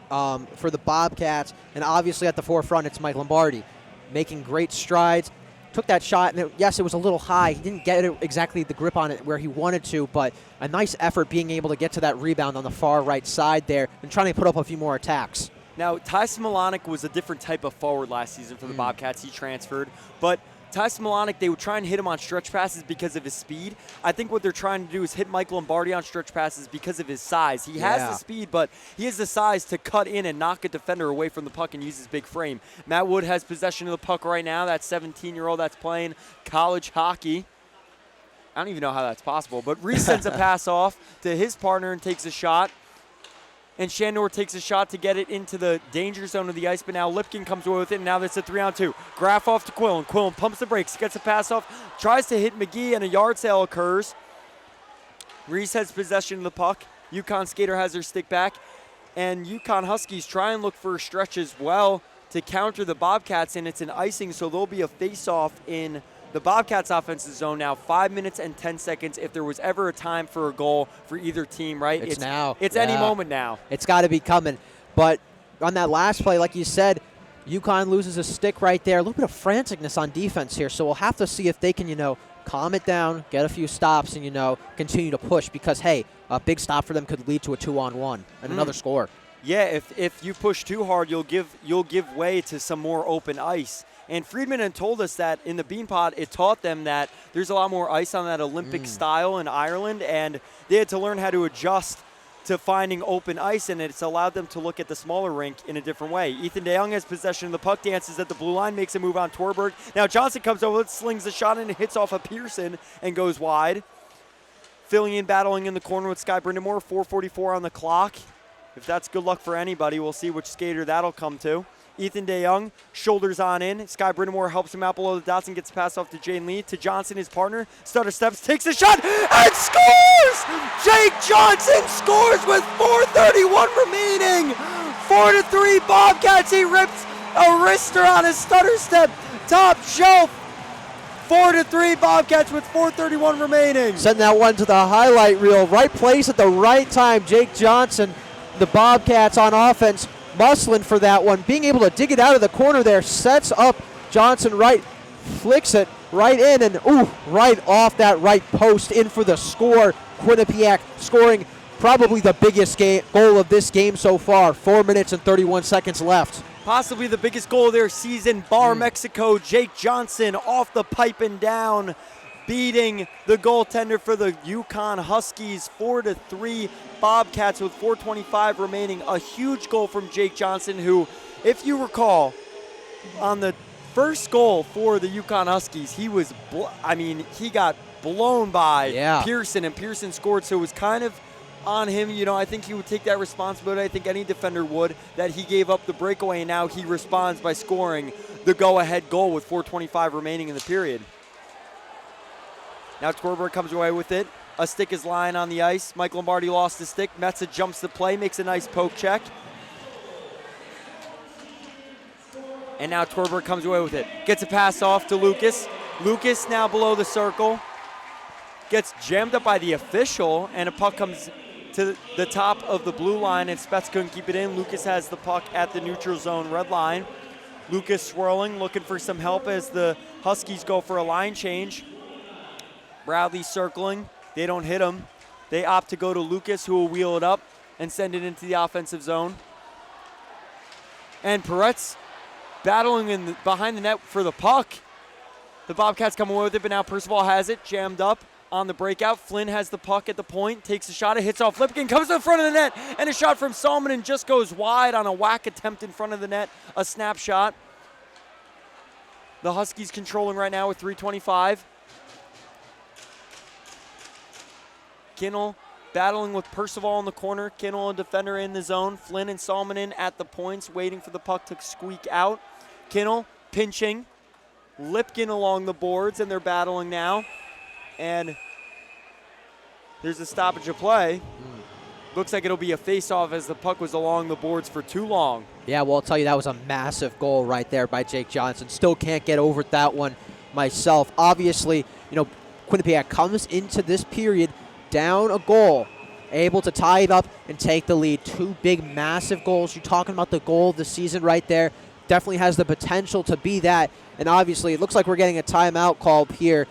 Speaker 2: for the Bobcats. And obviously at the forefront, it's Mike Lombardi making great strides. Took that shot, and yes, it was a little high. He didn't get it exactly the grip on it where he wanted to, but a nice effort being able to get to that rebound on the far right side there and trying to put up a few more attacks.
Speaker 1: Now, Ty Smilanic was a different type of forward last season for the Bobcats. He transferred, but Tyson Milonic, they would try and hit him on stretch passes because of his speed. I think what they're trying to do is hit Mike Lombardi on stretch passes because of his size. He has the speed, but he has the size to cut in and knock a defender away from the puck and use his big frame. Matt Wood has possession of the puck right now. That 17-year-old that's playing college hockey. I don't even know how that's possible, but Reese sends a pass off to his partner and takes a shot. And Shandor takes a shot to get it into the danger zone of the ice, but now Lipkin comes away with it, and now that's a 3-on-2. Graff off to Quillen. Quillen pumps the brakes, gets a pass off, tries to hit McGee, and a yard sale occurs. Reese has possession of the puck. UConn skater has her stick back, and UConn Huskies try and look for a stretch as well to counter the Bobcats, and it's an icing, so there'll be a face-off in the Bobcats offensive zone now. 5 minutes and 10 seconds. If there was ever a time for a goal for either team, right?
Speaker 2: It's now.
Speaker 1: It's any moment now.
Speaker 2: It's got to be coming. But on that last play, like you said, UConn loses a stick right there. A little bit of franticness on defense here. So we'll have to see if they can, calm it down, get a few stops, and, continue to push. Because, hey, a big stop for them could lead to a 2-on-1 and another score.
Speaker 1: Yeah, if you push too hard, you'll give way to some more open ice. And Friedman had told us that in the Beanpot, it taught them that there's a lot more ice on that Olympic style in Ireland, and they had to learn how to adjust to finding open ice, and it's allowed them to look at the smaller rink in a different way. Ethan DeYoung has possession of the puck, dances at the blue line, makes a move on Torberg. Now Johnson comes over, slings a shot, and it hits off a Pearson and goes wide. Fillion battling in the corner with Sky Brindamore, 4:44 on the clock. If that's good luck for anybody, we'll see which skater that'll come to. Ethan DeYoung shoulders on in. Sky Brindamore helps him out below the dots and gets passed off to Jane Lee. To Johnson, his partner. Stutter steps, takes a shot, and scores! Jake Johnson scores with 4:31 remaining. 4-3 Bobcats. He rips a wrister on his stutter step. Top shelf. 4-3 Bobcats with 4:31 remaining.
Speaker 2: Send that one to the highlight reel. Right place at the right time. Jake Johnson, the Bobcats on offense, muscling for that one, being able to dig it out of the corner there, sets up Johnson right, flicks it right in, and right off that right post, in for the score. Quinnipiac scoring probably the biggest goal of this game so far. 4 minutes and 31 seconds left.
Speaker 1: Possibly the biggest goal of their season. Bar Mexico, Jake Johnson off the pipe and down, beating the goaltender for the UConn Huskies. 4-3 Bobcats with 4:25 remaining. A huge goal from Jake Johnson, who, if you recall, on the first goal for the UConn Huskies, he got blown by Pearson, and Pearson scored, so it was kind of on him. I think he would take that responsibility. I think any defender would, that he gave up the breakaway, and now he responds by scoring the go-ahead goal with 4:25 remaining in the period. Now Torberg comes away with it. A stick is lying on the ice. Mike Lombardi lost the stick. Metza jumps the play, makes a nice poke check. And now Torberg comes away with it. Gets a pass off to Lucas. Lucas now below the circle. Gets jammed up by the official, and a puck comes to the top of the blue line, and Spets couldn't keep it in. Lucas has the puck at the neutral zone red line. Lucas swirling, looking for some help as the Huskies go for a line change. Bradley circling. They don't hit him. They opt to go to Lucas, who will wheel it up and send it into the offensive zone. And Peretz battling behind the net for the puck. The Bobcats come away with it, but now Percival has it jammed up on the breakout. Flynn has the puck at the point, takes a shot, it hits off Lipkin, comes to the front of the net, and a shot from Salmonen just goes wide on a whack attempt in front of the net, a snapshot. The Huskies controlling right now with 3:25. Kinnell battling with Percival in the corner. Kinnell, a defender in the zone. Flynn and Salmonen at the points, waiting for the puck to squeak out. Kinnell pinching. Lipkin along the boards, and they're battling now. And there's a stoppage of play. Looks like it'll be a face-off as the puck was along the boards for too long.
Speaker 2: Yeah, well, I'll tell you, that was a massive goal right there by Jake Johnson. Still can't get over that one myself. Obviously, Quinnipiac comes into this period down a goal, able to tie it up and take the lead. Two big, massive goals. You're talking about the goal of the season right there. Definitely has the potential to be that. And obviously, it looks like we're getting a timeout called here.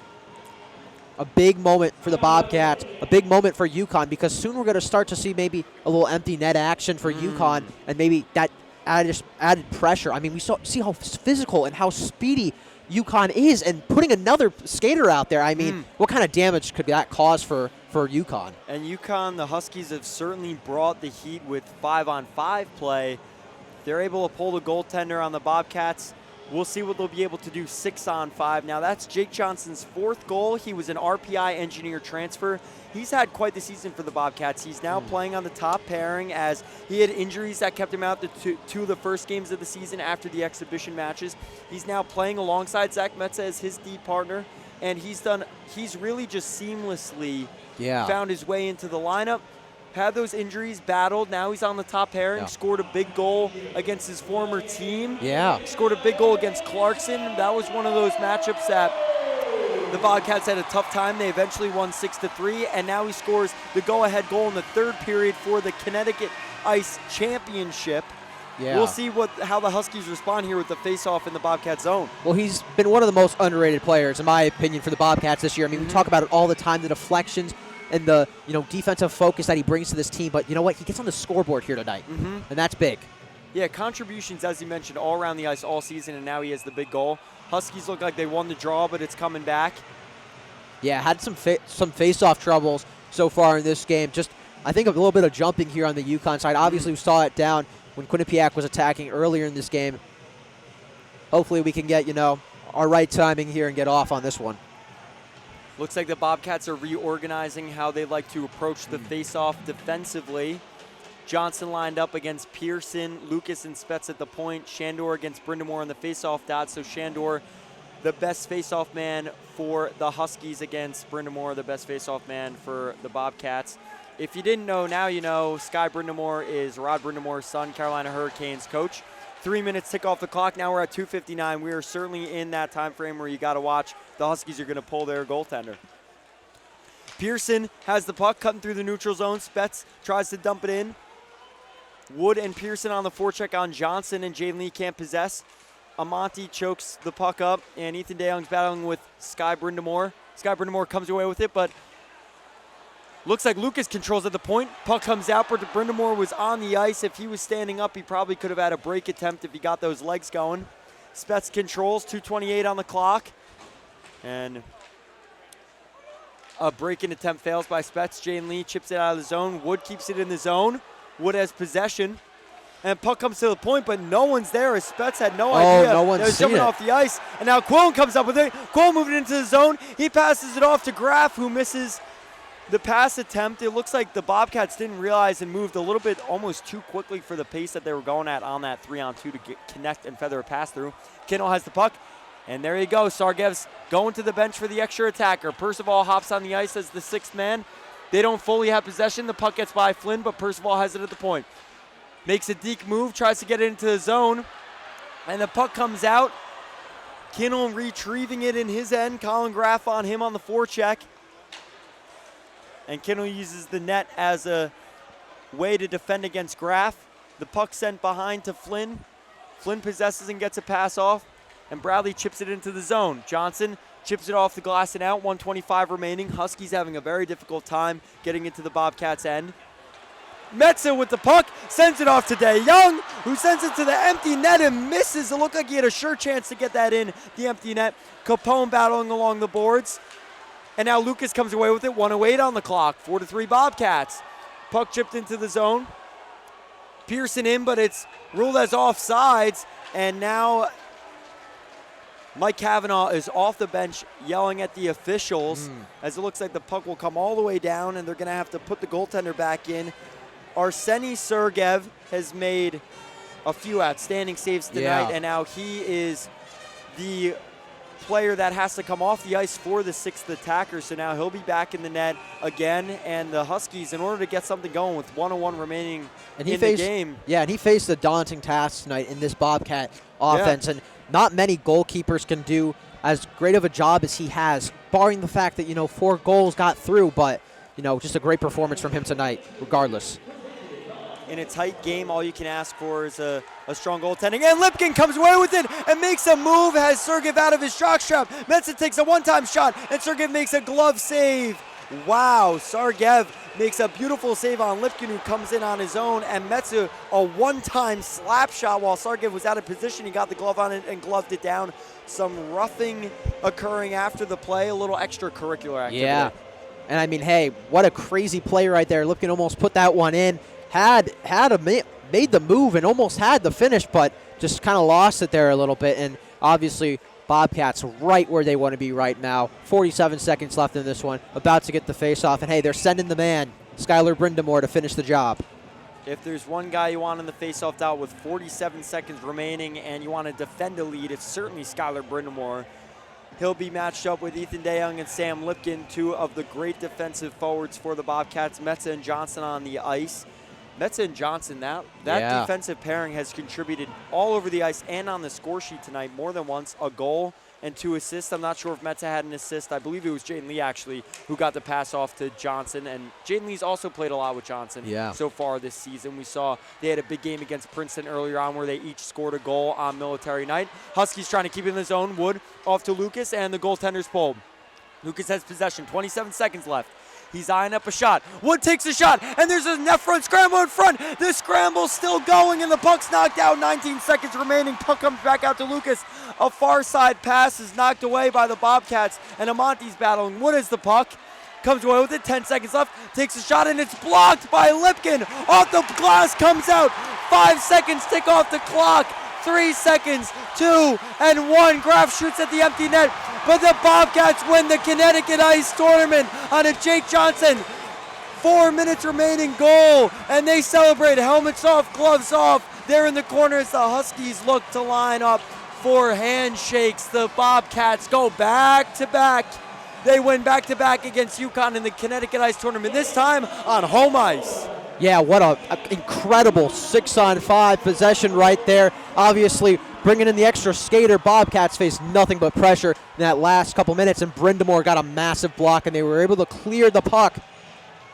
Speaker 2: A big moment for the Bobcats, a big moment for UConn, because soon we're going to start to see maybe a little empty net action for UConn, and maybe that added pressure. I mean, we see how physical and how speedy UConn is, and putting another skater out there, I mean, what kind of damage could that cause for UConn?
Speaker 1: And UConn, the Huskies have certainly brought the heat with 5-on-5 play. They're able to pull the goaltender on the Bobcats. We'll see what they'll be able to do 6-on-5. Now, that's Jake Johnson's 4th goal. He was an RPI engineer transfer. He's had quite the season for the Bobcats. He's now playing on the top pairing as he had injuries that kept him out the two of the first games of the season after the exhibition matches. He's now playing alongside Zach Metza as his D partner, and he's really just seamlessly found his way into the lineup. Had those injuries battled. Now he's on the top pairing. Scored a big goal against his former team. Scored a big goal against Clarkson. That was one of those matchups that the Bobcats had a tough time. They eventually won 6-3, and now he scores the go-ahead goal in the 3rd period for the Connecticut Ice Championship. We'll see how the Huskies respond here with the face-off in the Bobcat zone.
Speaker 2: Well, he's been one of the most underrated players, in my opinion, for the Bobcats this year. I mean, we talk about it all the time, the deflections and the defensive focus that he brings to this team. But you know what? He gets on the scoreboard here tonight, and that's big.
Speaker 1: Yeah, contributions, as you mentioned, all around the ice all season, and now he has the big goal. Huskies look like they won the draw, but it's coming back.
Speaker 2: Yeah, had some face-off troubles so far in this game. Just, I think, a little bit of jumping here on the UConn side. Obviously, we saw it down when Quinnipiac was attacking earlier in this game. Hopefully we can get, our right timing here and get off on this one.
Speaker 1: Looks like the Bobcats are reorganizing how they like to approach the face-off defensively. Johnson lined up against Pearson, Lucas and Spetz at the point, Shandor against Brindamore on the face-off dot. So Shandor, the best face-off man for the Huskies against Brindamore, the best face-off man for the Bobcats. If you didn't know, now you know. Sky Brindamore is Rod Brindamore's son, Carolina Hurricanes coach. 3 minutes tick off the clock. Now we're at 2:59. We are certainly in that time frame where you got to watch. The Huskies are going to pull their goaltender. Pearson has the puck cutting through the neutral zone. Spetz tries to dump it in. Wood and Pearson on the forecheck on Johnson, and Jaden Lee can't possess. Amonte chokes the puck up, and Ethan DeYoung's battling with Sky Brindamore. Sky Brindamore comes away with it, but looks like Lucas controls at the point. Puck comes out, but Brindamore was on the ice. If he was standing up, he probably could have had a break attempt if he got those legs going. Spetz controls, 2:28 on the clock. And a break-in attempt fails by Spetz. Jane Lee chips it out of the zone. Wood keeps it in the zone. Wood has possession. And puck comes to the point, but no one's there. As Spetz had no idea
Speaker 2: no one's
Speaker 1: that was jumping
Speaker 2: seen it.
Speaker 1: off the ice. And now Quillen comes up with it. Quillen moving into the zone. He passes it off to Graff, who misses the pass attempt. It looks like the Bobcats didn't realize and moved a little bit almost too quickly for the pace that they were going at on that 3-on-2 to connect and feather a pass through. Kinnell has the puck, and there you go. Sargev's going to the bench for the extra attacker. Percival hops on the ice as the 6th man. They don't fully have possession. The puck gets by Flynn, but Percival has it at the point. Makes a deke move, tries to get it into the zone, and the puck comes out. Kinnell retrieving it in his end. Colin Graff on him on the forecheck. And Kinnell uses the net as a way to defend against Graff. The puck sent behind to Flynn. Flynn possesses and gets a pass off, and Bradley chips it into the zone. Johnson chips it off the glass and out, 1:25 remaining. Huskies having a very difficult time getting into the Bobcats' end. Metza with the puck, sends it off to DeYoung, who sends it to the empty net and misses. It looked like he had a sure chance to get that in the empty net. Capone battling along the boards. And now Lucas comes away with it, 1:08 on the clock, 4-3 Bobcats. Puck chipped into the zone. Pearson in, but it's ruled as offsides. And now Mike Kavanaugh is off the bench yelling at the officials as it looks like the puck will come all the way down and they're going to have to put the goaltender back in. Arseny Sergev has made a few outstanding saves tonight, and now he is the player that has to come off the ice for the 6th attacker. So now he'll be back in the net again, and the Huskies, in order to get something going with 1:01 remaining in the game.
Speaker 2: Yeah, and he faced a daunting task tonight in this Bobcat offense, and not many goalkeepers can do as great of a job as he has, barring the fact that, 4 goals got through, but, just a great performance from him tonight, regardless.
Speaker 1: In a tight game, all you can ask for is a strong goaltending. And Lipkin comes away with it and makes a move, has Sergev out of his jockstrap. Metza takes a one-time shot, and Sergev makes a glove save Wow, Sergeyev makes a beautiful save on Lipkin, who comes in on his own, and Metsa a one-time slap shot while Sergeyev was out of position. He got the glove on it and gloved it down. Some roughing occurring after the play, a little extracurricular activity.
Speaker 2: Yeah, and I mean, hey, what a crazy play right there. Lipkin almost put that one in, made the move and almost had the finish, but just kind of lost it there a little bit. And obviously, Bobcats right where they want to be right now. 47 seconds left in this one. About to get the face-off. And, hey, they're sending the man, Skylar Brindamore, to finish the job.
Speaker 1: If there's one guy you want in the face-off dot with 47 seconds remaining and you want to defend a lead, it's certainly Skylar Brindamore. He'll be matched up with Ethan DeYoung and Sam Lipkin, two of the great defensive forwards for the Bobcats. Metsa and Johnson on the ice. Metsa and Johnson, that defensive pairing has contributed all over the ice and on the score sheet tonight more than once. A goal and 2 assists. I'm not sure if Metsa had an assist. I believe it was Jaden Lee, actually, who got the pass off to Johnson. And Jaden Lee's also played a lot with Johnson so far this season. We saw they had a big game against Princeton earlier on where they each scored a goal on military night. Huskies trying to keep it in the zone. Wood off to Lucas, and the goaltender's pulled. Lucas has possession. 27 seconds left. He's eyeing up a shot. Wood takes a shot, and there's a net front scramble in front. The scramble's still going, and the puck's knocked out. 19 seconds remaining. Puck comes back out to Lucas. A far side pass is knocked away by the Bobcats, and Amonte's battling. Wood is the puck. Comes away with it. 10 seconds left. Takes a shot, and it's blocked by Lipkin. Off the glass, comes out. 5 seconds tick off the clock. 3 seconds, 2 and 1. Graf shoots at the empty net, but the Bobcats win the Connecticut Ice Tournament on a Jake Johnson 4 minutes remaining goal, and they celebrate. Helmets off, gloves off. They're in the corner as the Huskies look to line up for handshakes. The Bobcats go back-to-back. They win back-to-back against UConn in the Connecticut Ice Tournament, this time on home ice.
Speaker 2: Yeah, what an incredible 6-on-5 possession right there. Obviously, bringing in the extra skater, Bobcats faced nothing but pressure in that last couple minutes, and Brindamore got a massive block, and they were able to clear the puck.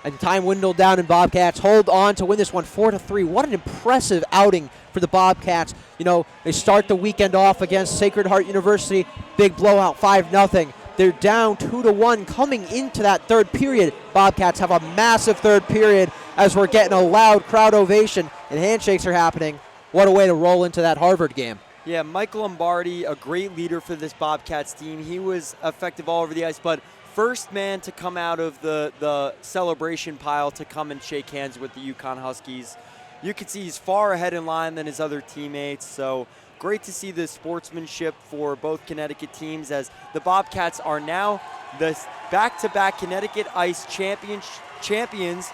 Speaker 2: And time dwindled down, and Bobcats hold on to win this one 4-3. What an impressive outing for the Bobcats. You know, they start the weekend off against Sacred Heart University. Big blowout, 5-0. They're down 2-1 coming into that third period. Bobcats have a massive third period as we're getting a loud crowd ovation and handshakes are happening. What a way to roll into that Harvard game.
Speaker 1: Yeah, Mike Lombardi, a great leader for this Bobcats team. He was effective all over the ice, but first man to come out of the celebration pile to come and shake hands with the UConn Huskies. You can see he's far ahead in line than his other teammates, so great to see the sportsmanship for both Connecticut teams as the Bobcats are now the back-to-back Connecticut Ice champions.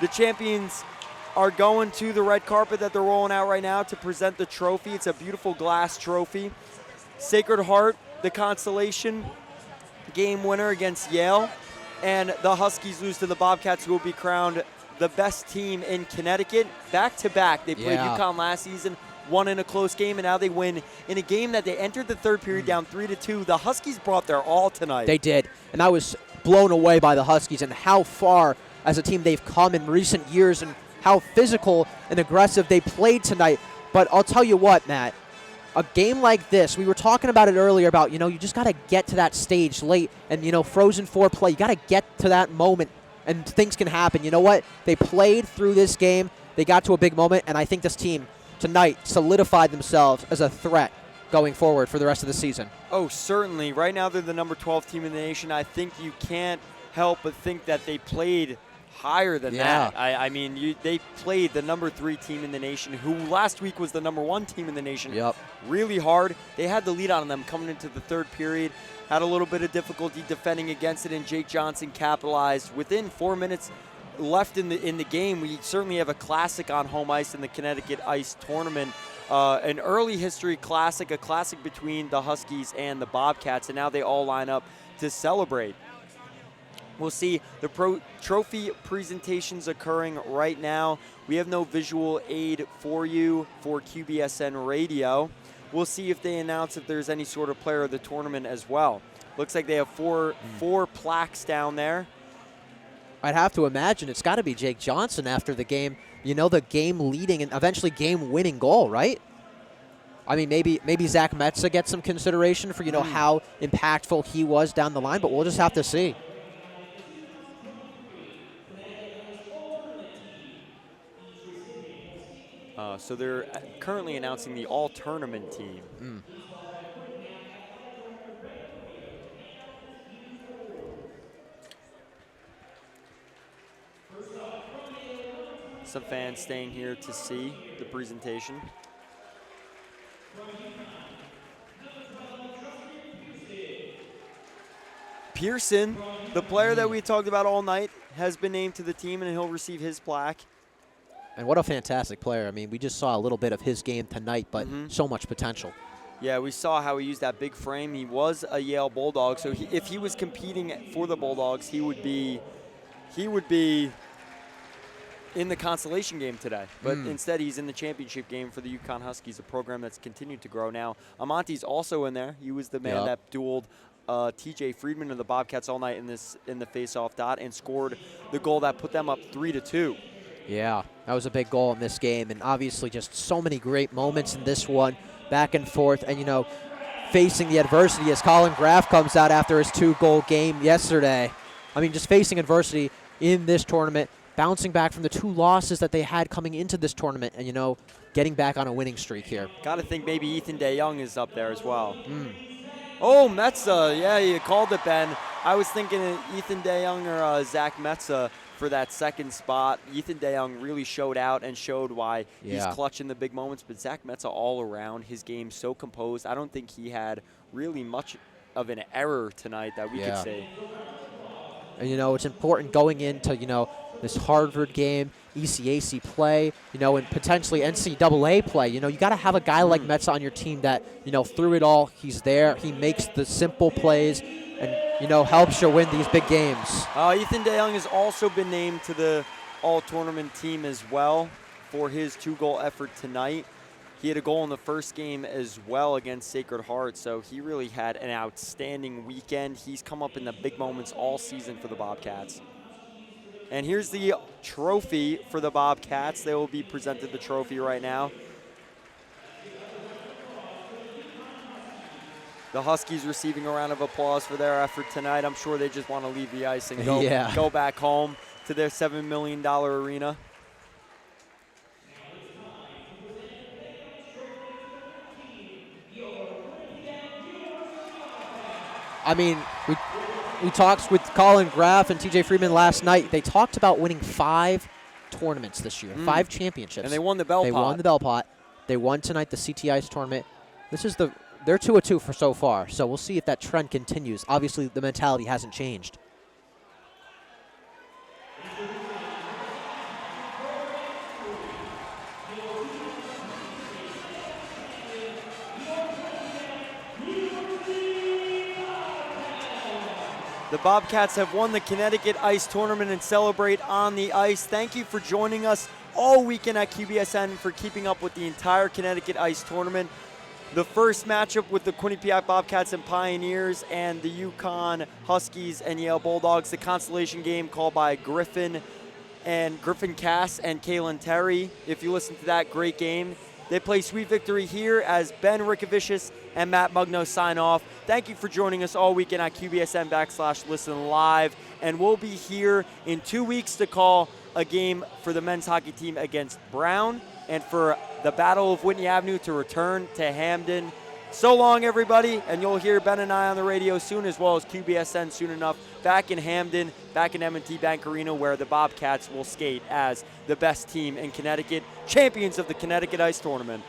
Speaker 1: The champions are going to the red carpet that they're rolling out right now to present the trophy. It's a beautiful glass trophy. Sacred Heart, the consolation game winner against Yale. And the Huskies lose to the Bobcats, who will be crowned the best team in Connecticut. Back-to-back. They played UConn last season, won in a close game, and now they win in a game that they entered the third period down 3-2. The Huskies brought their all tonight.
Speaker 2: They did, and I was blown away by the Huskies and how far as a team they've come in recent years and how physical and aggressive they played tonight. But I'll tell you what, Matt, a game like this, we were talking about it earlier about, you just got to get to that stage late and, Frozen Four play. You got to get to that moment and things can happen. You know what? They played through this game. They got to a big moment, and I think this team tonight solidified themselves as a threat going forward for the rest of the season.
Speaker 1: Oh, certainly. Right now they're the number 12 team in the nation. I think you can't help but think that they played higher than that. I mean, they played the number 3 team in the nation, who last week was the number 1 team in the nation. Really hard. They had the lead on them coming into the third period. Had a little bit of difficulty defending against it, and Jake Johnson capitalized. Within 4 minutes left in the game, we certainly have a classic on home ice in the Connecticut Ice Tournament. An early history classic, a classic between the Huskies and the Bobcats, and now they all line up to celebrate. We'll see the trophy presentations occurring right now. We have no visual aid for you for QBSN radio. We'll see if they announce if there's any sort of player of the tournament as well. Looks like they have four plaques down there.
Speaker 2: I'd have to imagine it's got to be Jake Johnson after the game. The game-leading and eventually game-winning goal, right? I mean, maybe Zach Metsa gets some consideration for, how impactful he was down the line, but we'll just have to see.
Speaker 1: So they're currently announcing the all-tournament team. Some fans staying here to see the presentation. Pearson, the player that we talked about all night, has been named to the team, and he'll receive his plaque.
Speaker 2: And what a fantastic player. I mean, we just saw a little bit of his game tonight, but so much potential.
Speaker 1: Yeah, we saw how he used that big frame. He was a Yale Bulldog, so if he was competing for the Bulldogs, he would be in the consolation game today. But instead, he's in the championship game for the UConn Huskies, a program that's continued to grow. Now, Amonte's also in there. He was the man that dueled TJ Friedman of the Bobcats all night in the face-off dot and scored the goal that put them up 3-2.
Speaker 2: Yeah, that was a big goal in this game, and obviously just so many great moments in this one, back and forth, and, you know, facing the adversity as Colin Graff comes out after his 2-goal game yesterday. I mean, just facing adversity in this tournament, bouncing back from the 2 losses that they had coming into this tournament, and, you know, getting back on a winning streak here.
Speaker 1: Got to think maybe Ethan DeYoung is up there as well. Oh, Metza. Yeah, you called it, Ben. I was thinking Ethan DeYoung or Zach Metza for that second spot. Ethan DeYoung really showed out and showed why he's clutch in the big moments, but Zach Metza all around, his game so composed. I don't think he had really much of an error tonight that we could say.
Speaker 2: And, you know, it's important going into, you know, this Harvard game, ECAC play, you know, and potentially NCAA play. You know, you got to have a guy like Metza on your team that, you know, through it all, he's there. He makes the simple plays and, you know, helps you win these big games.
Speaker 1: Ethan DeYoung has also been named to the all-tournament team as well for his 2-goal effort tonight. He had a goal in the first game as well against Sacred Heart, so he really had an outstanding weekend. He's come up in the big moments all season for the Bobcats. And here's the trophy for the Bobcats. They will be presented the trophy right now. The Huskies receiving a round of applause for their effort tonight. I'm sure they just want to leave the ice and go back home to their $7 million arena.
Speaker 2: I mean, we talked with Colin Graff and TJ Friedman last night. They talked about winning 5 tournaments this year, 5 championships.
Speaker 1: And they won the Bell Pot.
Speaker 2: They won the Bell Pot. They won tonight the CT Ice tournament. They're 2-2 for so far, so we'll see if that trend continues. Obviously, the mentality hasn't changed.
Speaker 1: The Bobcats have won the Connecticut Ice Tournament and celebrate on the ice. Thank you for joining us all weekend at QBSN for keeping up with the entire Connecticut Ice Tournament. The first matchup with the Quinnipiac Bobcats and Pioneers and the UConn Huskies and Yale Bulldogs. The consolation game called by Griffin Cass and Kaylin Terry. If you listen to that, great game. They play sweet victory here as Ben Rickevicious and Matt Mugno sign off. Thank you for joining us all weekend at QBSN/Listen Live. And we'll be here in 2 weeks to call a game for the men's hockey team against Brown and for the Battle of Whitney Avenue to return to Hamden. So long, everybody, and you'll hear Ben and I on the radio soon, as well as QBSN soon enough, back in Hamden, back in M&T Bank Arena, where the Bobcats will skate as the best team in Connecticut, champions of the Connecticut Ice Tournament.